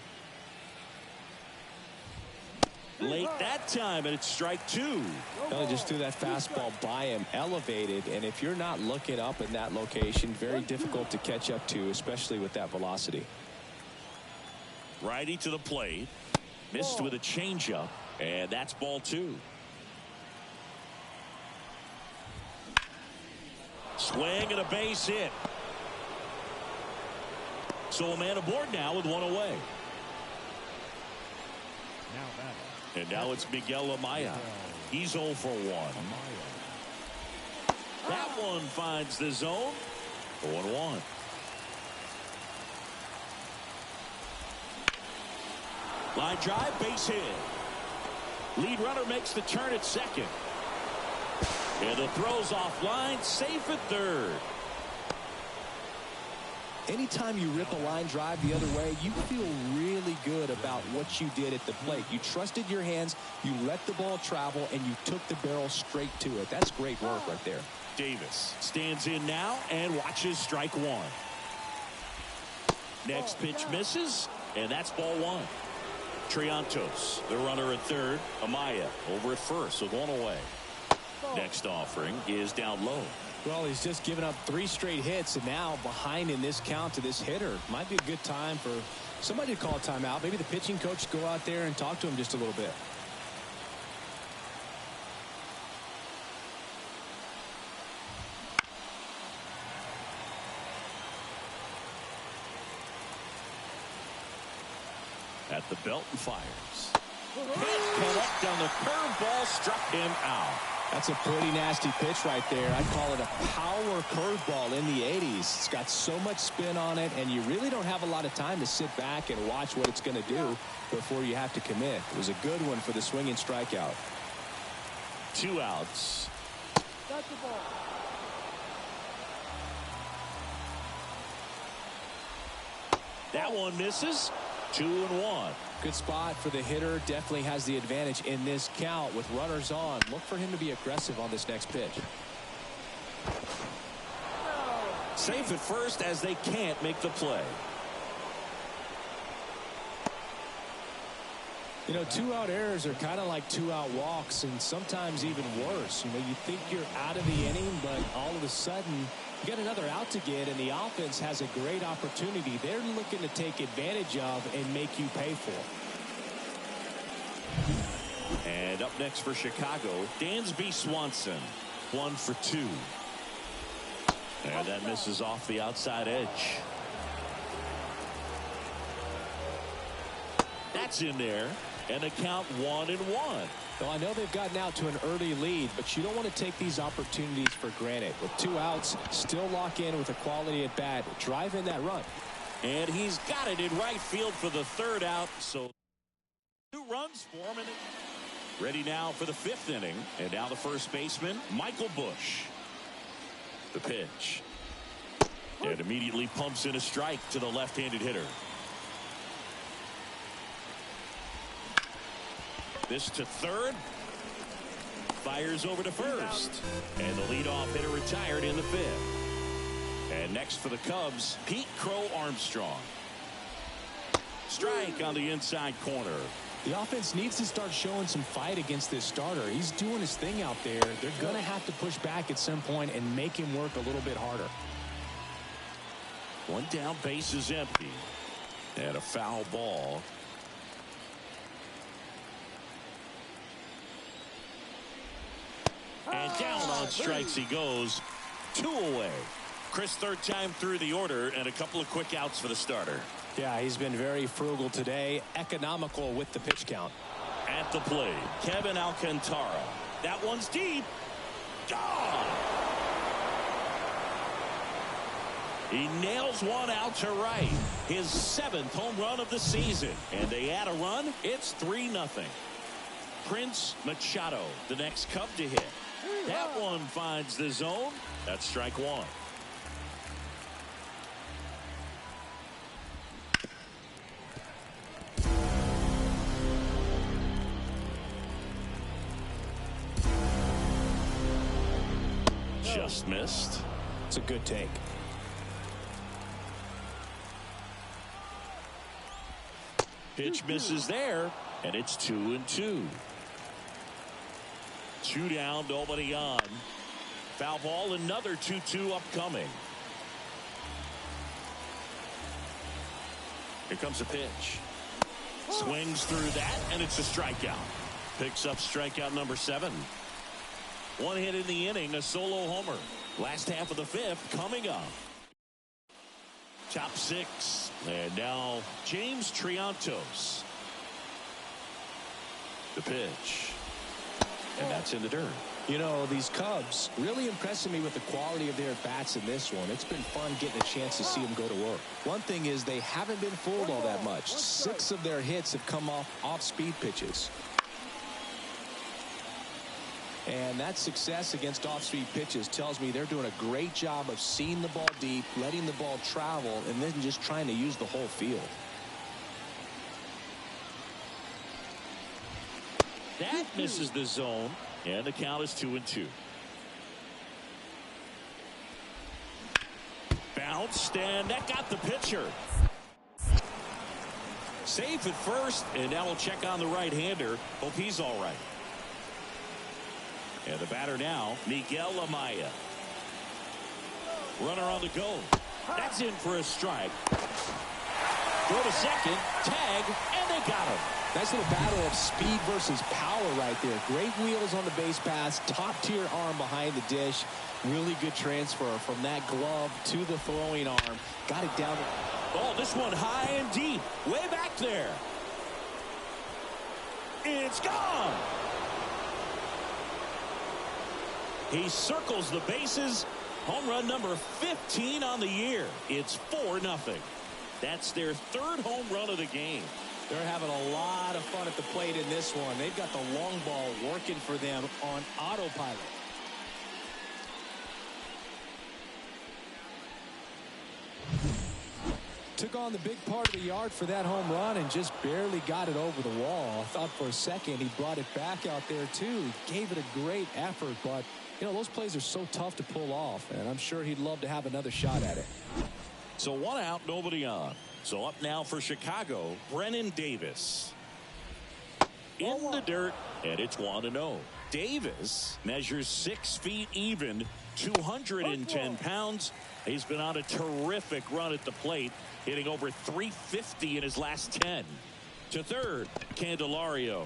Late that time, and it's strike two. Well, he just threw that fastball by him, elevated, and if you're not looking up in that location, very difficult to catch up to, especially with that velocity. Righty to the plate. Missed with a changeup, and that's ball two. Swing and a base hit. So a man aboard now with one away. And now it's Miguel Amaya. He's 0 for 1. That one finds the zone. 0-1. Line drive, base hit. Lead runner makes the turn at second. And the throw's offline, safe at third. Anytime you rip a line drive the other way, you feel really good about what you did at the plate. You trusted your hands, you let the ball travel, and you took the barrel straight to it. That's great work right there. Davis stands in now and watches strike one. Next pitch misses, and that's ball one. Triantos, the runner at third. Amaya over at first with one away. Next offering is down low. Well, he's just given up 3 straight hits, and now behind in this count to this hitter. Might be a good time for somebody to call a timeout. Maybe the pitching coach go out there and talk to him just a little bit. At the belt and fires. Can't connect on the curveball, struck him out. That's a pretty nasty pitch right there. I'd call it a power curveball in the 80s. It's got so much spin on it, and you really don't have a lot of time to sit back and watch what it's going to do before you have to commit. It was a good one for the swinging strikeout. 2 outs. That's the ball. That one misses. 2-1. Good spot for the hitter. Definitely has the advantage in this count with runners on. Look for him to be aggressive on this next pitch. Safe at first as they can't make the play. You know, 2-out errors are kind of like 2-out walks, and sometimes even worse. You know, you think you're out of the inning, but all of a sudden you got another out to get, and the offense has a great opportunity. They're looking to take advantage of and make you pay for. And up next for Chicago, Dansby Swanson. 1 for 2. And that misses off the outside edge. That's in there. And the count 1-1. Well, I know they've gotten out to an early lead, but you don't want to take these opportunities for granted. With 2 outs, still lock in with a quality at bat, drive in that run. And he's got it in right field for the 3rd out. So 2 runs for him. Ready now for the 5th inning. And now the first baseman, Michael Busch. The pitch. And immediately pumps in a strike to the left-handed hitter. This to third. Fires over to first. And the leadoff hitter retired in the 5th. And next for the Cubs, Pete Crow Armstrong. Strike on the inside corner. The offense needs to start showing some fight against this starter. He's doing his thing out there. They're going to have to push back at some point and make him work a little bit harder. 1 down, base is empty. And a foul ball. And down on strikes he goes. 2 away. Chris, third time through the order and a couple of quick outs for the starter. Yeah, he's been very frugal today. Economical with the pitch count. At the plate, Kevin Alcantara. That one's deep. Gone. He nails one out to right. His 7th home run of the season. And they add a run. It's 3-0. Prince Machado, the next Cub to hit. That one finds the zone. That's strike 1. Just missed. It's a good take. Pitch misses there, and it's 2-2. 2 down, nobody on. Foul ball, another 2-2 upcoming. Here comes a pitch. Swings through that, and it's a strikeout. Picks up strikeout number 7. 1 hit in the inning, a solo homer. Last half of the 5th coming up. Top 6. And now James Triantos. The pitch. And that's in the dirt. You know, these Cubs really impressing me with the quality of their bats in this one. It's been fun getting a chance to see them go to work. One thing is they haven't been fooled all that much. 6 of their hits have come off speed pitches. And that success against off-speed pitches tells me they're doing a great job of seeing the ball deep, letting the ball travel, and then just trying to use the whole field. That misses the zone, and the count is 2-2. Bounced, and that got the pitcher. Safe at first, and now we'll check on the right-hander. Hope he's all right. And the batter now, Miguel Amaya. Runner on the go. That's in for a strike. Throw to second, tag, and they got him. Nice little battle of speed versus power right there. Great wheels on the base pass, top-tier arm behind the dish. Really good transfer from that glove to the throwing arm. Got it down. Oh, this one high and deep, way back there. It's gone. He circles the bases. Home run number 15 on the year. It's 4-0. That's their 3rd home run of the game. They're having a lot of fun at the plate in this one. They've got the long ball working for them on autopilot. Took on the big part of the yard for that home run and just barely got it over the wall. I thought for a second he brought it back out there too. Gave it a great effort, but you know, those plays are so tough to pull off, and I'm sure he'd love to have another shot at it. So 1 out, nobody on. So up now for Chicago, Brennan Davis. In the dirt, and it's 1-0. Davis measures 6 feet even, 210 pounds. He's been on a terrific run at the plate, hitting over 350 in his last 10. To third, Candelario.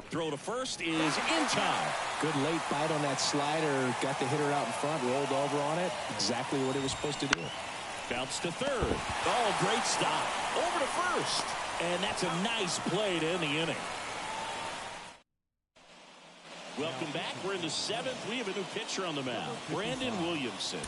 Throw to first is in time. Good late bite on that slider. Got the hitter out in front, rolled over on it. Exactly what it was supposed to do. Bounce to third. Oh, great stop. Over to first. And that's a nice play to end the inning. Welcome back. We're in the 7th. We have a new pitcher on the mound, Brandon Williamson.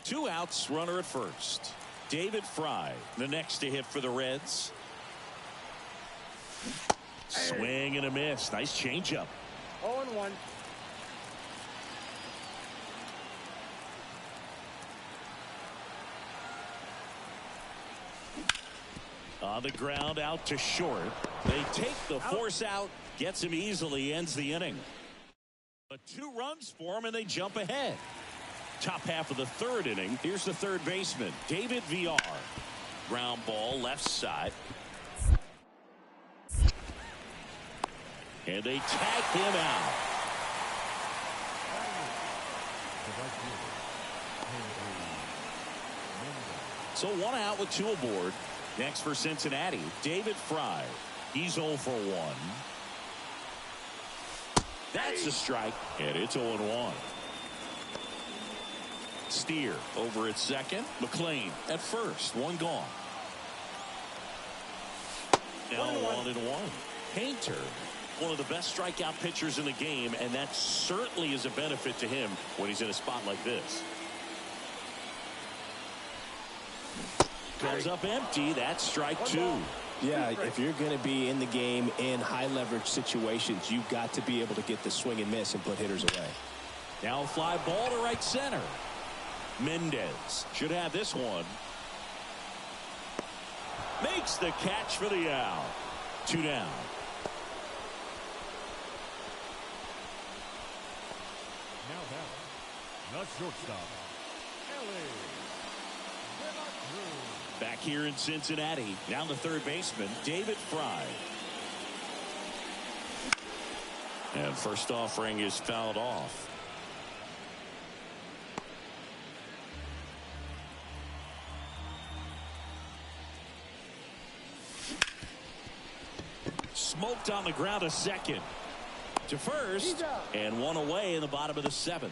Two outs, runner at first. David Fry, the next to hit for the Reds. Swing and a miss. Nice changeup. 0-1. On the ground, out to short. They take the force out. Gets him easily, ends the inning. But 2 runs for him, and they jump ahead. Top half of the third inning. Here's the third baseman, David VR. Ground ball left side. And they tag him out. So 1 out with 2 aboard. Next for Cincinnati, David Fry. He's 0 for 1. That's a strike, and it's 0-1. Steer over at second. McLean at first. 1 gone. Now 1-1. Painter, one of the best strikeout pitchers in the game, and that certainly is a benefit to him when he's in a spot like this. Comes up empty. That's strike 2. Yeah, if you're going to be in the game in high leverage situations, you've got to be able to get the swing and miss and put hitters away. Now a fly ball to right center. Mendez should have this one. Makes the catch for the out. 2 down. Now batting, the shortstop, Back here in Cincinnati, down the third baseman, David Fry. And first offering is fouled off. knocked on the ground a second. To first, and one away in the bottom of the 7th.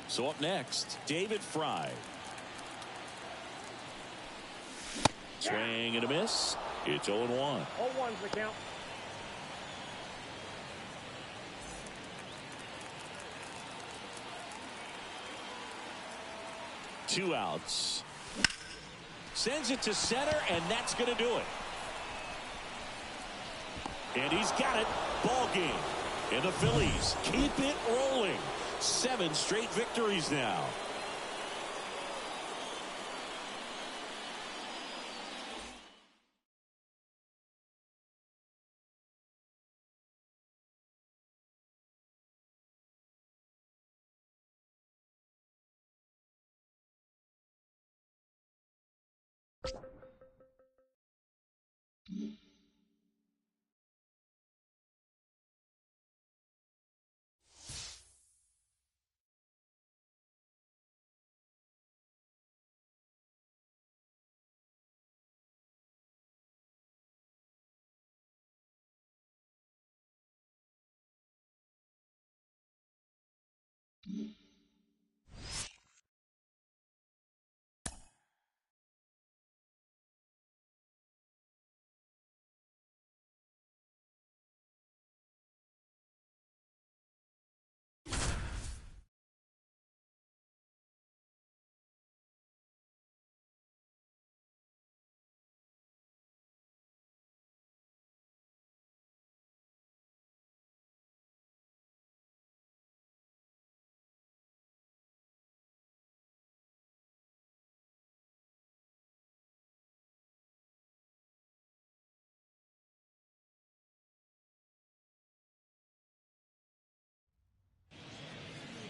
So up next, David Fry. Swing and a miss. It's 0-1. 0-1's the count. Two outs. Sends it to center, and that's going to do it. And he's got it. Ball game. And the Phillies keep it rolling. 7 straight victories now.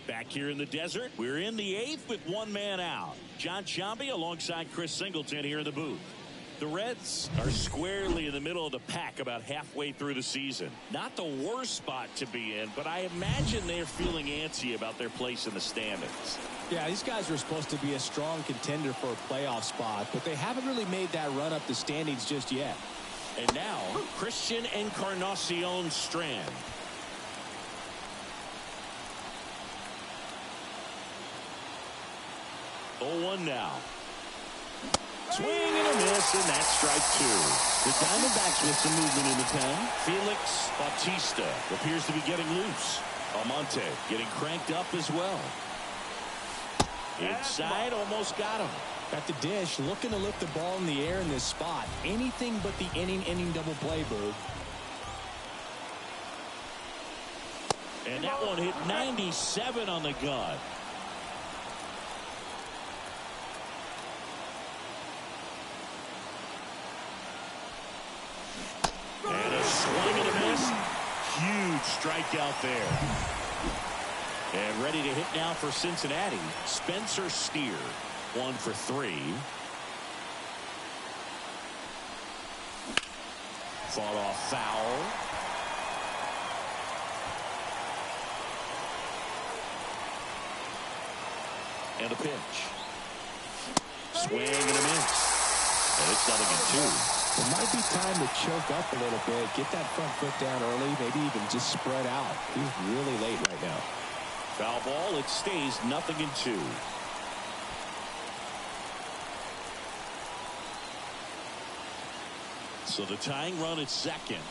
Back here in the desert, we're in the 8th with 1 man out. John Sciambi alongside Chris Singleton here in the booth. The Reds are squarely in the middle of the pack about halfway through the season. Not the worst spot to be in, but I imagine they're feeling antsy about their place in the standings. Yeah, these guys are supposed to be a strong contender for a playoff spot, but they haven't really made that run up the standings just yet. And now, Christian Encarnacion Strand. Oh, 1 now. Swing and a miss, and that's strike 2. The Diamondbacks with some movement in the pen. Felix Bautista appears to be getting loose. Almonte getting cranked up as well. Inside, almost got him. At the dish, looking to lift the ball in the air in this spot. Anything but the inning double play, Boog. And that one hit 97 on the gun. And a swing and a miss. Huge strikeout there. And ready to hit now for Cincinnati, Spencer Steer. 1 for 3. Fought off foul. And a pitch. Swing and a miss. And it's 0-2. It might be time to choke up a little bit, get that front foot down early, maybe even just spread out. He's really late right now. Foul ball, it stays 0-2. So the tying run at second.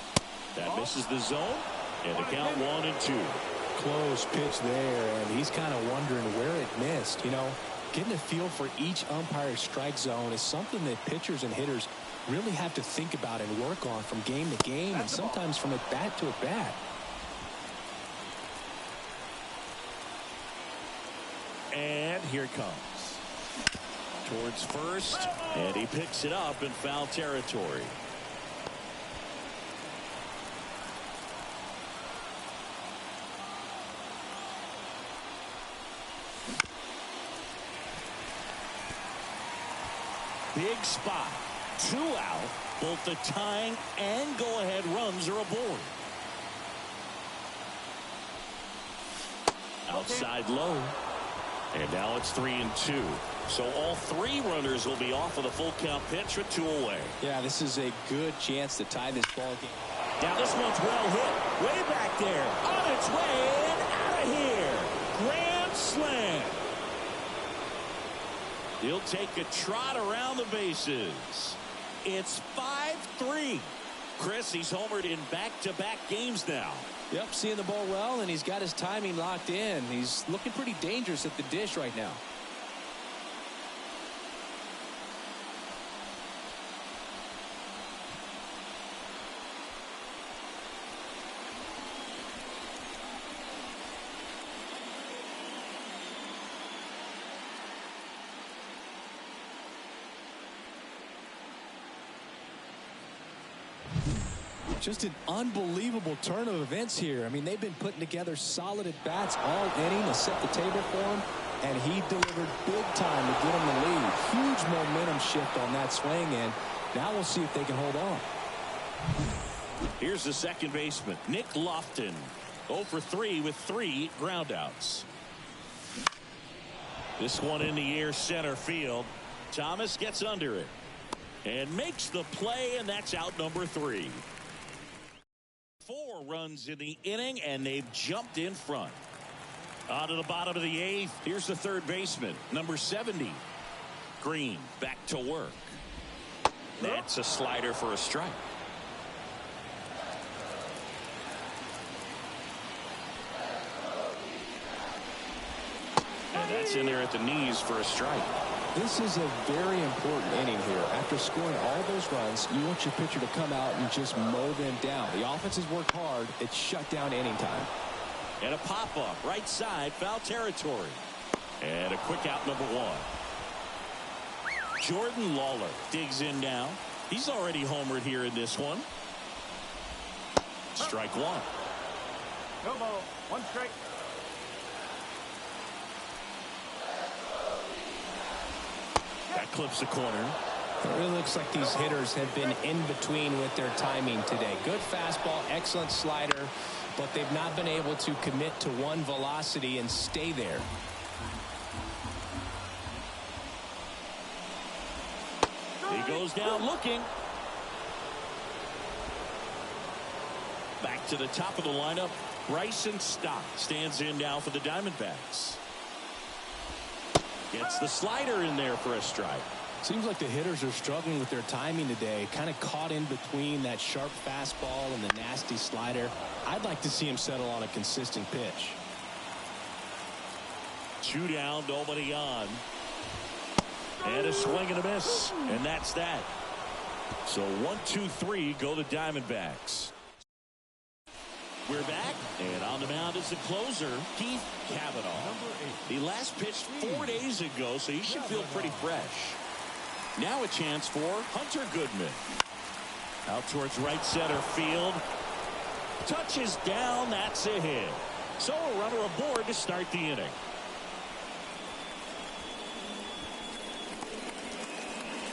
That misses the zone, and the count 1-2. Close pitch there, and he's kind of wondering where it missed. You know, getting a feel for each umpire's strike zone is something that pitchers and hitters really have to think about and work on from game to game, and sometimes from at bat to at bat. And here it comes. Towards first, and he picks it up in foul territory. Big spot. 2 out. Both the tying and go-ahead runs are aboard. Outside low. And now it's 3-2. So all 3 runners will be off of the full count pitch with 2 away. Yeah, this is a good chance to tie this ball game. Now this one's well hit. Way back there. On its way and out of here. Grand slam. He'll take a trot around the bases. It's 5-3. Chris, he's homered in back-to-back games now. Yep, seeing the ball well, and he's got his timing locked in. He's looking pretty dangerous at the dish right now. Just an unbelievable turn of events here. I mean, they've been putting together solid at-bats all inning to set the table for him, and he delivered big time to get him the lead. Huge momentum shift on that swing, and now we'll see if they can hold on. Here's the second baseman, Nick Lofton. 0 for 3 with 3 groundouts. This one in the air center field. Thomas gets under it and makes the play, and that's out number 3. 4 runs in the inning, and they've jumped in front. On to the bottom of the 8th. Here's the third baseman, number 70. Green back to work. That's a slider for a strike. And that's in there at the knees for a strike. This is a very important inning here. After scoring all those runs, you want your pitcher to come out and just mow them down. The offense has worked hard. It's shut down inning time. And a pop-up right side, foul territory. And a quick out, number 1. Jordan Lawler digs in now. He's already homered here in this one. Strike 1. No ball. 1 strike. That clips the corner. It really looks like these hitters have been in between with their timing today. Good fastball, excellent slider, but they've not been able to commit to one velocity and stay there. He goes down looking. Back to the top of the lineup. Bryson Stott stands in now for the Diamondbacks. Gets the slider in there for a strike. Seems like the hitters are struggling with their timing today. Kind of caught in between that sharp fastball and the nasty slider. I'd like to see him settle on a consistent pitch. 2 down, nobody on. And a swing and a miss. And that's that. So 1, 2, 3 go the Diamondbacks. We're back, and on the mound is the closer, Keith Cavanaugh. He last pitched 4 days ago, so he should feel pretty fresh. Now a chance for Hunter Goodman. Out towards right center field. Touches down, that's a hit. So a runner aboard to start the inning.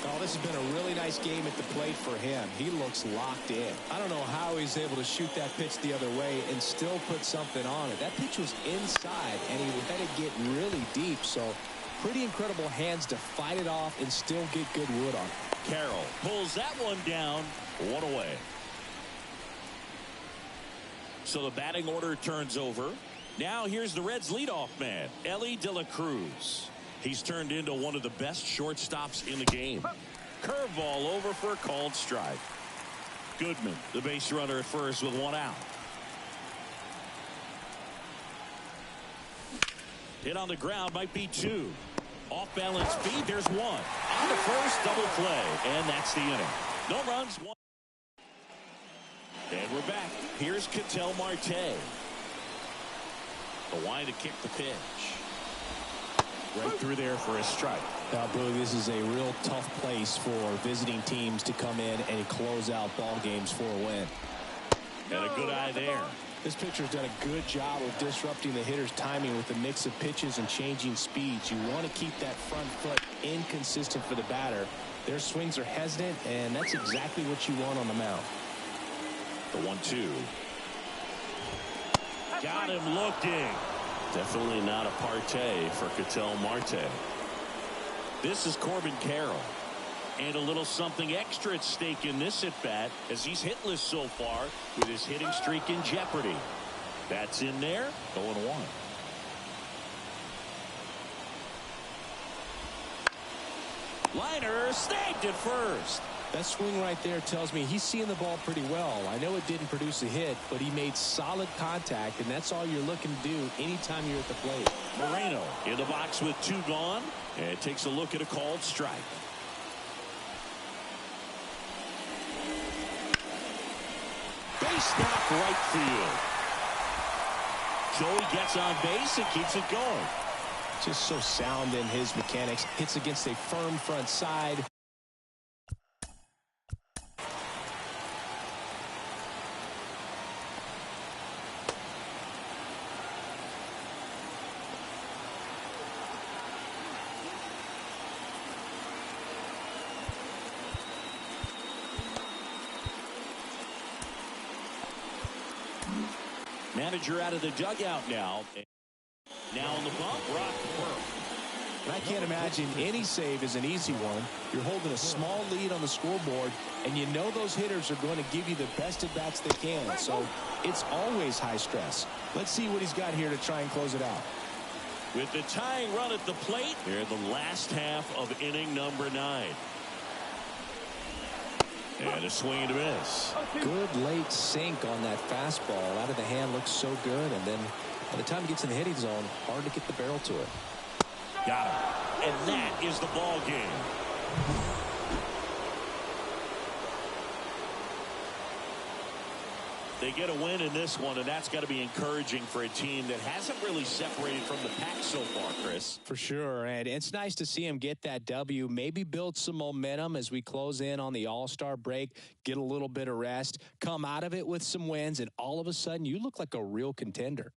Oh, this has been a really nice game at the plate for him. He looks locked in. I don't know how he's able to shoot that pitch the other way and still put something on it. That pitch was inside, and he let it get really deep. So pretty incredible hands to fight it off and still get good wood on it. Carroll pulls that one down, 1 away. So the batting order turns over. Now here's the Reds' leadoff man, Elly De La Cruz. He's turned into one of the best shortstops in the game. Curveball over for a called strike. Goodman, the base runner at first with 1 out. Hit on the ground, might be 2. Off balance feed, there's 1. On the first, double play, and that's the inning. No runs, 1. And we're back. Here's Ketel Marte. The line to kick the pitch. Right through there for a strike. Now, Billy, this is a real tough place for visiting teams to come in and close out ball games for a win. And a good eye there. This pitcher's done a good job of disrupting the hitter's timing with a mix of pitches and changing speeds. You want to keep that front foot inconsistent for the batter. Their swings are hesitant, and that's exactly what you want on the mound. The 1-2. Got him looking. Definitely not a partay for Ketel Marte. This is Corbin Carroll. And a little something extra at stake in this at-bat as he's hitless so far with his hitting streak in jeopardy. That's in there, 0-1. Liner snagged at first. That swing right there tells me he's seeing the ball pretty well. I know it didn't produce a hit, but he made solid contact, and that's all you're looking to do anytime you're at the plate. Moreno in the box with 2 gone, and takes a look at a called strike. Base knock right field. Joey gets on base and keeps it going. Just so sound in his mechanics. Hits against a firm front side. Manager out of the dugout now. Now on the bump, Rock Burke. And I can't imagine any save is an easy one. You're holding a small lead on the scoreboard, and you know those hitters are going to give you the best at-bats they can. So it's always high stress. Let's see what he's got here to try and close it out. With the tying run at the plate, here in the last half of inning number 9. And a swing and a miss. Good late sink on that fastball. Out of the hand, looks so good. And then by the time he gets in the hitting zone, hard to get the barrel to it. Got him. And that is the ball game. They get a win in this one, and that's got to be encouraging for a team that hasn't really separated from the pack so far, Chris. For sure, and it's nice to see him get that W, maybe build some momentum as we close in on the All-Star break, get a little bit of rest, come out of it with some wins, and all of a sudden you look like a real contender.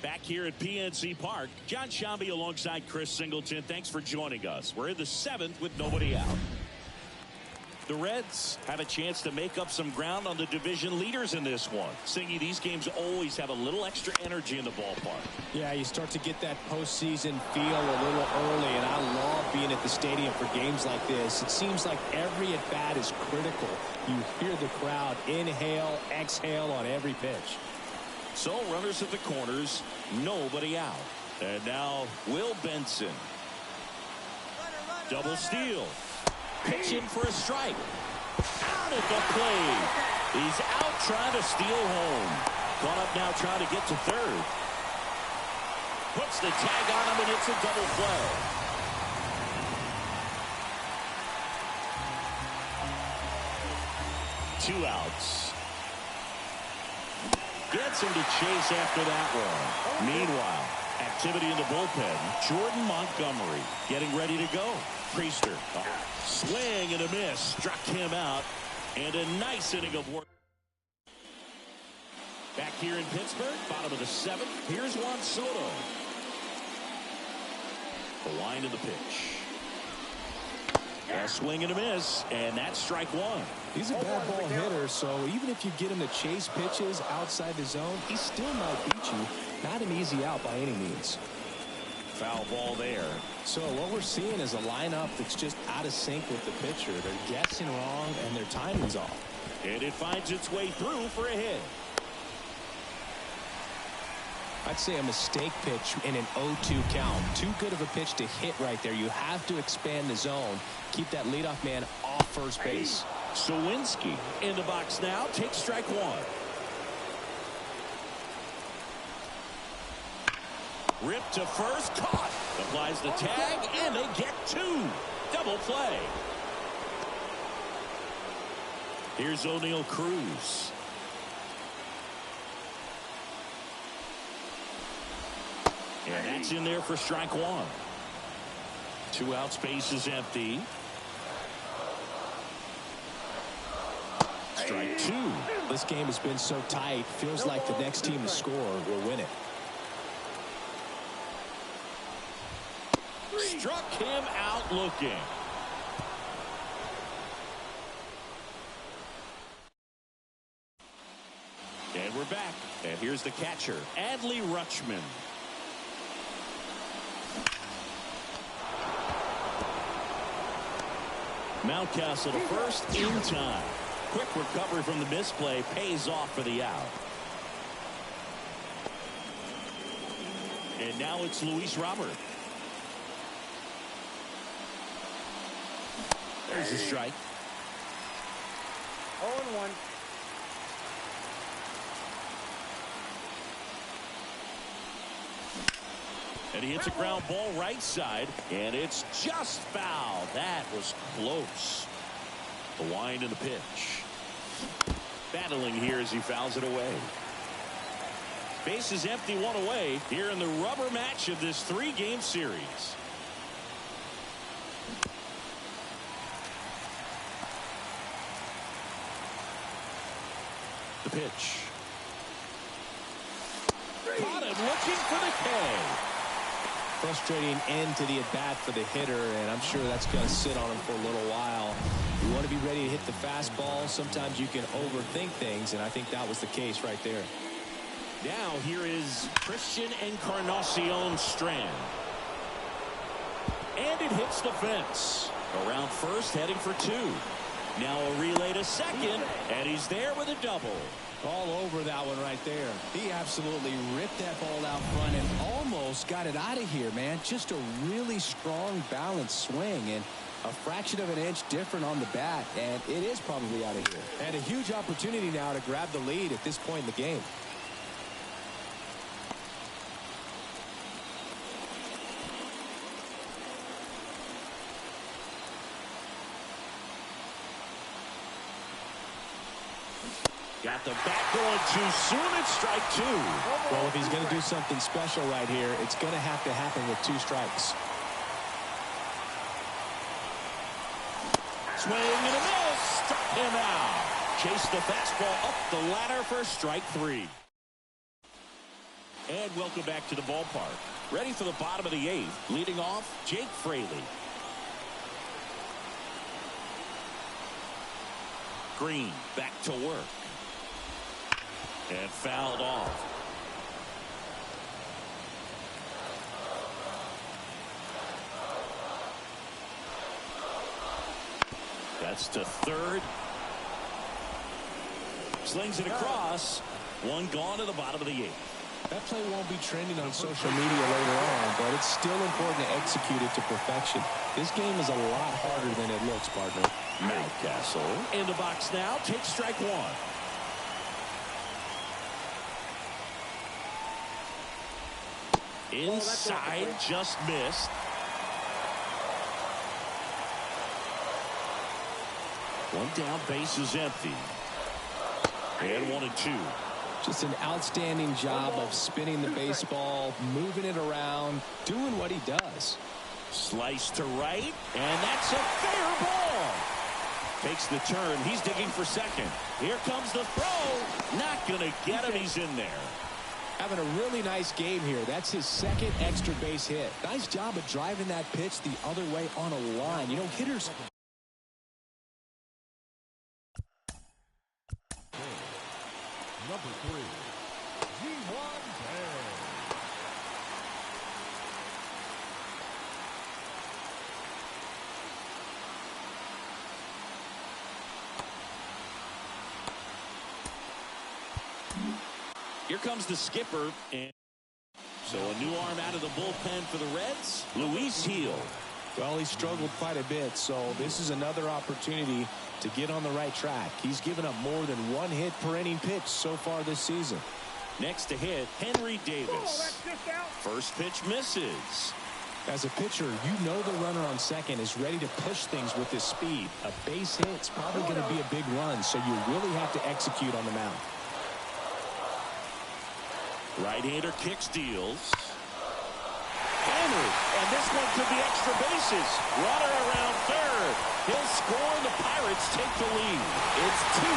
Back here at PNC Park, John Shambi alongside Chris Singleton. Thanks for joining us. We're in the 7th with nobody out. The Reds have a chance to make up some ground on the division leaders in this one. Singy, these games always have a little extra energy in the ballpark. Yeah, you start to get that postseason feel a little early, and I love being at the stadium for games like this. It seems like every at-bat is critical. You hear the crowd inhale, exhale on every pitch. So runners at the corners, nobody out. And now Will Benson. Double steal. Pitching for a strike. Out at the plate. He's out trying to steal home. Caught up now trying to get to third. Puts the tag on him and it's a double play. Two outs. Gets him to chase after that one. Meanwhile, activity in the bullpen. Jordan Montgomery getting ready to go. Priester. Swing and a miss. Struck him out. And a nice inning of work. Back here in Pittsburgh, bottom of the 7th. Here's Juan Soto. The line of the pitch. A swing and a miss, and that's strike one. He's a bad ball hitter, so even if you get him to chase pitches outside the zone, he still might beat you. Not an easy out by any means. Foul ball there. So what we're seeing is a lineup that's just out of sync with the pitcher. They're guessing wrong and their timing's off. And it finds its way through for a hit. I'd say a mistake pitch in an 0-2 count. Too good of a pitch to hit right there. You have to expand the zone. Keep that leadoff man off first base. Sawinski in the box now. Takes strike one. Ripped to first. Caught. Applies the tag. And they get two. Double play. Here's O'Neal Cruz. And that's in there for strike one. 2 outs, base is empty. Strike two. This game has been so tight. Feels like the next team to score will win it. Struck him out looking. And we're back. And here's the catcher, Adley Rutschman. Mountcastle to first in time. Quick recovery from the misplay pays off for the out. And now it's Luis Robert. There's a strike. 0-1. And he hits a ground ball right side, and it's just foul. That was close. The wind and the pitch. Battling here as he fouls it away. Base is empty, one away here in the rubber match of this 3-game series. The pitch. Caught him looking for the K. Frustrating end to the at-bat for the hitter, and I'm sure that's going to sit on him for a little while. You want to be ready to hit the fastball. Sometimes you can overthink things, and I think that was the case right there. Now here is Christian Encarnacion Strand. And it hits the fence. Around first, heading for two. Now a relay to second, and he's there with a double. All over that one right there. He absolutely ripped that ball out front and almost got it out of here, man. Just a really strong, balanced swing, and a fraction of an inch different on the bat, and it is probably out of here. And a huge opportunity now to grab the lead at this point in the game. Got the bat going too soon. It's strike two. Well, if he's going to do something special right here, it's going to have to happen with 2 strikes. Swing and a miss. Struck him out. Chased the fastball up the ladder for strike 3. And welcome back to the ballpark. Ready for the bottom of the 8th. Leading off, Jake Fraley. Green back to work. And fouled off. That's to third. Slings it across. One gone to the bottom of the 8th. That play won't be trending on social media later on, but it's still important to execute it to perfection. This game is a lot harder than it looks, partner. Mountcastle in the box now. Takes strike one. Inside, just missed. One down, base is empty. And 1-2. Just an outstanding job of spinning the baseball, moving it around, doing what he does. Slice to right, and that's a fair ball. Takes the turn. He's digging for second. Here comes the throw. Not going to get him. He's in there. Having a really nice game here. That's his second extra base hit. Nice job of driving that pitch the other way on a line. You know, hitters... Number 3, G1 Bear. Here comes the skipper. And so a new arm out of the bullpen for the Reds, Luis Gil. Well, he struggled quite a bit, so this is another opportunity to get on the right track. He's given up more than one hit per inning pitch so far this season. Next to hit, Henry Davis. First pitch misses. As a pitcher, you know the runner on second is ready to push things with his speed. A base hit's probably going to be a big run, so you really have to execute on the mound. Right-hander kicks, deals. Hammered, and this one could be extra bases. Runner around third. He'll score, and the Pirates take the lead. It's 2-1.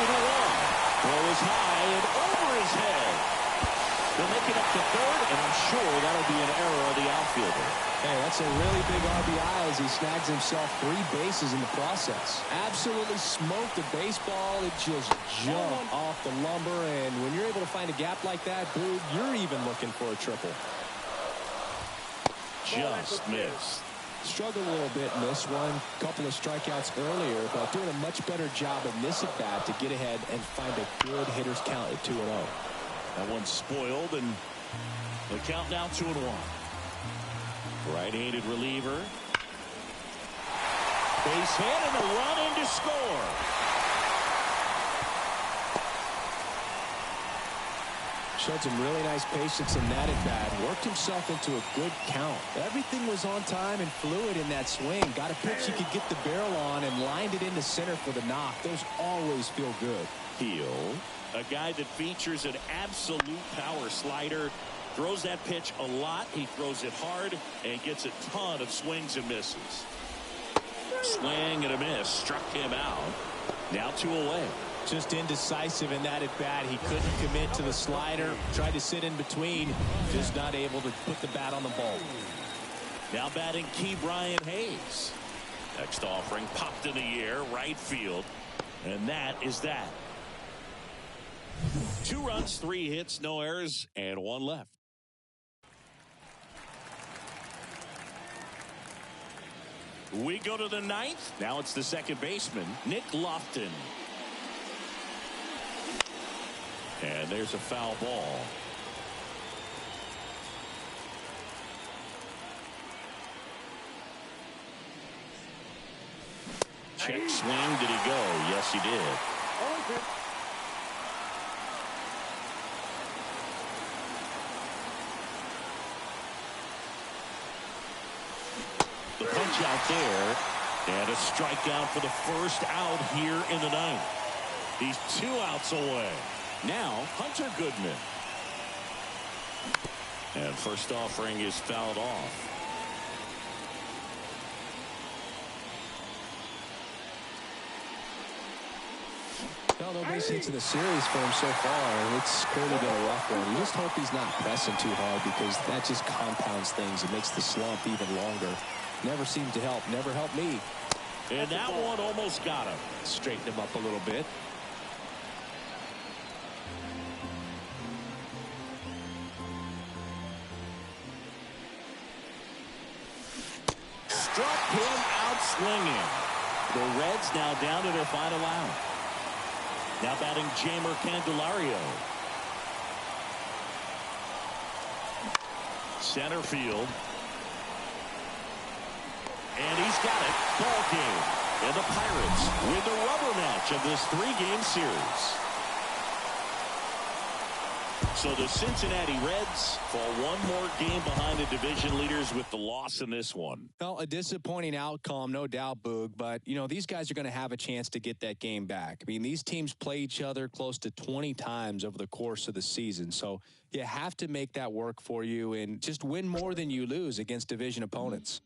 Throw is high and over his head. They'll make it up to third, and I'm sure that'll be an error of the outfielder. Hey, that's a really big RBI as he snags himself 3 bases in the process. Absolutely smoked the baseball. It just jumped off the lumber, and when you're able to find a gap like that, Boog, you're even looking for a triple. Just missed. Struggled a little bit in this one. Couple of strikeouts earlier, but doing a much better job in this at bat to get ahead and find a good hitter's count at 2-0. That one's spoiled, and the count now 2-1. Right-handed reliever. Base hit and a run in to score. Showed some really nice patience in that at bat. Worked himself into a good count. Everything was on time and fluid in that swing. Got a pitch he could get the barrel on and lined it into center for the knock. Those always feel good. Heel, a guy that features an absolute power slider. Throws that pitch a lot. He throws it hard and gets a ton of swings and misses. Swing and a miss. Struck him out. Now 2 away. Just indecisive in that at bat. He couldn't commit to the slider. Tried to sit in between. Just not able to put the bat on the ball. Now batting Key Brian Hayes. Next offering popped in the air. Right field. And that is that. 2 runs, 3 hits, no errors, and 1 left. We go to the 9th. Now it's the second baseman, Nick Lofton. And there's a foul ball. Check swing. Did he go? Yes, he did. The punch out there, and a strikeout for the first out here in the 9th. He's 2 outs away. Now Hunter Goodman. And first offering is fouled off. Well, no base hits in the series for him so far. It's clearly been a rough one. You just hope he's not pressing too hard because that just compounds things. It makes the slump even longer. Never seemed to help. Never helped me. And that one almost got him. Straighten him up a little bit. Struck him out swinging. The Reds now down to their final out. Now batting Jamer Candelario. Center field. And he's got it. Ball game. And the Pirates win the rubber match of this 3-game series. So the Cincinnati Reds fall 1 more game behind the division leaders with the loss in this one. Well, a disappointing outcome, no doubt, Boog. But, you know, these guys are going to have a chance to get that game back. I mean, these teams play each other close to 20 times over the course of the season. So you have to make that work for you and just win more than you lose against division opponents.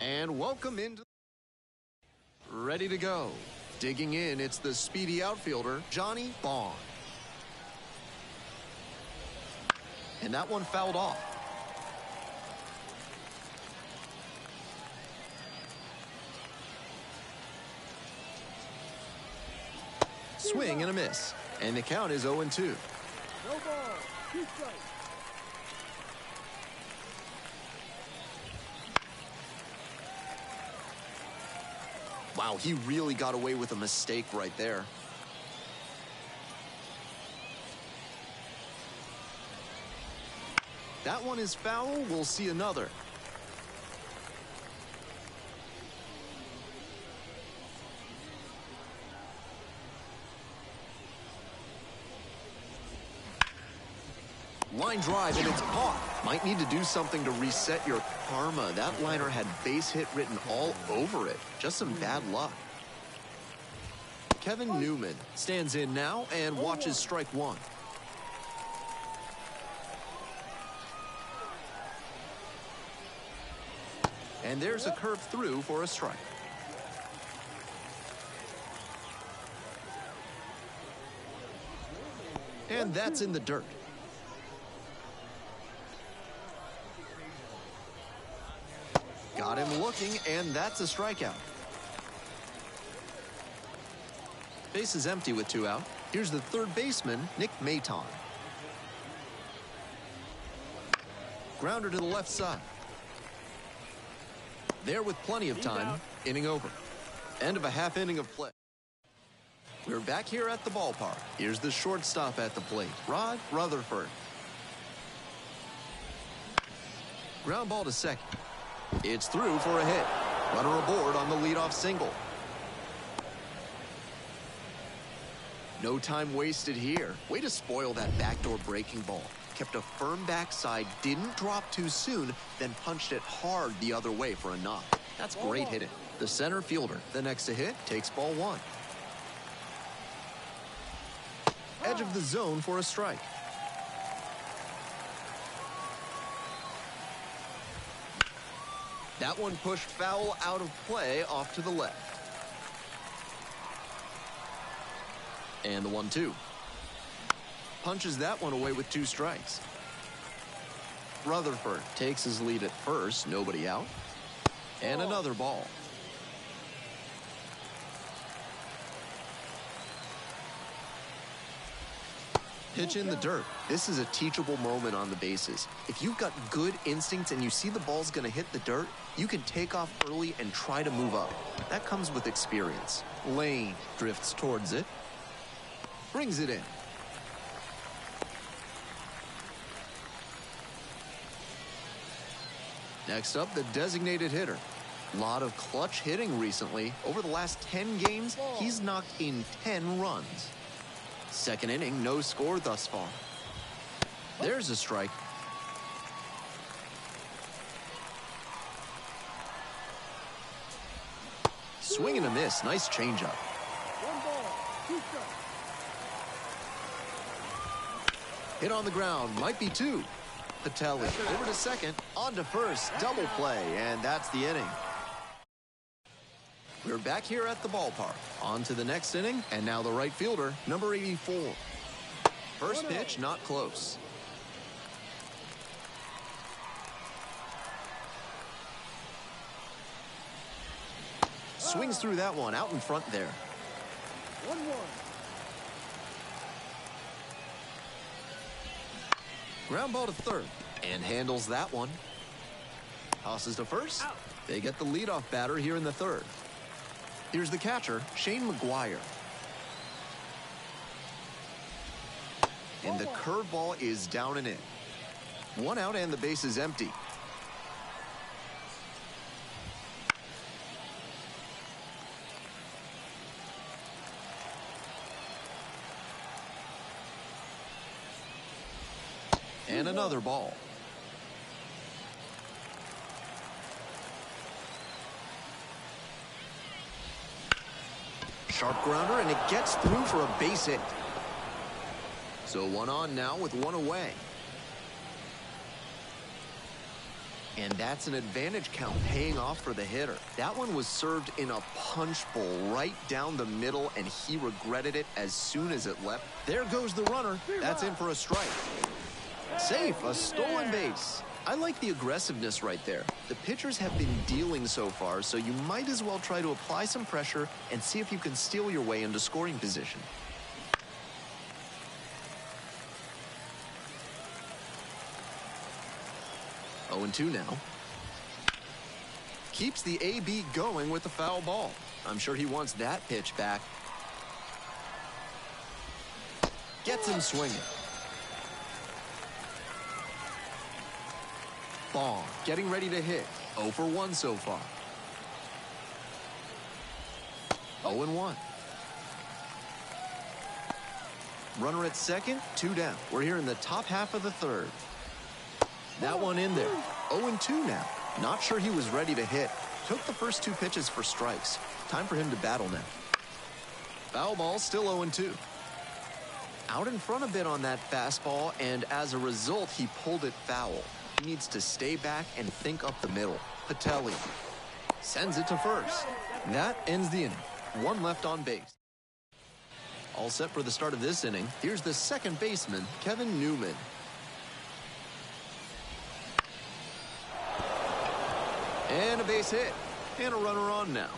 And welcome into... Ready to go. Digging in, it's the speedy outfielder, Johnny Bond. And that one fouled off. Swing and a miss. And the count is 0-2. No ball. 2 strikes. Wow, he really got away with a mistake right there. That one is foul. We'll see another. Line drive, and it's caught. Might need to do something to reset your karma. That liner had base hit written all over it. Just some bad luck. Kevin Newman stands in now and watches strike one. And there's a curve through for a strike. And that's in the dirt. Got him looking, and that's a strikeout. Base is empty with 2 out. Here's the third baseman, Nick Maton. Grounder to the left side. There with plenty of time. Inning over. End of a half inning of play. We're back here at the ballpark. Here's the shortstop at the plate, Rod Rutherford. Ground ball to second. It's through for a hit. Runner aboard on the leadoff single. No time wasted here. Way to spoil that backdoor breaking ball. Kept a firm backside, didn't drop too soon, then punched it hard the other way for a knock. That's great hitting. The center fielder, the next to hit, takes ball one. Edge of the zone for a strike. That one pushed foul out of play off to the left. And the 1-2. Punches that one away with 2 strikes. Rutherford takes his lead at first, nobody out. And another ball. Pitch in the dirt. This is a teachable moment on the bases. If you've got good instincts and you see the ball's going to hit the dirt, you can take off early and try to move up. That comes with experience. Lane drifts towards it. Brings it in. Next up, the designated hitter. Lot of clutch hitting recently. Over the last 10 games, he's knocked in 10 runs. Second inning, no score thus far. There's a strike. Swing and a miss. Nice changeup. 1 ball. 2 strikes. Hit on the ground. Might be 2. Patelli over to second. On to first. Double play. And that's the inning. We're back here at the ballpark. On to the next inning. And now the right fielder, number 84. First pitch, not close. Swings through that one, out in front there. 1-1. Ground ball to third. And handles that one. Tosses to first. Out. They get the leadoff batter here in the third. Here's the catcher, Shane McGuire. And the curveball is down and in. 1 out and the base is empty. And another ball. Sharp grounder, and it gets through for a base hit. So 1 on now with 1 away. And that's an advantage count paying off for the hitter. That one was served in a punch bowl right down the middle, and he regretted it as soon as it left. There goes the runner. That's in for a strike. Safe, a stolen base. I like the aggressiveness right there. The pitchers have been dealing so far, so you might as well try to apply some pressure and see if you can steal your way into scoring position. Oh, 0-2 now. Keeps the AB going with the foul ball. I'm sure he wants that pitch back. Gets him swinging. Ball getting ready to hit. 0 for 1 so far. 0-1. Runner at second, 2 down. We're here in the top half of the third. That one in there. 0-2 now. Not sure he was ready to hit. Took the first 2 pitches for strikes. Time for him to battle now. Foul ball, still 0-2. Out in front a bit on that fastball, and as a result, he pulled it foul. He needs to stay back and think up the middle. Patelli sends it to first. That ends the inning. 1 left on base. All set for the start of this inning. Here's the second baseman, Kevin Newman. And a base hit. And a runner on now.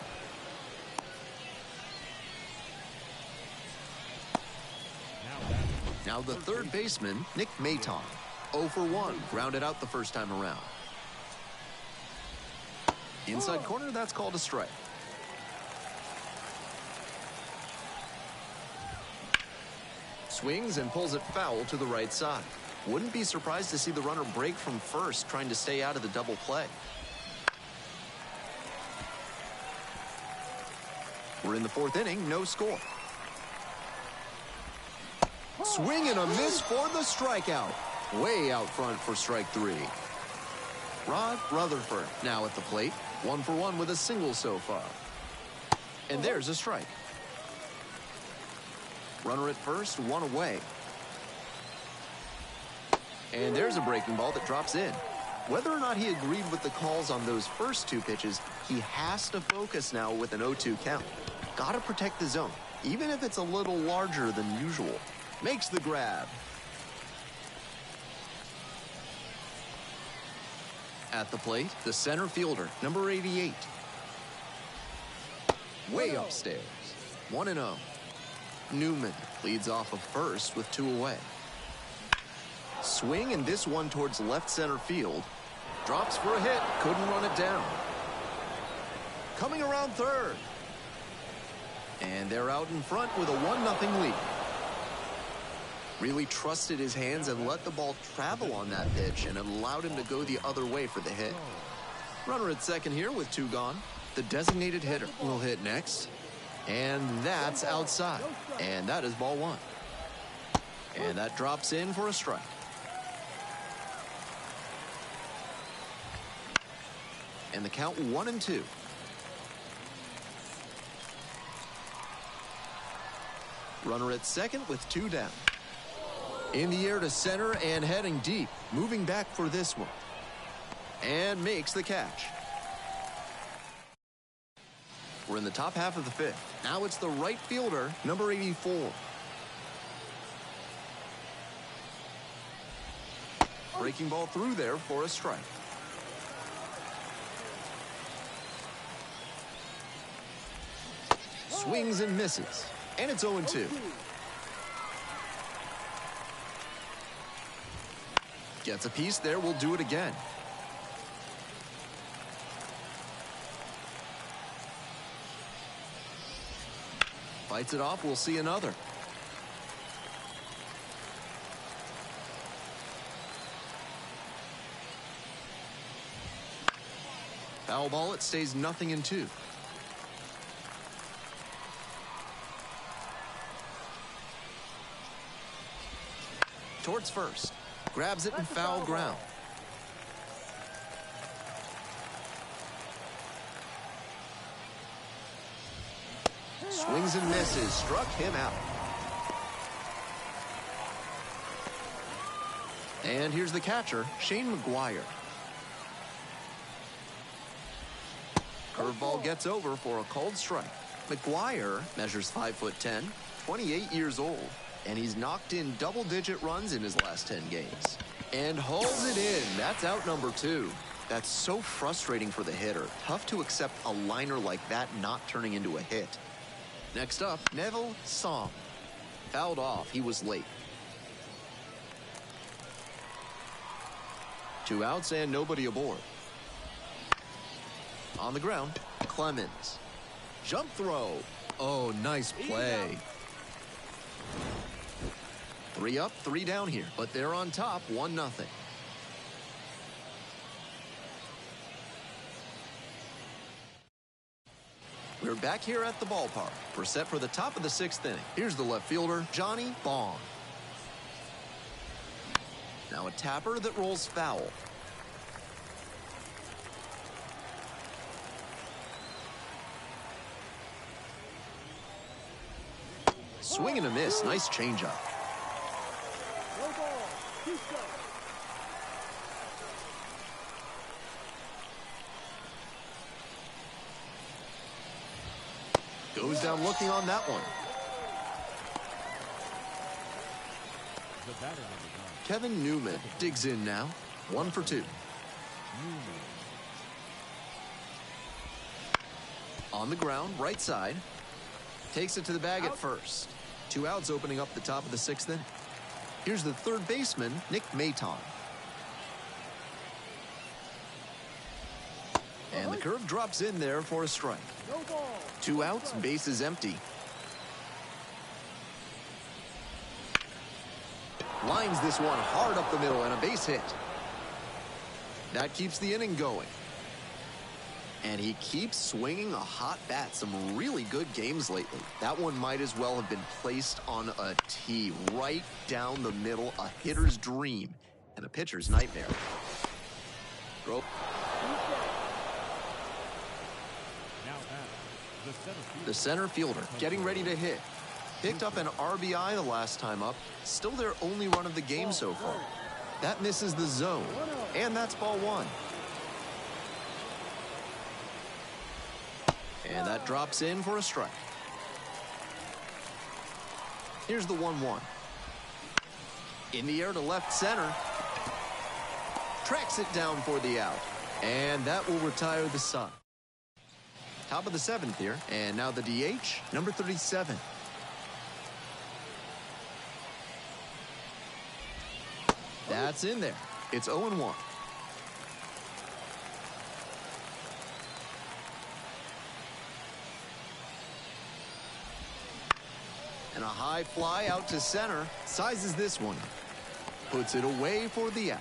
Now the third baseman, Nick Maton. 0 for 1. Grounded out the first time around. Inside corner, that's called a strike. Swings and pulls it foul to the right side. Wouldn't be surprised to see the runner break from first, trying to stay out of the double play. We're in the 4th inning, no score. Swing and a miss for the strikeout. Way out front for strike 3. Rod Rutherford now at the plate. 1 for 1 with a single so far. And there's a strike. Runner at first, 1 away. And there's a breaking ball that drops in. Whether or not he agreed with the calls on those first 2 pitches, he has to focus now with an 0-2 count. Gotta protect the zone, even if it's a little larger than usual. Makes the grab. At the plate, the center fielder, number 88. Way upstairs. 1-0. Newman leads off of first with 2 away. Swing, and this one towards left center field. Drops for a hit. Couldn't run it down. Coming around third. And they're out in front with a 1-0 lead. Really trusted his hands and let the ball travel on that pitch, and it allowed him to go the other way for the hit. Runner at second here with 2 gone. The designated hitter will hit next. And that's outside. And that is ball 1. And that drops in for a strike. And the count 1-2. Runner at second with 2 down. In the air to center and heading deep. Moving back for this one. And makes the catch. We're in the top half of the 5th. Now it's the right fielder, number 84. Breaking ball through there for a strike. Swings and misses. And it's 0-2. Gets a piece there, will do it again. Fights it off, we'll see another. Foul ball, it stays 0-2. Towards first. Grabs it in foul ground. Swings and misses. Struck him out. And here's the catcher, Shane McGuire. Curveball gets over for a called strike. McGuire measures 5'10", 28 years old, and he's knocked in double-digit runs in his last 10 games. And hauls it in. That's out number 2. That's so frustrating for the hitter. Tough to accept a liner like that not turning into a hit. Next up, Neville Song. Fouled off. He was late. 2 outs and nobody aboard. On the ground, Clemens. Jump throw. Oh, nice play. 3 up, 3 down here, but they're on top, 1-0. We're back here at the ballpark. We're set for the top of the 6th inning. Here's the left fielder, Johnny Bong. Now a tapper that rolls foul. Swing and a miss. Nice changeup. No ball. 2 strikes. Goes down looking on that one. The batter number 9. Kevin Newman digs in now. 1 for 2. On the ground, right side. Takes it to the bag at first. 2 outs opening up the top of the 6th inning. Here's the third baseman, Nick Maton. And the curve drops in there for a strike. No ball. 2 outs, bases empty. Lines this one hard up the middle and a base hit. That keeps the inning going. And he keeps swinging a hot bat. Some really good games lately. That one might as well have been placed on a tee right down the middle. A hitter's dream and a pitcher's nightmare. Throw. Now at The center fielder getting ready to hit. Picked up an RBI the last time up. Still their only run of the game so far. That misses the zone. And that's ball 1. And that drops in for a strike. Here's the 1-1. In the air to left center. Tracks it down for the out. And that will retire the side. Top of the 7th here. And now the DH, number 37. That's in there. It's 0-1. And a high fly out to center. Sizes this one. Puts it away for the out.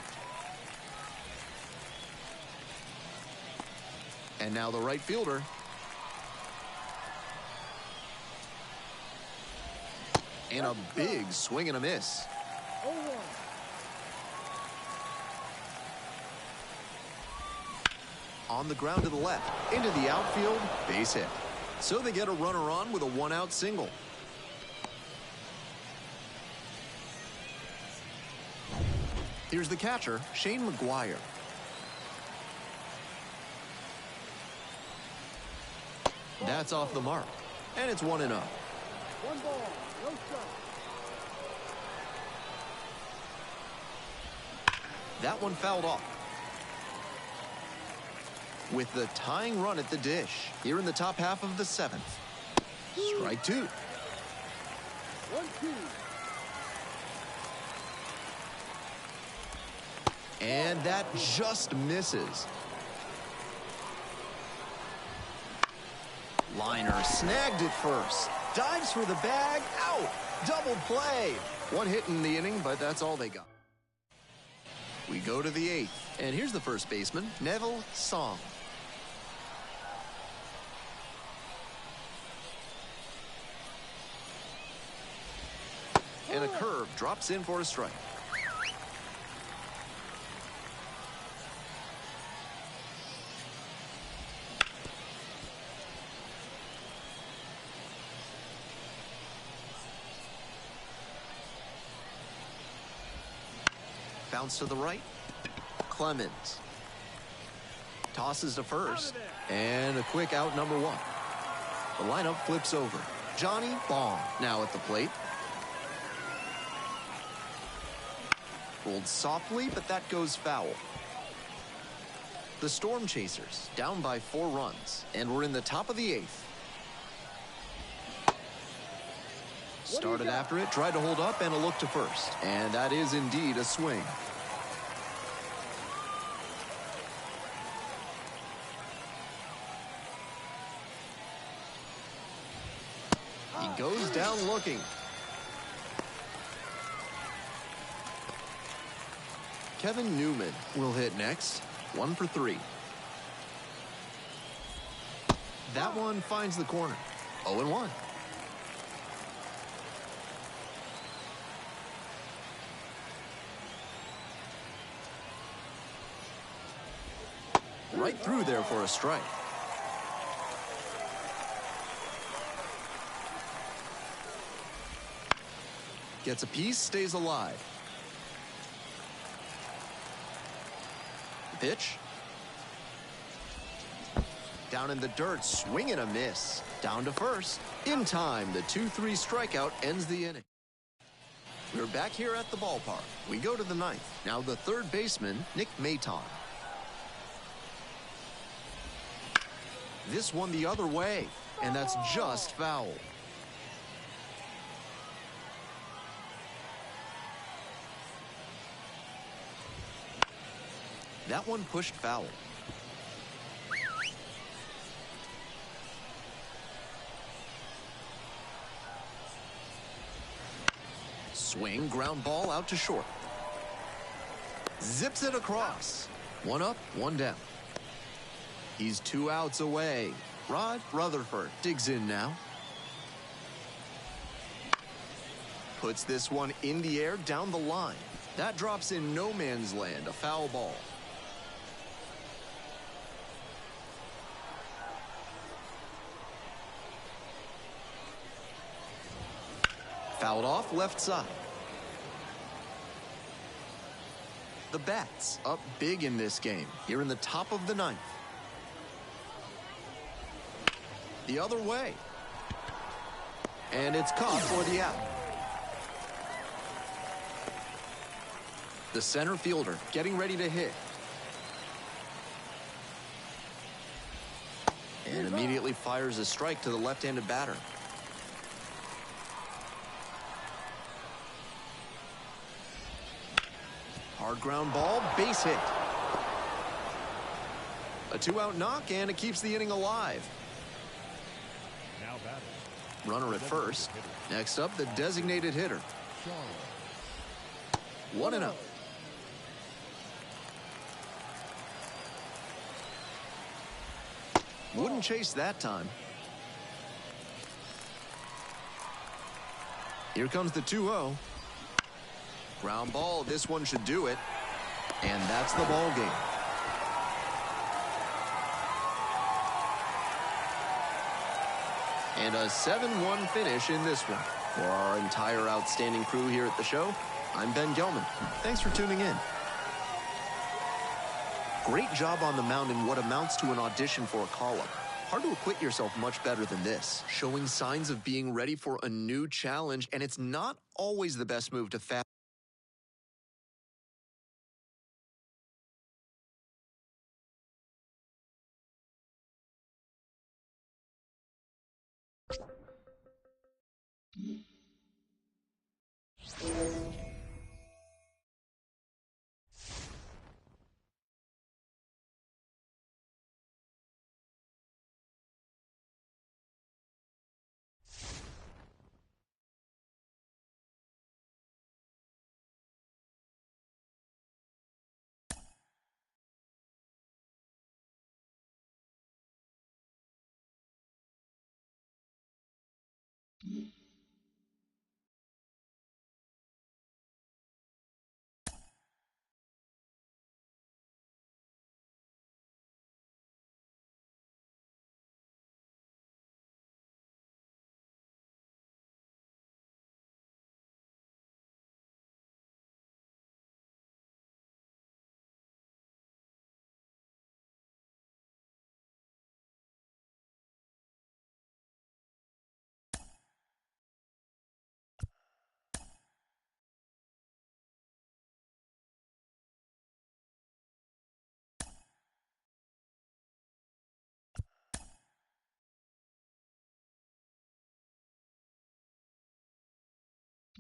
And now the right fielder. And a big swing and a miss. 0-1. On the ground to the left. Into the outfield. Base hit. So they get a runner on with a 1-out single. Here's the catcher, Shane McGuire. That's off the mark. And it's 1-0. 1 ball. No strike. That one fouled off. With the tying run at the dish, here in the top half of the 7th. Strike 2. 1-2. And that just misses. Liner snagged it first. Dives for the bag. Out. Double play. 1 hit in the inning, but that's all they got. We go to the 8th. And here's the first baseman, Neville Song. And a curve drops in for a strike. Bounce to the right. Clemens. Tosses to first. And a quick out, number one. The lineup flips over. Johnny Bong now at the plate. Rolled softly, but that goes foul. The Storm Chasers down by 4 runs, and we're in the top of the 8th. Started after it, tried to hold up, and a look to first. And that is indeed a swing. He goes down looking. Kevin Newman will hit next. 1 for 3. That one finds the corner. 0-1. Right through there for a strike. Gets a piece, stays alive. Pitch. Down in the dirt, swing and a miss. Down to first. In time, the 2-3 strikeout ends the inning. We're back here at the ballpark. We go to the 9th. Now the third baseman, Nick Maton. This one the other way, and that's just foul. That one pushed foul. Swing, ground ball out to short. Zips it across. 1 up, 1 down. He's 2 outs away. Rod Rutherford digs in now. Puts this one in the air down the line. That drops in no man's land, a foul ball. Fouled off left side. The Bats up big in this game, here in the top of the 9th. The other way. And it's caught for the out. The center fielder getting ready to hit. And immediately fires a strike to the left-handed batter. Hard ground ball, base hit. A 2-out knock, and it keeps the inning alive. Now batting. Runner at first. Next up, the designated hitter. 1-0. Wouldn't chase that time. Here comes the 2-0. Ground ball, this one should do it. And that's the ball game. And a 7-1 finish in this one. For our entire outstanding crew here at the show, I'm Ben Gelman. Thanks for tuning in. Great job on the mound in what amounts to an audition for a call-up. Hard to acquit yourself much better than this. Showing signs of being ready for a new challenge, and it's not always the best move to fast.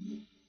2.